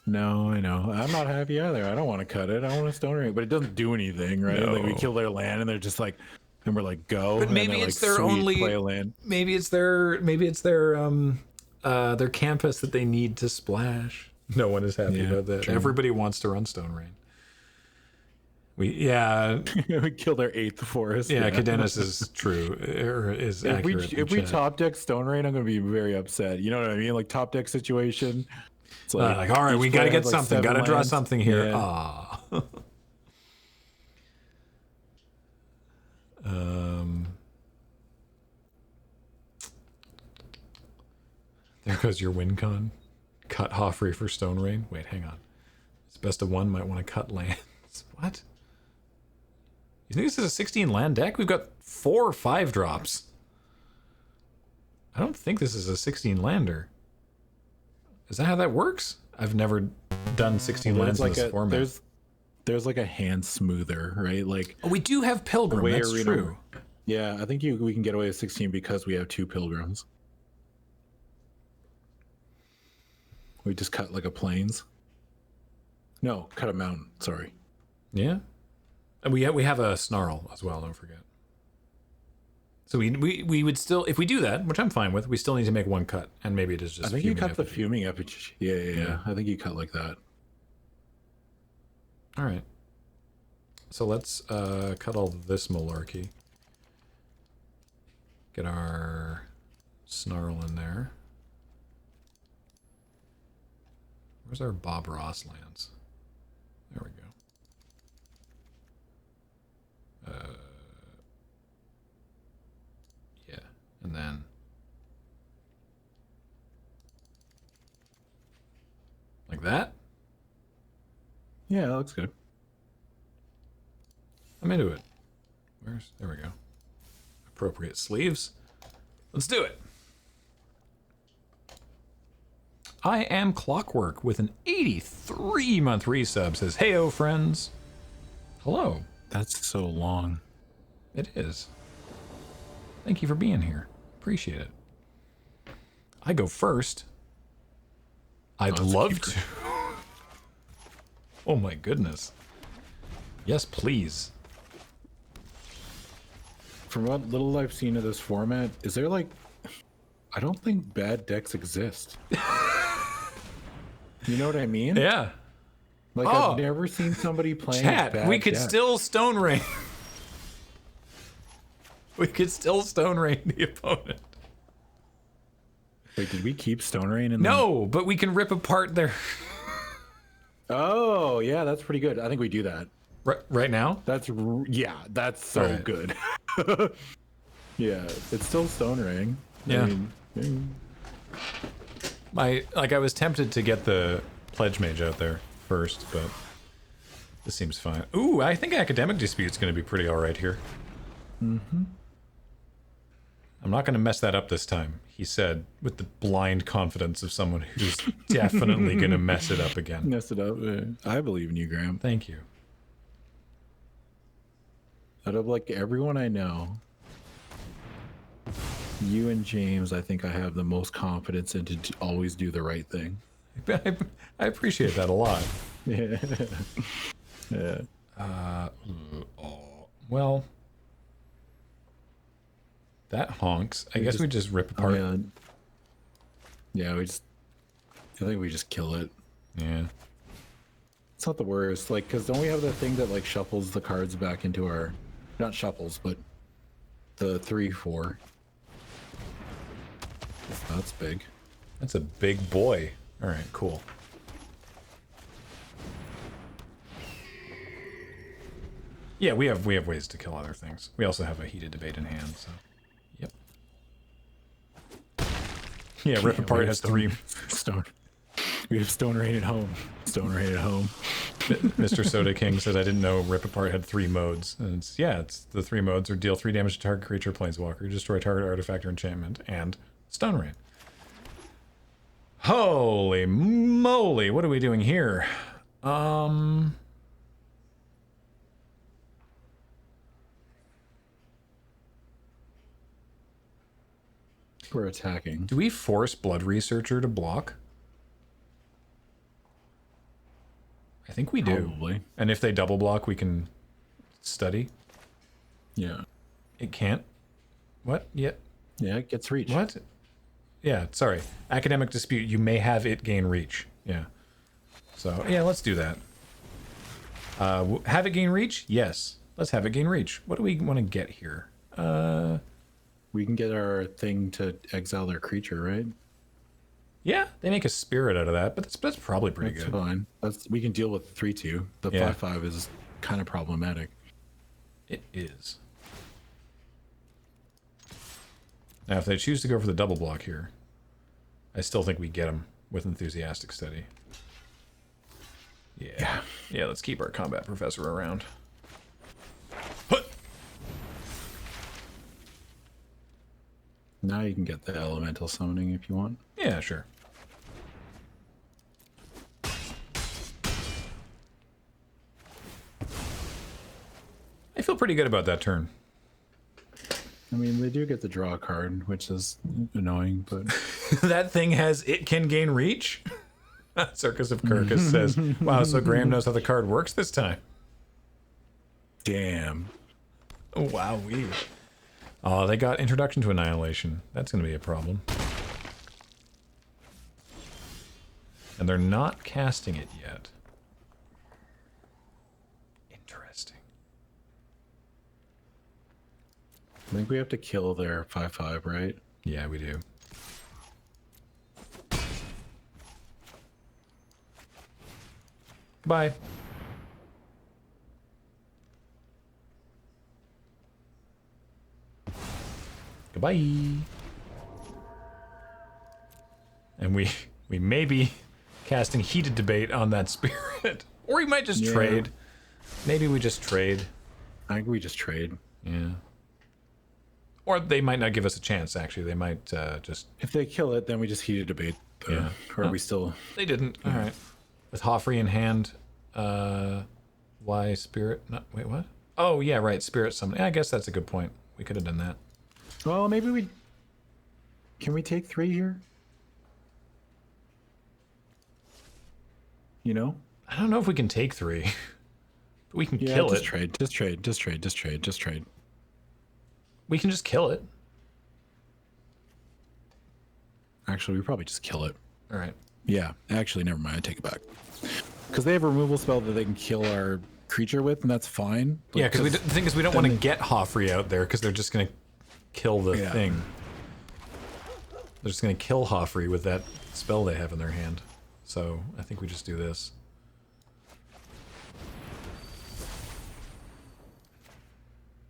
No, I know. I'm not happy either. I don't want to cut it. I want a Stone Rain, but it doesn't do anything, right? No. Like we kill their land, and they're just like, and we're like, go. But maybe and they're it's like, their "Sweet, only. play a land." Maybe it's their campus that they need to splash. No one is happy about that. True. Everybody wants to run Stone Rain. We kill their 8th forest. Yeah, Cadenus is true, or is accurate. If we top deck Stone Rain, I'm gonna be very upset. You know what I mean? Like top deck situation. It's like, all right, each we got to player get has, like, something. 7 Got to draw lands. something here. Yeah. Ah. There goes your win con. Cut Hoffrey for Stone Rain. Wait, hang on. It's best of one. Might want to cut lands. What? You think this is a 16 land deck? We've got 4 5-drops. I don't think this is a 16 lander. Is that how that works? I've never done 16 lands in this format. There's like a hand smoother, right? Like Oh, we do have Pilgrim. way That's arena- true. yeah, I think we can get away with 16 because we have 2 pilgrims. We just cut like a plains. No, cut a mountain. Sorry. Yeah. And we have a Snarl as well, don't forget. So we would still, if we do that, which I'm fine with, we still need to make 1 cut, and maybe it is just I think you cut the effigy. Fuming Effigy. Yeah. I think you cut like that. All right. So let's cut all this malarkey. Get our Snarl in there. Where's our Bob Ross lands? There we go. Yeah, and then like that. Yeah, that looks good. I'm into it. There we go. Appropriate sleeves. Let's do it. I am Clockwork with an 83-month resub says, "Heyo, friends." Hello. That's so long. It is. Thank you for being here. Appreciate it. I go first. I'd love to. Oh my goodness. Yes, please. From what little I've seen of this format, is there like... I don't think bad decks exist. You know what I mean? Yeah. Like, Oh. I've never seen somebody playing Chat, bad we could deck. still Stone Rain. We could still Stone Rain the opponent. Wait, did we keep Stone Rain in No, but we can rip apart their... Oh, yeah, that's pretty good. I think we do that. Right now? That's that's so Alright. good. Yeah, it's still Stone Rain. Yeah. I mean, I was tempted to get the Pledge Mage out there first, but this seems fine. Ooh, I think Academic Dispute's going to be pretty alright here. Mm-hmm. I'm not going to mess that up this time, he said, with the blind confidence of someone who's definitely going to mess it up again. mess it up. I believe in you, Graham. Thank you. Out of like everyone I know, you and James, I think I have the most confidence in to always do the right thing. I appreciate that a lot. Yeah. Yeah. Well, that honks. I guess we just rip apart. Yeah, I think we just kill it. Yeah. It's not the worst, like, because don't we have the thing that like shuffles the cards back into our, not shuffles, but the 3/4. That's big. That's a big boy. All right, cool. Yeah, we have ways to kill other things. We also have a heated debate in hand, so yep. Yeah, rip apart has three. Stone. We have Stone Rain at home. Stone Rain at home. Mr. Soda King says, I didn't know Rip Apart had 3 modes. And it's the 3 modes are deal 3 damage to target creature, planeswalker, destroy target artifact or enchantment, and Stone Rain. Holy moly, what are we doing here? We're attacking. Do we force Blood Researcher to block? I think we do. Probably. And if they double block, we can study. Yeah. It can't. What? Yeah. Yeah, it gets reach. What? Yeah, sorry. Academic Dispute, you may have it gain reach. Yeah. So, yeah, let's do that. Have it gain reach? Yes. Let's have it gain reach. What do we want to get here? We can get our thing to exile their creature, right? Yeah, they make a spirit out of that, but that's probably pretty That's good. fine. We can deal with 3/2. The Yeah. 5/5 is kind of problematic. It is. Now, if they choose to go for the double block here, I still think we get them with Enthusiastic Study. Yeah. Yeah, let's keep our combat professor around. Hut! Now you can get the elemental summoning if you want. Yeah, sure. I feel pretty good about that turn. I mean, they do get to draw a card, which is annoying, but That thing has it can gain reach? Circus of Kirkus says, wow, so Graham knows how the card works this time. damn. Oh, wow, oh, they got Introduction to Annihilation. That's going to be a problem. And they're not casting it yet. Interesting. I think we have to kill their 5/5, right? Yeah, we do. Bye. Goodbye. And we may be casting Heated Debate on that spirit. Or we might just trade. Maybe we just trade. I think we just trade. Yeah. Or they might not give us a chance, actually. They might just... If they kill it, then we just heated debate. Or we still... They didn't. All right. With Hoffrey in hand, why Spirit? Not, wait, what? Oh, yeah, right. Spirit summon. Yeah, I guess that's a good point. We could have done that. Well, maybe we... Can we take 3 here? You know? I don't know if we can take 3. But we can kill just it. trade. Just trade. Just trade. Just trade. Just trade. We can just kill it. Actually, we probably just kill it. All right. Yeah. Actually, never mind. I take it back. Because they have a removal spell that they can kill our creature with, and that's fine. Yeah, because the thing is, we don't want to get Hoffrey out there because they're just going to kill the thing. They're just going to kill Hoffrey with that spell they have in their hand. So I think we just do this.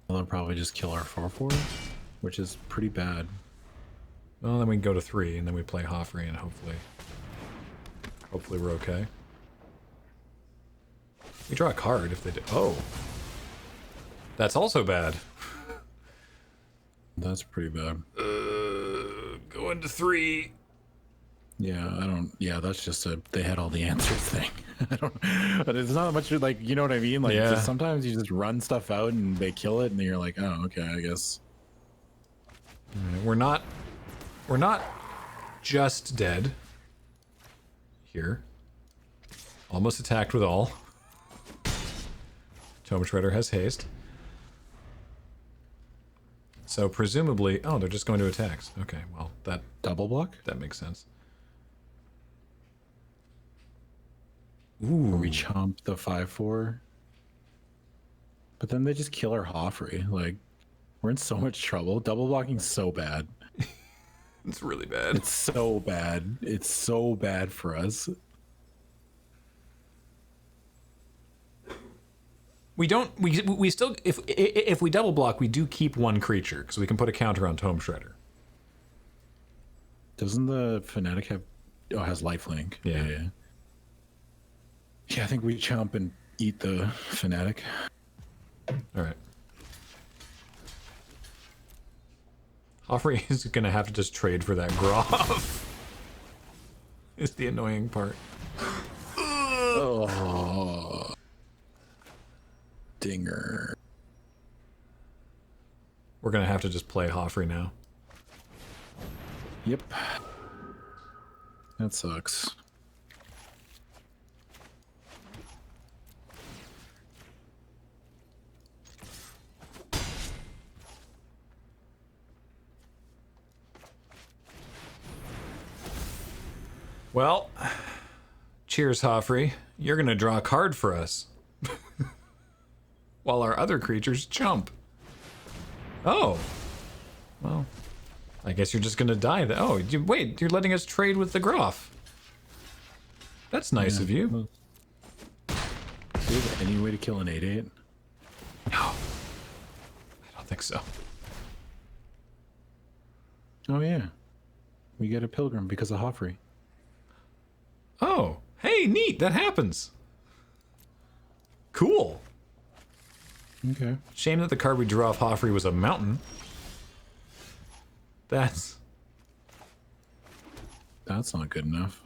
They'll probably just kill our 4/4, which is pretty bad. Well, then we can go to 3, and then we play Hoffrey, and hopefully we're okay. We draw a card if they do. Oh. That's also bad. That's pretty bad. Go into 3. Yeah, I don't... Yeah, that's just a... They had all the answers thing. I don't... But it's not much like... You know what I mean? Like, just sometimes you just run stuff out and they kill it and you're like, oh, okay, I guess. Right, we're not just dead. Here. Almost attacked with all. Tome Shredder has haste. So presumably... Oh, they're just going to attacks. Okay, well, that... Double block? That makes sense. Ooh. We chomp the 5/4. But then they just kill our Hoffrey. Like, we're in so much trouble. Double blocking's so bad. It's really bad. It's so bad. It's so bad for us. We don't... We still... If we double block, we do keep 1 creature, because we can put a counter on Tome Shredder. Doesn't the Fnatic have... Oh, it has lifelink. Yeah. Yeah, I think we chomp and eat the Fnatic. Alright. Hoffrey is going to have to just trade for that Groff. Is the annoying part. Oh. Dinger. We're going to have to just play Hoffrey now. Yep. That sucks. Well, cheers, Hoffrey. You're going to draw a card for us. While our other creatures jump. Oh. Well, I guess you're just going to die. Oh, wait, you're letting us trade with the Groff. That's nice of you. Do you have any way to kill an 8/8? No. I don't think so. Oh, yeah. We get a Pilgrim because of Hoffrey. Oh, hey, neat. That happens. Cool. Okay. Shame that the card we drew off Hoffrey was a mountain. That's not good enough.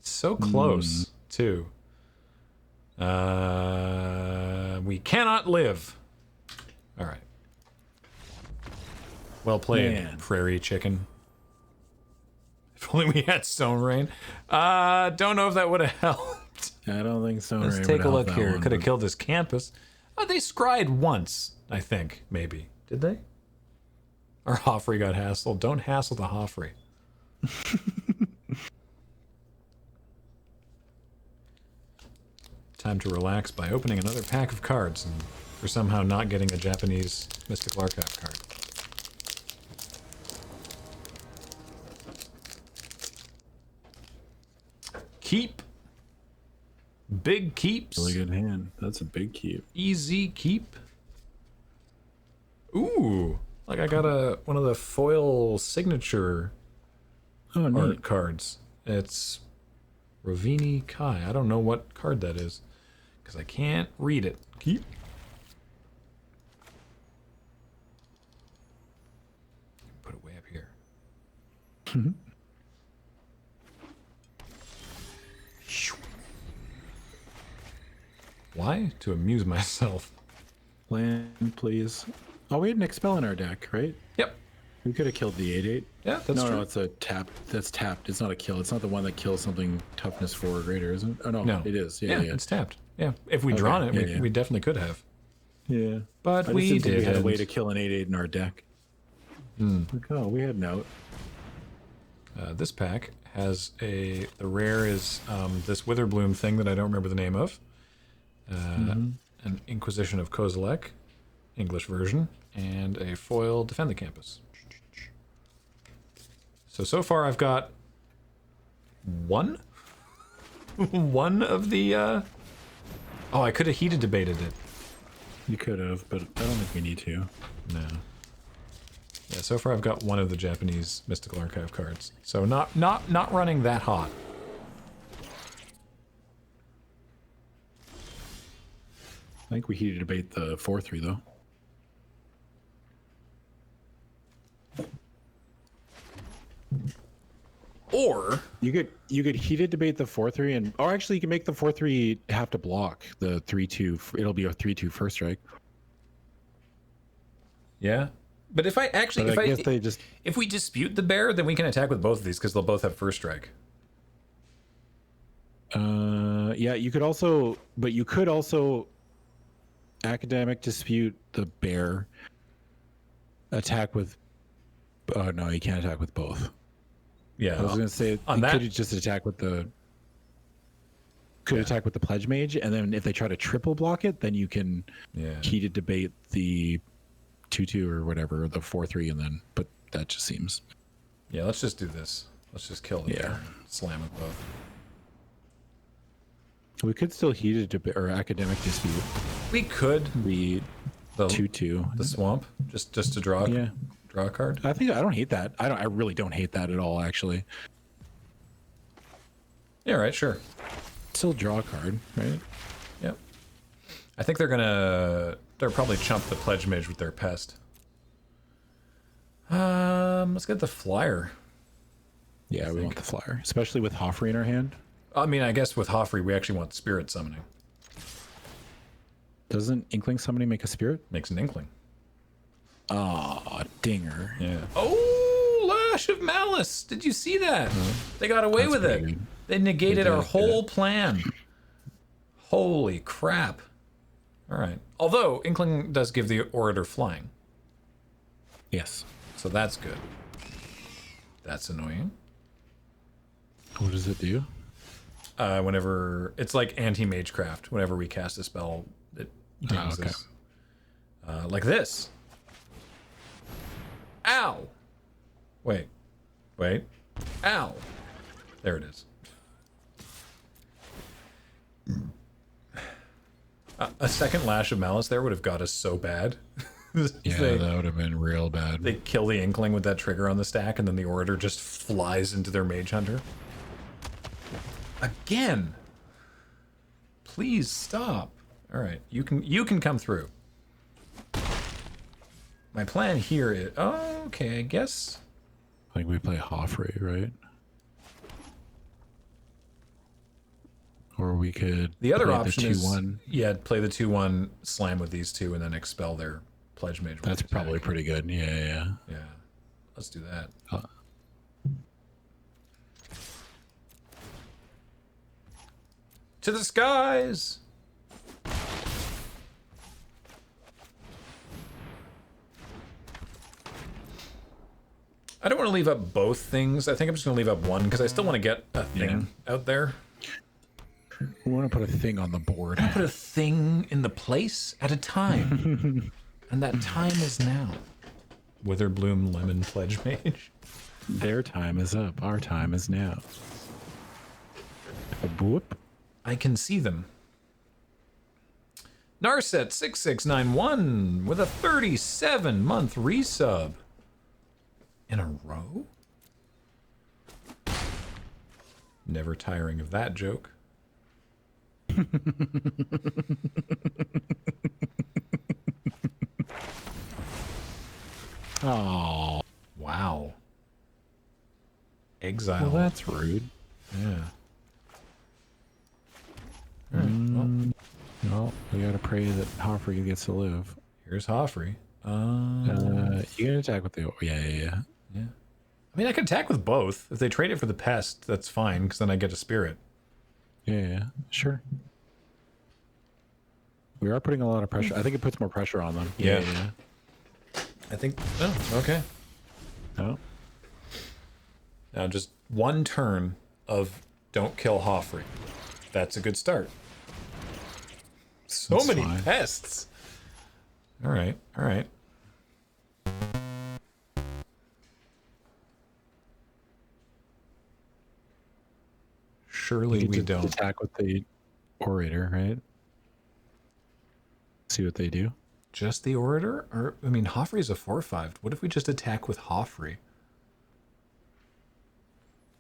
so close, too. We cannot live. All right. Well played, Man. prairie chicken. If only we had Stone Rain. Don't know if that would have helped. I don't think so. Let's take a look here. Could have killed this campus. Oh, they scryed once, I think, maybe. Did they? Or Hoffrey got hassled. Don't hassle the Hoffrey. Time to relax by opening another pack of cards and for somehow not getting a Japanese Mystical Archive card. Keep. Big keeps. Really good hand. That's a big keep. Easy keep. Ooh. Like I got one of the foil signature Oh, art neat. cards. It's Ravini Kai. I don't know what card that is because I can't read it. Keep. Put it way up here. Why? To amuse myself. Land, please. Oh, we had an expel in our deck, right? Yep. We could have killed the 8/8. Yeah, that's no, true. no, it's a tap. That's tapped. It's not a kill. It's not the one that kills something toughness 4 or greater, isn't it? Oh no, No. it is. Yeah, Yeah. it's tapped. Yeah, if we'd drawn it, yeah. we definitely could have. Yeah. But I just we didn't think we had a didn't. way to kill an 8/8 in our deck. Like, oh, we had an out. This pack has the rare is this Witherbloom thing that I don't remember the name of. An Inquisition of Kozilek, English version, and a foil Defend the Campus. So far I've got one? One of the, Oh, I could have heated debated it. You could have, but I don't think we need to. No. Yeah, so far I've got one of the Japanese Mystical Archive cards. So not running that hot. I think we heated debate the 4/3 though. Or You could heated debate the 4/3 and or actually you can make the 4/3 have to block the 3/2. It'll be a 3/2 first strike. yeah. But if I actually But I guess they just if we dispute the bear, then we can attack with both of these because they'll both have first strike. yeah, you could also academic dispute the bear attack with oh no, you can't attack with both. Yeah. I was gonna say on you that- could just attack with the attack with the pledge mage, and then if they try to triple block it, then you can Yeah. heated debate the 2/2 or whatever, the 4/3, and then but that just seems Yeah, let's just do this. Let's just kill the Yeah. bear. Slam with both. we could still heated debate or academic dispute We could the the 2/2. the swamp just to draw Yeah. draw a card. I don't hate that. I really don't hate that at all actually. Yeah, right, sure. Still draw a card, right? Yep. I think they'll probably chump the pledge mage with their pest. Let's get the flyer. Yeah, we want the flyer, especially with Hoffrey in our hand. I mean, I guess with Hoffrey, we actually want spirit summoning. Doesn't Inkling summoning make a spirit? Makes an inkling. Aw, dinger. Yeah. Oh, Lash of Malice! Did you see that? They got away with it. pretty good. They negated They our did, whole plan. Holy crap! All right. Although Inkling does give the Orator flying, Yes. so that's good. That's annoying. What does it do? Whenever it's like anti-magecraft. Whenever we cast a spell, it dings okay. us. Like this. Ow! Wait. Ow! There it is. A second Lash of Malice there would have got us so bad. Yeah, they, that would have been real bad. they kill the Inkling with that trigger on the stack, and then the Orator just flies into their Mage Hunter. Again! Please stop. Alright, you can come through. My plan here is... Oh, okay, I guess... I think we play Hoffrey, right? Or we could The other play option the is... 2/1. Yeah, play the 2/1, slam with these two, and then expel their Pledge Mage. with That's attack. probably pretty good. Yeah. Yeah. Let's do that. To the skies! I don't want to leave up both things. I think I'm just going to leave up one because I still want to get a thing out there. We want to put a thing on the board. Put a thing in the place at a time. And that time is now. Witherbloom Lemon Pledge Mage. Their time is up. Our time is now. A boop. I can see them. Narset6691 with a 37-month resub. In a row? Never tiring of that joke. Oh, Wow. Exile. well, that's rude. Yeah. All right. Well, No, we gotta pray that Hoffrey gets to live. here's Hoffrey. You can attack with the yeah. Yeah. I mean, I could attack with both. If they trade it for the pest, that's fine, because then I get a spirit. Yeah, sure. We are putting a lot of pressure. I think it puts more pressure on them. Yeah. I think. Oh, okay. Oh, Now, just one turn of don't kill Hoffrey. That's a good start. So That's many fine. pests. All right. All right. Surely you we get to don't. attack with the orator, right? See what they do. Just the Orator? Or, I mean, Hoffrey's a 4/5. What if we just attack with Hoffrey?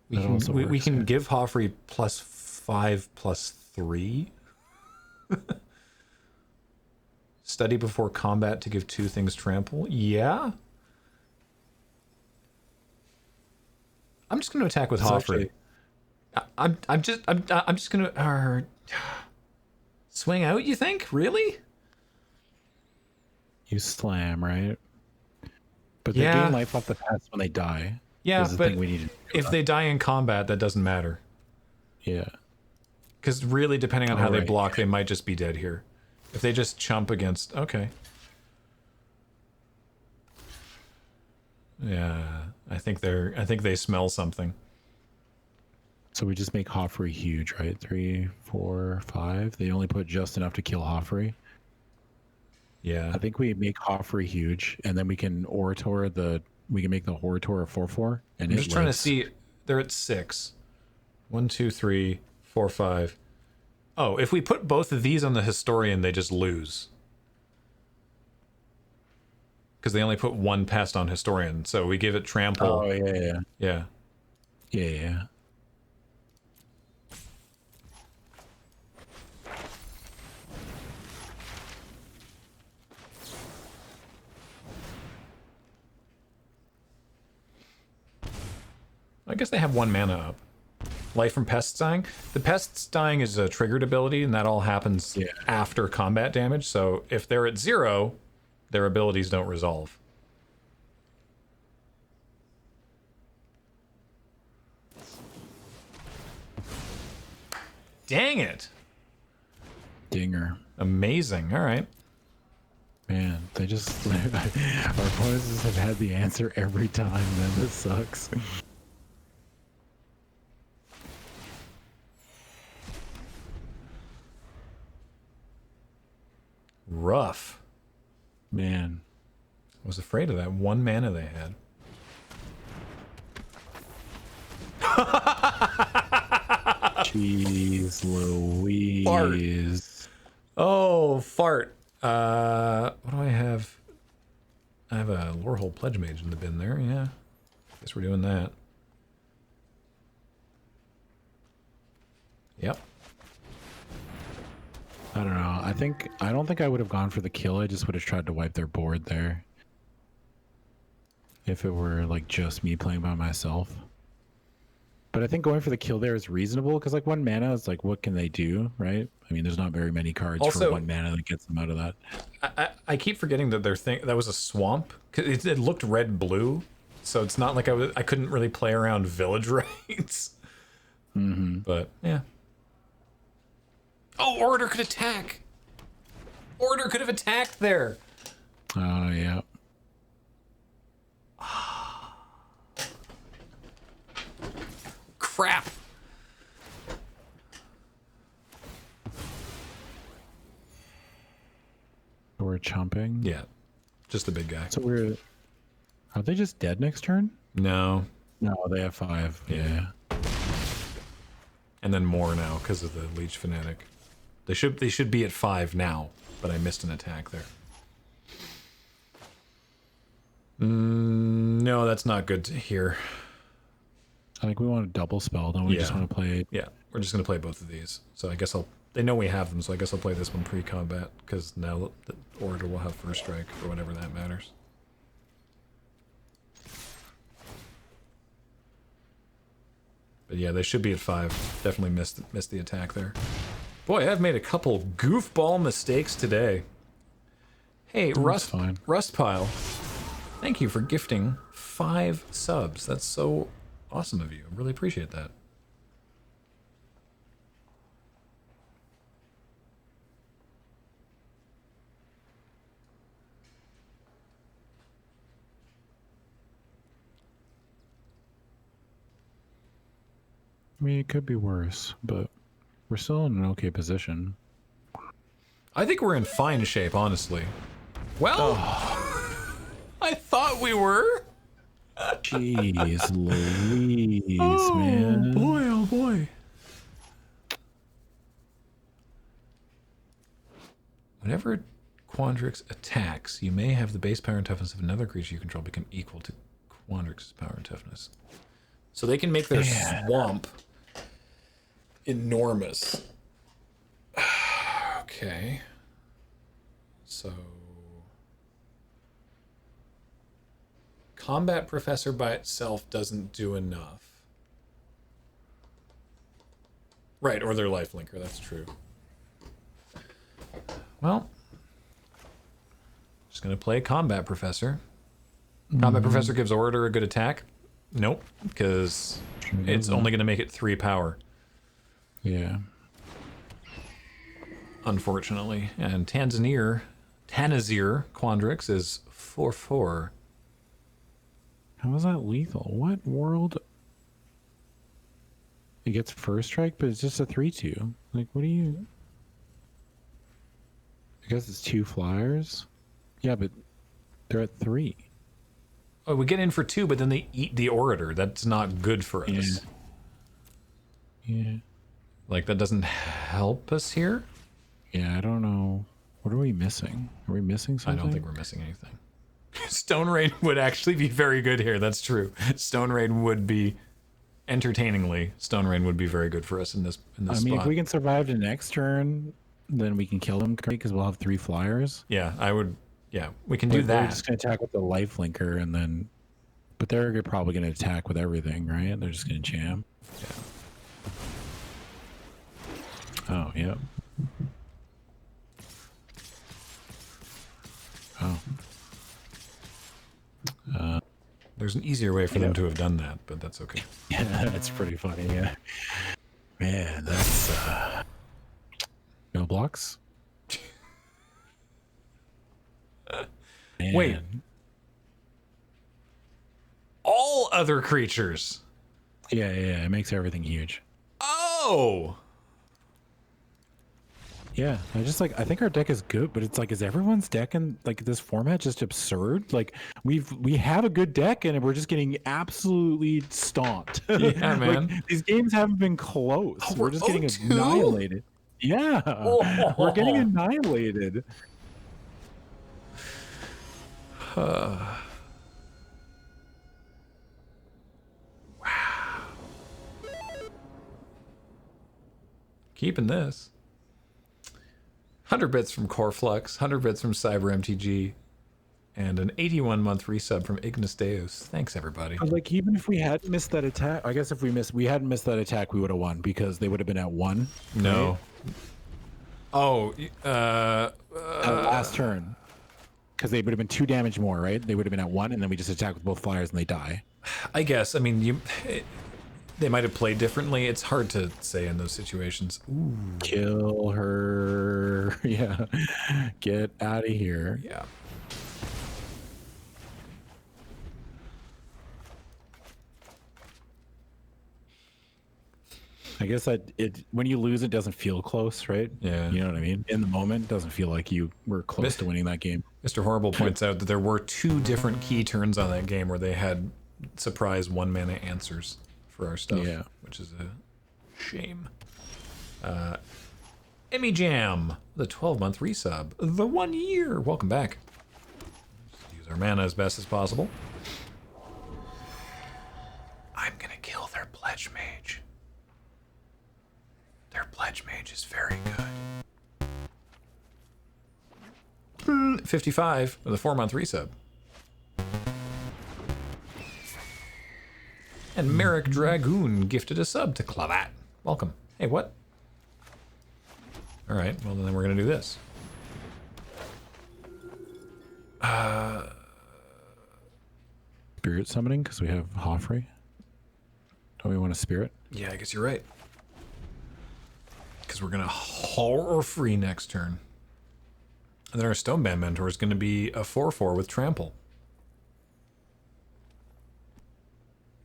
We That can, also we works, can yeah. give Hoffrey +5/+3. Study before combat to give 2 things trample. Yeah. I'm just going to attack with It's Hoffrey. I'm just going to swing out, you think? Really? You slam, right? But they Yeah. gain life off the pass when they die. Yeah, is the but thing we need to do. if they die in combat, that doesn't matter. Yeah. Because really, depending on how they Alright. block, they might just be dead here. If they just chump against... Okay. Yeah, I think they smell something. So we just make Hoffrey huge, right? 3, 4, 5. They only put just enough to kill Hoffrey. Yeah. I think we make Hoffrey huge, and then we can Orator we can make the Orator a 4/4. And I'm it just trying to lives. see. They're at 6. 1, 2, 3, 4, 5. Oh, if we put both of these on the Historian, they just lose. Because they only put 1 pest on Historian, so we give it trample. Oh yeah. Yeah. Yeah. I guess they have 1 mana up. Life from pests dying. The pests dying is a triggered ability, and that all happens Yeah. after combat damage. So if they're at 0, their abilities don't resolve. Dang it! Dinger. Amazing. All right. Man, they just our opponents just have had the answer every time. Man, this sucks. Rough. Man, I was afraid of that 1 mana they had. jeez Louise. Oh, fart. What do I have? I have a Lorehold Pledge Mage in the bin there, yeah. Guess we're doing that. Yep. I don't know. I don't think I would have gone for the kill. I just would have tried to wipe their board there. If it were like just me playing by myself. But I think going for the kill there is reasonable because like 1 mana is like, what can they do, right? I mean, there's not very many cards Also- for 1 mana that gets them out of that. I keep forgetting that their thing that was a swamp. 'Cause it looked red-blue, so it's not like I couldn't really play around village rights. Mm-hmm. But yeah. Oh, Orator could attack. Orator could have attacked there. Oh yeah. Crap. We're chumping. Yeah, just the big guy. So are they just dead next turn? No, No, they have 5. Yeah. and then more now because of the Leech Fanatic. They should be at 5 now, but I missed an attack there. No, that's not good to hear. Like we want a double spell, don't we? Just Yeah. want to play. Yeah, we're just gonna play both of these. So I guess they know we have them, so I guess I'll play this one pre-combat, because now the Orator will have first strike, or whatever that matters. But yeah, they should be at 5. Definitely missed the attack there. Boy, I've made a couple goofball mistakes today. Hey, Rustpile, thank you for gifting 5 subs. That's so awesome of you. I really appreciate that. I mean, it could be worse, but we're still in an okay position. I think we're in fine shape, honestly. Well, I thought we were. Jeez Louise, man. Oh boy. Whenever Quandrix attacks, you may have the base power and toughness of another creature you control become equal to Quandrix's power and toughness. So they can make their swamp enormous. Okay. So... Combat Professor by itself doesn't do enough. Right, or their lifelinker, that's true. Well, just gonna play Combat Professor. Combat Professor gives Orator a good attack. Nope, because it's only gonna make it 3 power. Yeah. Unfortunately. And Tanazir Quandrix is 4/4. How is that lethal? What world? It gets first strike, but it's just a 3/2. Like, what do you... I guess it's 2 flyers? Yeah, but they're at 3. Oh, we get in for 2, but then they eat the Orator. That's not good for us. Yeah. Like, that doesn't help us here? Yeah, I don't know. What are we missing? Are we missing something? I don't think we're missing anything. Stone Rain would actually be very good here. That's true. Stone Rain would be, entertainingly, Stone Rain would be very good for us in this I mean, if we can survive the next turn, then we can kill them because we'll have 3 flyers. Yeah, I would. Yeah, we can do They're that. just going to attack with the lifelinker and then... But they're probably going to attack with everything, right? They're just going to jam. Yeah. Oh, yep. Oh. There's an easier way for them to have done that, but that's okay. Yeah, that's pretty funny, yeah. Man, that's... No blocks? Man. Wait. All other creatures. Yeah, it makes everything huge. Oh! Yeah, I think our deck is good, but it's like, is everyone's deck in like this format just absurd? Like we have a good deck and we're just getting absolutely stomped. Yeah, man. Like, these games haven't been close. Oh, we're just getting 0-2? annihilated. Yeah, we're getting annihilated. Wow. Keeping this. 100 bits from Coreflux, 100 bits from LRRMTG, and an 81-month resub from Ignis Deus. Thanks, everybody. But like, even if we hadn't missed that attack, I guess if we hadn't missed that attack, we would have won because they would have been at 1. No. Right? Oh, Last turn. Because they would have been 2 damage more, right? They would have been at 1, and then we just attack with both flyers and they die. I guess. I mean, they might have played differently. It's hard to say in those situations. Ooh. Kill her. Yeah. Get out of here. Yeah. I guess when you lose, it doesn't feel close, right? Yeah. You know what I mean? In the moment, it doesn't feel like you were close to winning that game. Mr. Horrible points out that there were 2 different key turns on that game where they had surprise 1-mana answers for our stuff, Yeah. which is a shame. Emmy Jam, the 12-month resub, the 1 year. Welcome back. Just use our mana as best as possible. I'm gonna kill their Pledge Mage is very good. 55 with a 4-month resub. And Merrick Dragoon gifted a sub to Clavat. Welcome. Hey, what? All right, well, then we're going to do this. Spirit summoning, because we have Hoffrey. Don't we want a spirit? Yeah, I guess you're right. Because we're going to horror free next turn. And then our Stoneband Mentor is going to be a 4/4 with Trample.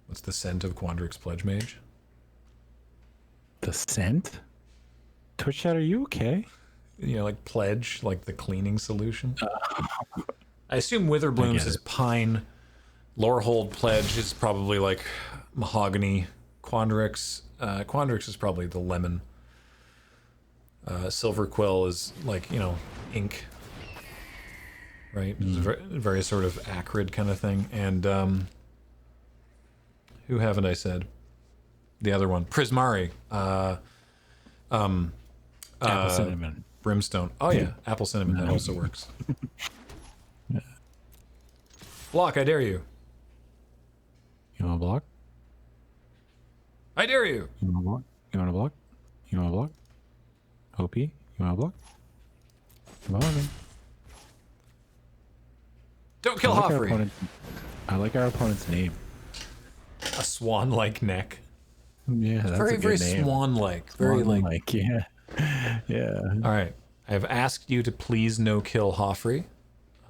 What's the scent of Quandrix Pledge Mage? The scent? Twitch chat, are you okay? You know, like Pledge, like the cleaning solution. I assume Witherblooms is pine. Lorehold Pledge is probably like mahogany. Quandrix. Quandrix is probably the lemon. Silver Quill is like, you know, ink. Right? It's a very sort of acrid kind of thing. And who haven't I said? The other one. Prismari. Apple cinnamon. Brimstone. Oh yeah, apple cinnamon. That also works. Block, I dare you. You want to block? I dare you. You want to block? You want to block? You want to block? OP? You want to block? Come on, man. Don't kill Hoffrey. I like our opponent's name. A swan-like neck. Yeah, that's Very, a good very name. swan-like. Very like. Yeah. Yeah. All right. I have asked you to please no kill Hoffrey.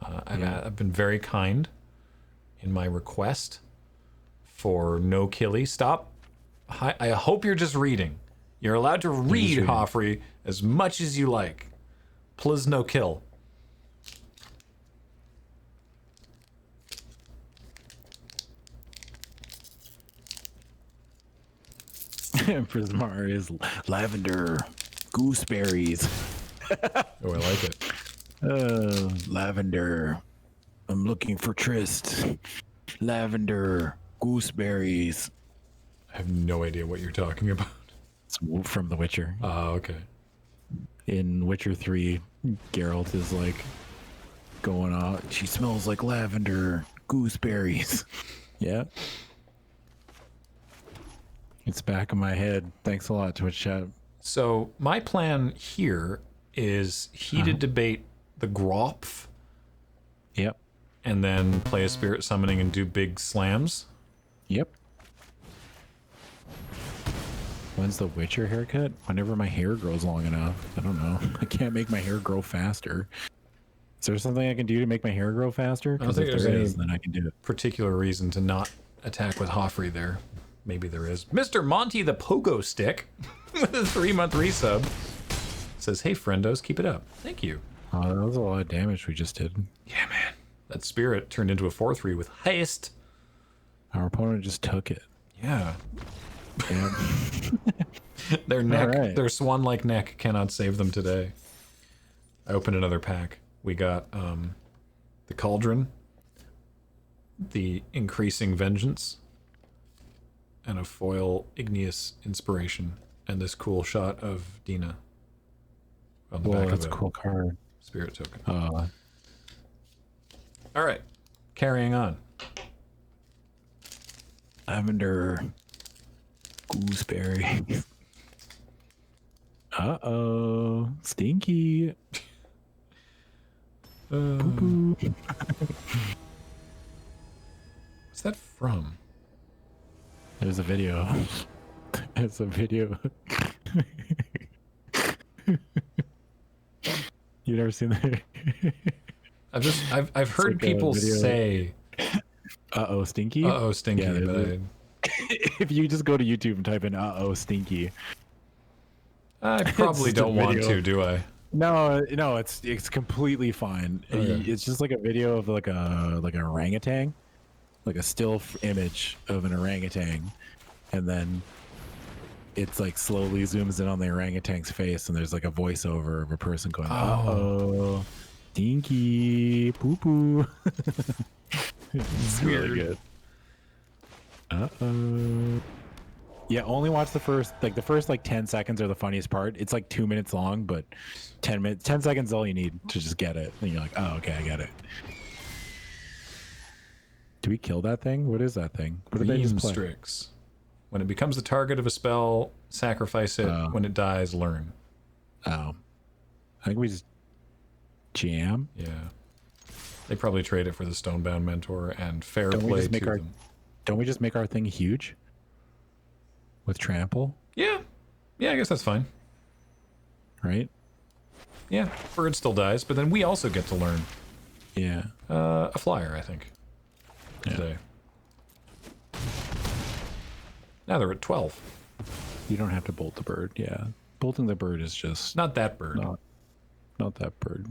I've been very kind in my request for no killy. Stop. I hope you're just reading. You're allowed to read Hoffrey as much as you like. Please no kill. Prismar is lavender, gooseberries. Oh, I like it. Lavender. I'm looking for Trist. Lavender, gooseberries. I have no idea what you're talking about. It's from The Witcher. Oh, okay. In Witcher 3, Geralt is like going on. She smells like lavender, gooseberries. Yeah. It's back in my head. Thanks a lot, Twitch chat. So my plan here is heated debate the Gropf Yep. and then play a spirit summoning and do big slams. Yep. When's the Witcher haircut? Whenever my hair grows long enough. I don't know. I can't make my hair grow faster. Is there something I can do to make my hair grow faster? I don't Because think if there's there any is, then I can do it. particular reason to not attack with Hoffrey there. Maybe there is. Mr. Monty the Pogo Stick with a 3-month resub says, "Hey friendos, keep it up." Thank you. Oh, that was a lot of damage we just did. Yeah, man. That spirit turned into a 4/3 with haste. Our opponent just took it. Yeah. Yeah. Their neck, right. their swan-like neck cannot save them today. I opened another pack. We got the Cauldron, the Increasing Vengeance, and a foil Igneous Inspiration, and this cool shot of Dina on the Whoa, back that's of a cool card. spirit token. Uh, All right, carrying on. Lavender, gooseberry. Uh-oh. Stinky. Poo-poo. What's that from? There's a video. There's a video. You never seen that? I've heard like a people video. say, Uh-oh, Stinky? "Uh-oh, Stinky," Yeah, but there's If you just go to YouTube and type in "uh-oh, Stinky." I probably It's just a don't want video. to, do I? No, it's completely fine. Okay. It's just like a video of like an orangutan, like a still image of an orangutan, and then it's like slowly zooms in on the orangutan's face, and there's like a voiceover of a person going, "Uh-oh, Stinky, poo poo." It's really Weird. good. Uh-oh. Yeah, only watch the first like 10 seconds are the funniest part. It's like 2 minutes long, but 10 seconds is all you need to just get it. And you're like, oh, okay, I get it. Do we kill that thing? What is that thing? What did they just play? Strix. When it becomes the target of a spell, sacrifice it. When it dies, learn. Oh. I think we just jam. Yeah. They probably trade it for the Stonebound Mentor and fair Don't we play just make to our them. Don't we just make our thing huge? With trample, Yeah. Yeah, I guess that's fine. right? Yeah, bird still dies, but then we also get to learn. Yeah. A flyer, I think. Today. Now they're at 12. You don't have to bolt the bird. Yeah. Bolting the bird is just Not that bird. not that bird.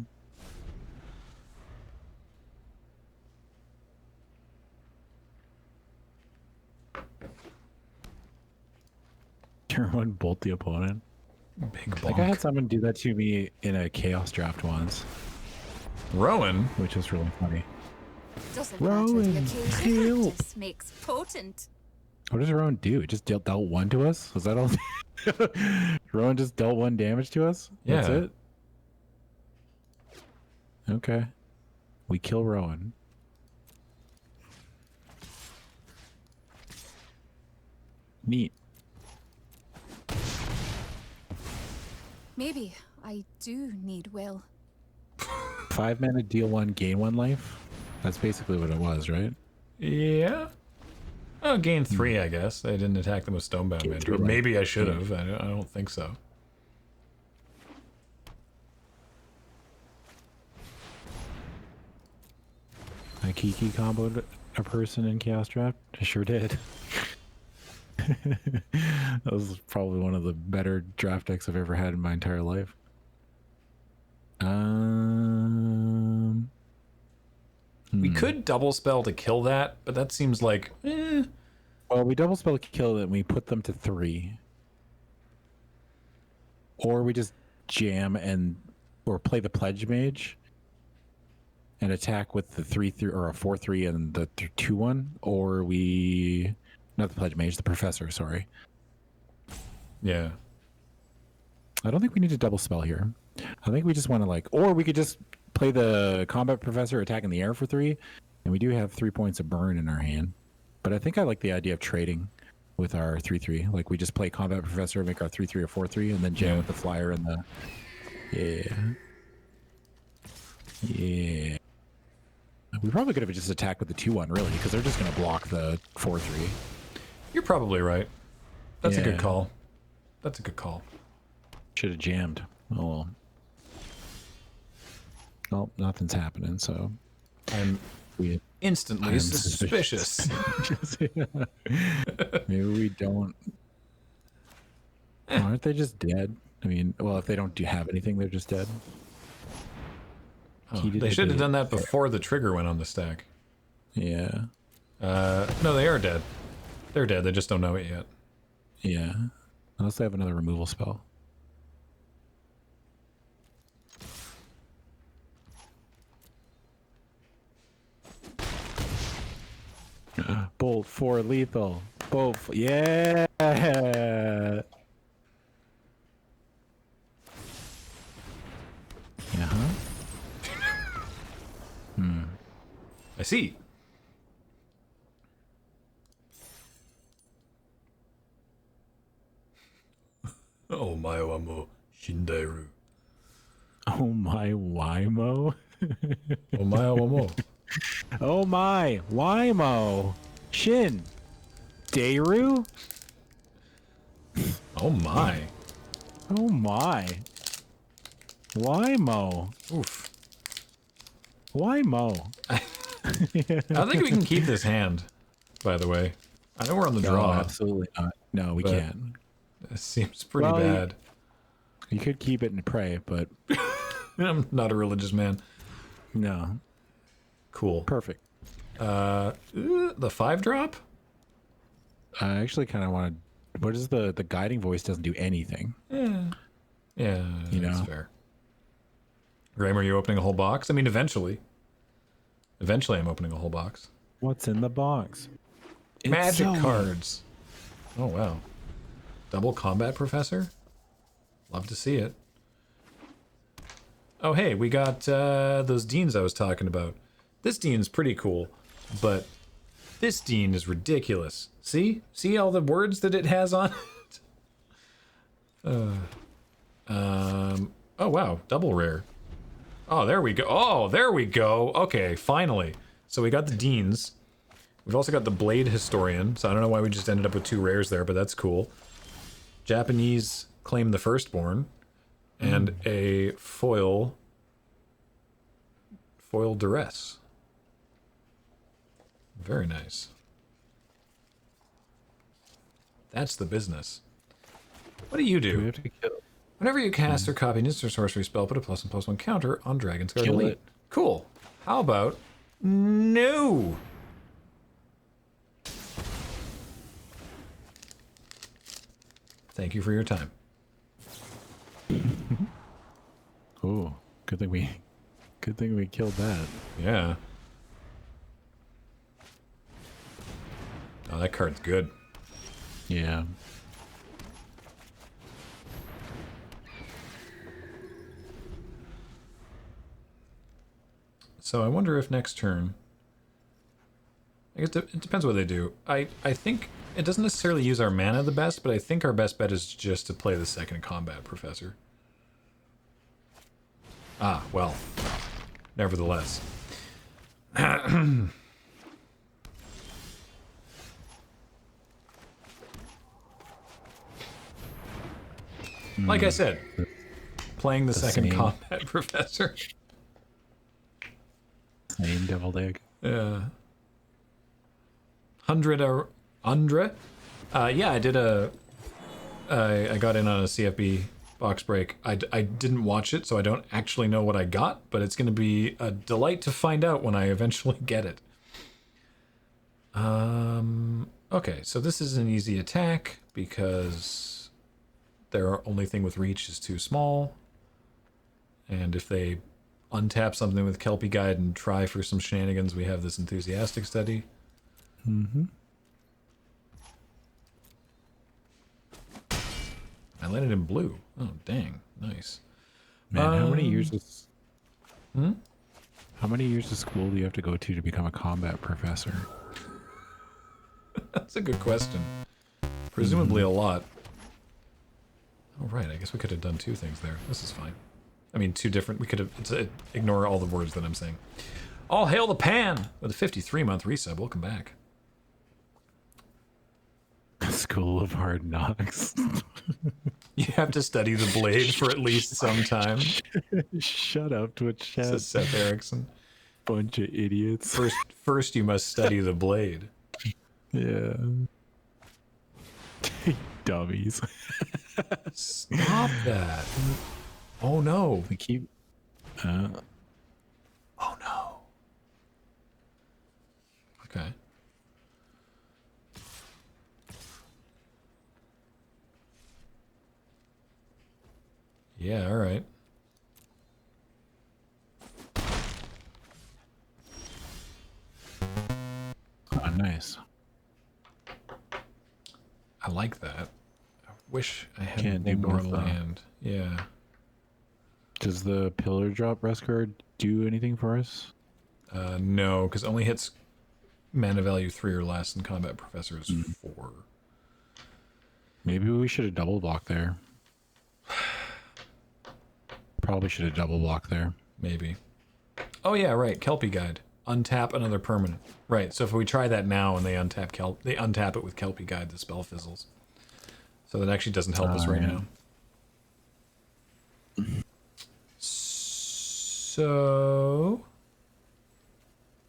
Turn one, bolt the opponent. Big Like I had bonk. someone do that to me in a chaos draft once, Rowan? which was really funny. Doesn't Rowan, matter the occasion, kill. practice makes potent. What does Rowan do? It just dealt one to us? Was that all? Rowan just dealt 1 damage to us? That's Yeah. it? Okay. We kill Rowan. Neat. Maybe I do need will. 5 mana, deal 1, gain 1 life? That's basically what it was, right? Yeah. Oh, gain 3, I guess. I didn't attack them with Stonebound Gain Mentor. 3 Maybe I life. should Yeah. have. I don't think so. I Kiki comboed a person in Chaos Draft? I sure did. That was probably one of the better draft decks I've ever had in my entire life. We could double spell to kill that, but that seems like, Well, we double spell kill it and we put them to 3. Or we just jam or play the Pledge Mage and attack with the 3/3 or a 4/3 and the 2/1, or not the Pledge Mage, the Professor, sorry. yeah. I don't think we need to double spell here. I think we just want to or we could just play the Combat Professor, attack in the air for 3, and we do have 3 points of burn in our hand. But I think I like the idea of trading with our 3/3. Like we just play Combat Professor, make our 3/3 or 4/3, and then jam Yeah. with the flyer and the. Yeah. We probably could have just attacked with the 2/1, really, because they're just going to block the 4/3. You're probably right. That's a good Yeah. call. That's a good call. Should have jammed. Oh well. Oh, nothing's happening, so I'm we instantly I'm suspicious. maybe we don't. Aren't they just dead? I mean, well, if they don't have anything, they're just dead. Oh, Heated they should have debate. done that before the trigger went on the stack. Yeah, No, they are dead. They're dead. They just don't know it yet. yeah. Unless they have another removal spell. Bolt for lethal. Bolt. Yeah. Uh-huh. I see. Oh, my amo Shindairu. Oh my Wymo. Oh, my amo. Oh my Wymo. Shin. Deiru. Oh, my. Oh my. Wymo. Oof. Wymo. I think we can keep this hand, by the way. I know we're on the No, draw. absolutely not. No, we But- can't. It seems pretty Well, bad. You could keep it and pray, but I'm not a religious man. no. Cool. Perfect. The 5-drop? I actually kind of want to. What is the guiding voice doesn't do anything? Yeah, You that's know. fair. Graham, are you opening a whole box? I mean, eventually. Eventually, I'm opening a whole box. What's in the box? It's Magic Zoe. cards. Oh, wow. Double combat professor? Love to see it. Oh, hey, we got those deans I was talking about. This dean's pretty cool, but this dean is ridiculous. See? See all the words that it has on it? Oh, wow. Double rare. Oh, there we go. Oh, there we go. Okay, finally. So we got the deans. We've also got the blade historian, so I don't know why we just ended up with 2 rares there, but that's cool. Japanese claim the firstborn. And a foil duress. Very nice. That's the business. What do you We do? have to kill. Whenever you cast or copy an instant sorcery spell, put a +1/+1 counter on Dragon's Guard Kill Elite. it. Cool. How about no? Thank you for your time. Oh, good thing we killed that. Yeah. Oh, that card's good. Yeah. So I wonder if next turn... I guess it depends what they do. I think it doesn't necessarily use our mana the best, but I think our best bet is just to play the second combat professor. Ah, well. Nevertheless. Like I said, playing the second same. combat professor. Same deviled egg. Yeah. 100 or Andra? Yeah, I did I got in on a CFB box break. I didn't watch it, so I don't actually know what I got, but it's going to be a delight to find out when I eventually get it. Okay, so this is an easy attack because their only thing with reach is too small. And if they untap something with Kelpie Guide and try for some shenanigans, we have this enthusiastic study. Mm-hmm. I landed in blue. Oh, dang. Nice. Man, how many years is Hmm? how many years of school do you have to go to become a combat professor? That's a good question. Presumably a lot. Oh, right. I guess we could have done 2 things there. This is fine. I mean, 2 different... We could have... ignore all the words that I'm saying. All hail the pan! With a 53-month resub. Welcome back. School of Hard Knocks. You have to study the blade for at least some time. Shut up, Twitch chat. Says Seth Erickson. Bunch of idiots. First you must study the blade. Yeah. Dummies. Stop that. Oh, no. We keep. Oh, no. Okay. Yeah, all right. Oh, nice. I like that. I wish I had Can't do one more both, though. land. Yeah. Does the pillar drop rest card do anything for us? No, because only hits mana value 3 or less, and combat professor is 4. Maybe we should have double blocked there. Probably should have double blocked there. Maybe. Oh yeah, right. Kelpie Guide. Untap another permanent. Right. So if we try that now and they untap it with Kelpie Guide, the spell fizzles. So that actually doesn't help us right yeah. now. So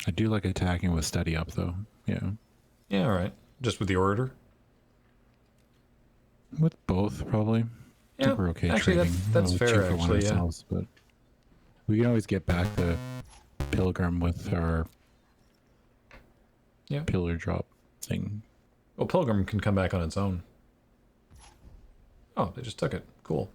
I do like attacking with steady up though. Yeah. yeah, all right. Just with the orator. With both probably. I Yeah, think we're okay actually, trading. that's We'll fair, cheer for one actually, yeah. ourselves, but we can always get back the pilgrim with our Yeah. pillar drop thing. Well, Pilgrim can come back on its own. Oh, they just took it. Cool.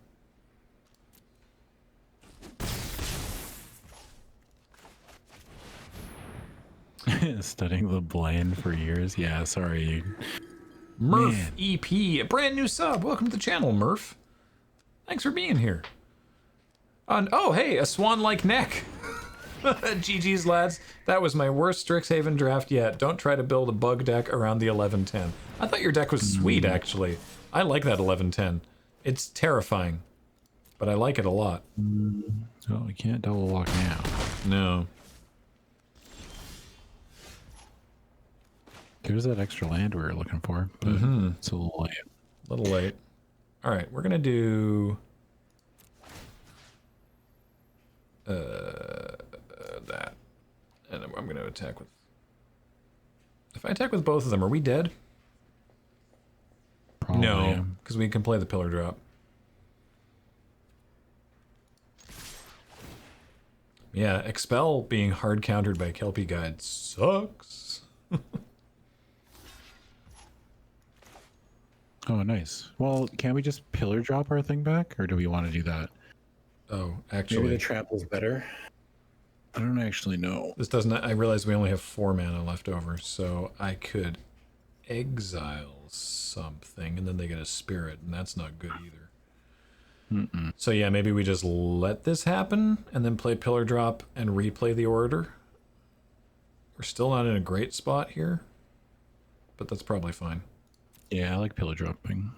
Studying the blend for years. Yeah, sorry. Murph Man. EP, a brand new sub. Welcome to the channel, Murph. Thanks for being here. Oh, hey, a swan-like neck. GG's, lads. That was my worst Strixhaven draft yet. Don't try to build a bug deck around the 1110. I thought your deck was sweet, actually. I like that 1110. It's terrifying, but I like it a lot. Oh, we can't double walk now. No. There's that extra land we were looking for, but it's a little late. A little late. All right, we're gonna do that, and I'm gonna attack with. If I attack with both of them, are we dead? Probably, No, yeah. because we can play the pillar drop. Yeah, expel being hard countered by Kelpie Guide sucks. Oh, nice. Well, can we just pillar drop our thing back, or do we want to do that? Oh, Maybe actually, the trample is better. I don't actually know. this doesn't. I realize we only have 4 mana left over, so I could exile something, and then they get a spirit, and that's not good either. So yeah, maybe we just let this happen, and then play pillar drop and replay the orator. We're still not in a great spot here, but that's probably fine. Yeah, I like pillar dropping.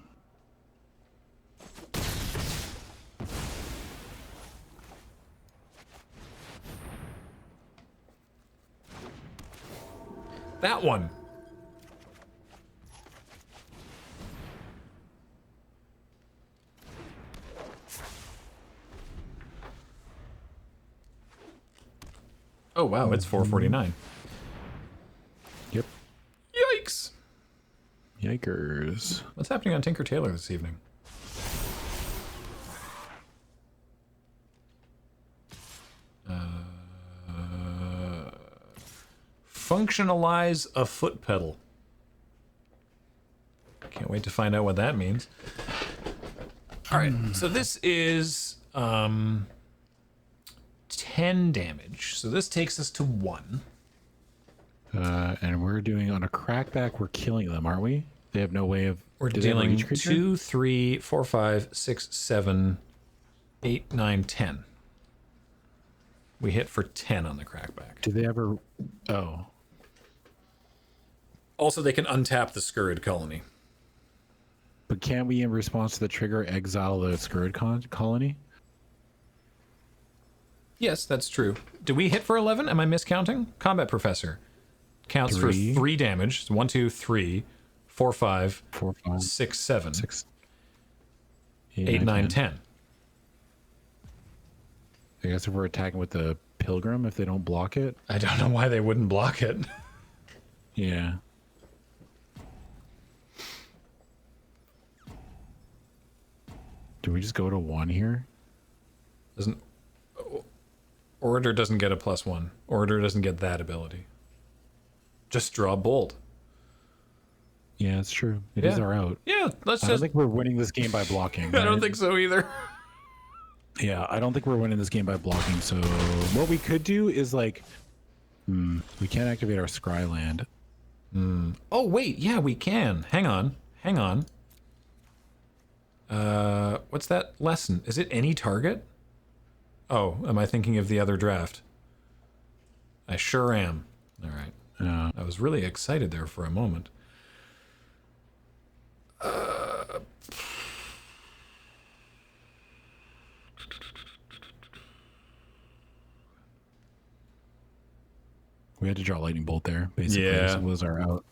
That one. Oh wow, it's 449. Yep. Yikes! Yikers. What's happening on Tinker Tailor this evening? Functionalize a foot pedal. Can't wait to find out what that means. All right, so this is 10 damage. So this takes us to 1. And we're doing on a crackback, we're killing them, aren't we? They have no way of... We're do they have a dealing reach creature? 2, 3, 4, 5, 6, 7, 8, 9, 10. We hit for 10 on the crackback. Do they ever... Oh. Also, they can untap the Scurrid Colony. But can't we, in response to the trigger, exile the Scurrid colony? Yes, that's true. Do we hit for 11? Am I miscounting? Combat Professor counts for 3 damage. It's 1, 2, 3, 4, 5, 4, 5, 6, 7, 6, 8, 9, 10. I guess if we're attacking with the Pilgrim, if they don't block it. I don't know why they wouldn't block it. Yeah. Do we just go to 1 here? Doesn't Orator doesn't get a +1. Orator doesn't get that ability. Just draw bolt. Yeah, it's true. It is Yeah. our out. Yeah, let's I don't just. think we're winning this game by blocking. I don't right? think so either. Yeah, I don't think we're winning this game by blocking. So what we could do is like, we can't activate our Scry land. Oh wait, yeah, we can. Hang on. What's that lesson? Is it any target? Oh, am I thinking of the other draft? I sure am. All right. I was really excited there for a moment. We had to draw lightning bolt there. Basically, Yeah. This was our out.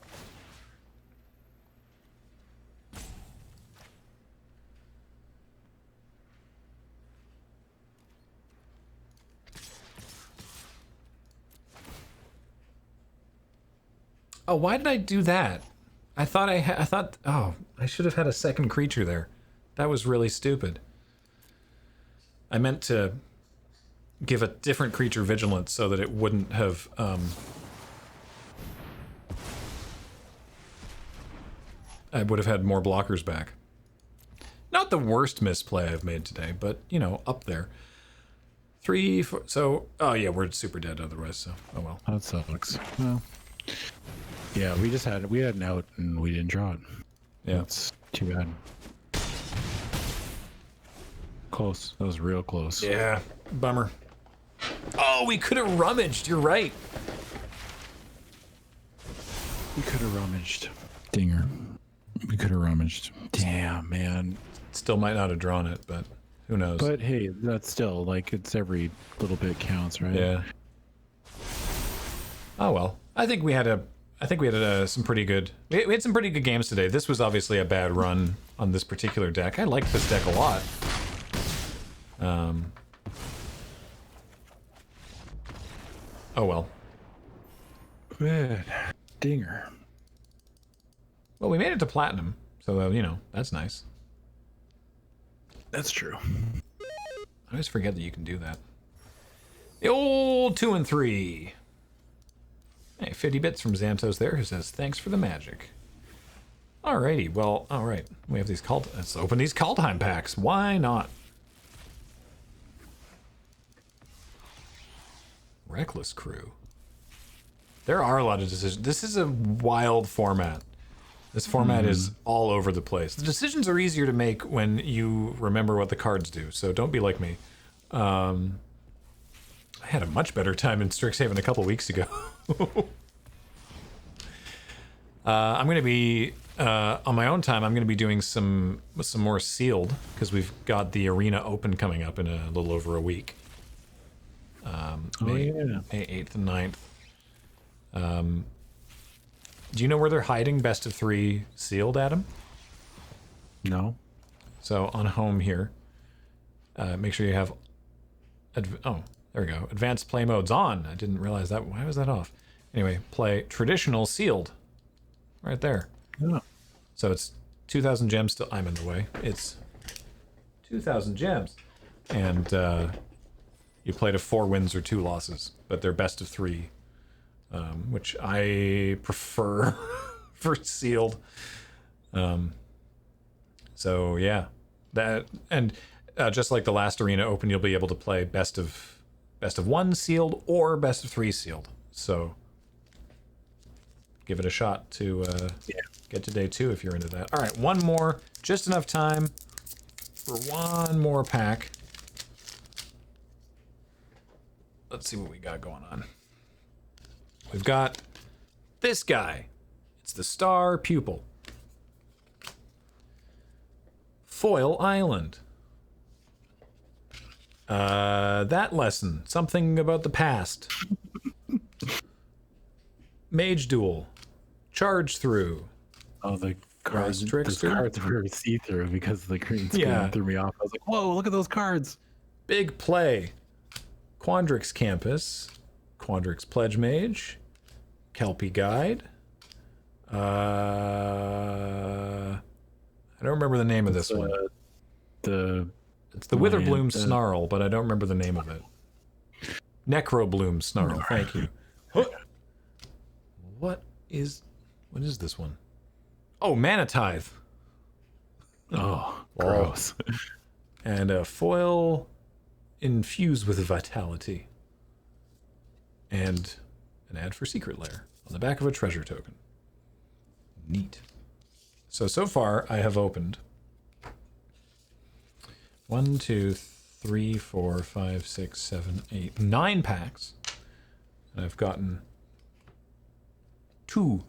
Oh, why did I do that? I thought oh, I should have had a second creature there. That was really stupid. I meant to give a different creature vigilance so that it wouldn't have I would have had more blockers back. Not the worst misplay I've made today, but you know, up there. 3, 4, so oh yeah, we're super dead otherwise, so oh well. That sucks. Well, yeah, we had an out and we didn't draw it. Yeah. That's too bad. Close. That was real close. Yeah. Bummer. Oh, we could have rummaged. You're right. We could have rummaged. Dinger. We could have rummaged. Damn, man. Still might not have drawn it, but who knows? But hey, that's still like it's every little bit counts, right? Yeah. Oh well. I think we had some pretty good. We had some pretty good games today. This was obviously a bad run on this particular deck. I liked this deck a lot. Oh well. Good. Dinger. Well, we made it to platinum, so you know that's nice. That's true. I always forget that you can do that. The old 2 and 3. Hey, 50 bits from Xantos there, who says thanks for the magic. Alrighty, well, all right. We have these let's open these Kaldheim packs. Why not? Reckless Crew. There are a lot of decisions. This is a wild format. This format is all over the place. The decisions are easier to make when you remember what the cards do, so don't be like me. I had a much better time in Strixhaven a couple weeks ago. I'm going to be, on my own time, I'm going to be doing some more sealed, because we've got the arena open coming up in a little over a week. May 8th and 9th. Do you know where they're hiding best of 3 sealed, Adam? No. So on home here, make sure you have, oh, there we go. Advanced play mode's on. I didn't realize that. Why was that off? Anyway, play traditional sealed. Right there. Yeah. So it's 2,000 gems still. I'm in the way. It's 2,000 gems. And you play to 4 wins or 2 losses, but they're best of 3. Which I prefer for sealed. So yeah, that and just like the last arena open, you'll be able to play best of 1 sealed or best of 3 sealed. So give it a shot to get to day 2 if you're into that. All right, one more, just enough time for one more pack. Let's see what we got going on. We've got this guy. It's the Star Pupil. Foil Island. That lesson. Something about the past. Mage Duel. Charge Through. Oh, the cards. Those Trickster? cards were see-through because the green screen Yeah. threw me off. I was like, whoa, look at those cards. Big Play. Quandrix Campus. Quandrix Pledge Mage. Kelpie Guide. I don't remember the name of this one. It's the Witherbloom Snarl, but I don't remember the name of it. Necrobloom Snarl. Thank you. What is this one? Oh, Mana Tithe. Oh, gross. And a foil infused with vitality. And an ad for Secret Lair on the back of a treasure token. Neat. So far I have opened 1, 2, 3, 4, 5, 6, 7, 8, 9 packs. And I've gotten 2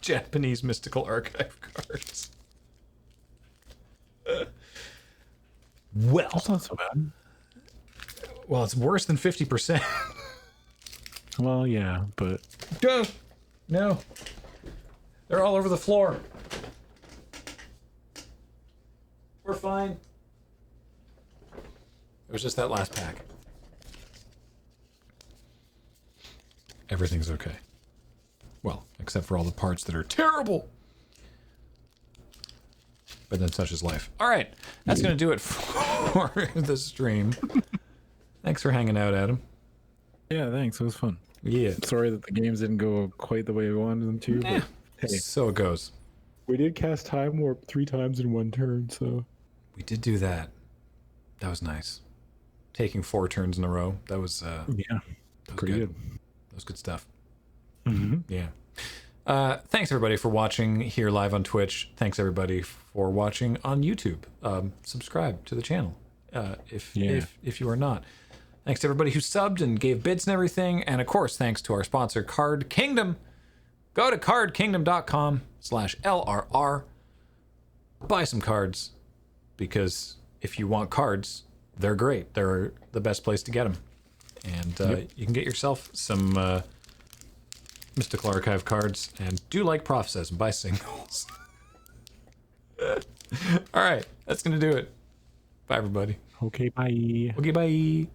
Japanese Mystical Archive cards. Well, That's not so bad. well, it's worse than 50%. Well, yeah, but Go! No. They're all over the floor. We're fine. It was just that last pack. Everything's okay. Well, except for all the parts that are terrible. But then such is life. All right. That's going to do it for the stream. Thanks for hanging out, Adam. yeah, thanks. It was fun. Yeah. Sorry that the games didn't go quite the way we wanted them to. Eh, But hey, so it goes. we did cast Time Warp 3 times in one turn, so We did do that. That was nice. Taking 4 turns in a row. That was yeah, that was pretty good. That was good stuff. Mm-hmm. Yeah. Thanks everybody for watching here live on Twitch. Thanks everybody for watching on YouTube. Subscribe to the channel if you are not. Thanks to everybody who subbed and gave bits and everything. And of course, thanks to our sponsor, Card Kingdom. Go to cardkingdom.com/LRR. Buy some cards, because if you want cards, they're great. They're the best place to get them. And you can get yourself some Mystical Archive cards, and do like Prof says and buy singles. All right, that's gonna do it. Bye, everybody. Okay, bye. Okay, bye.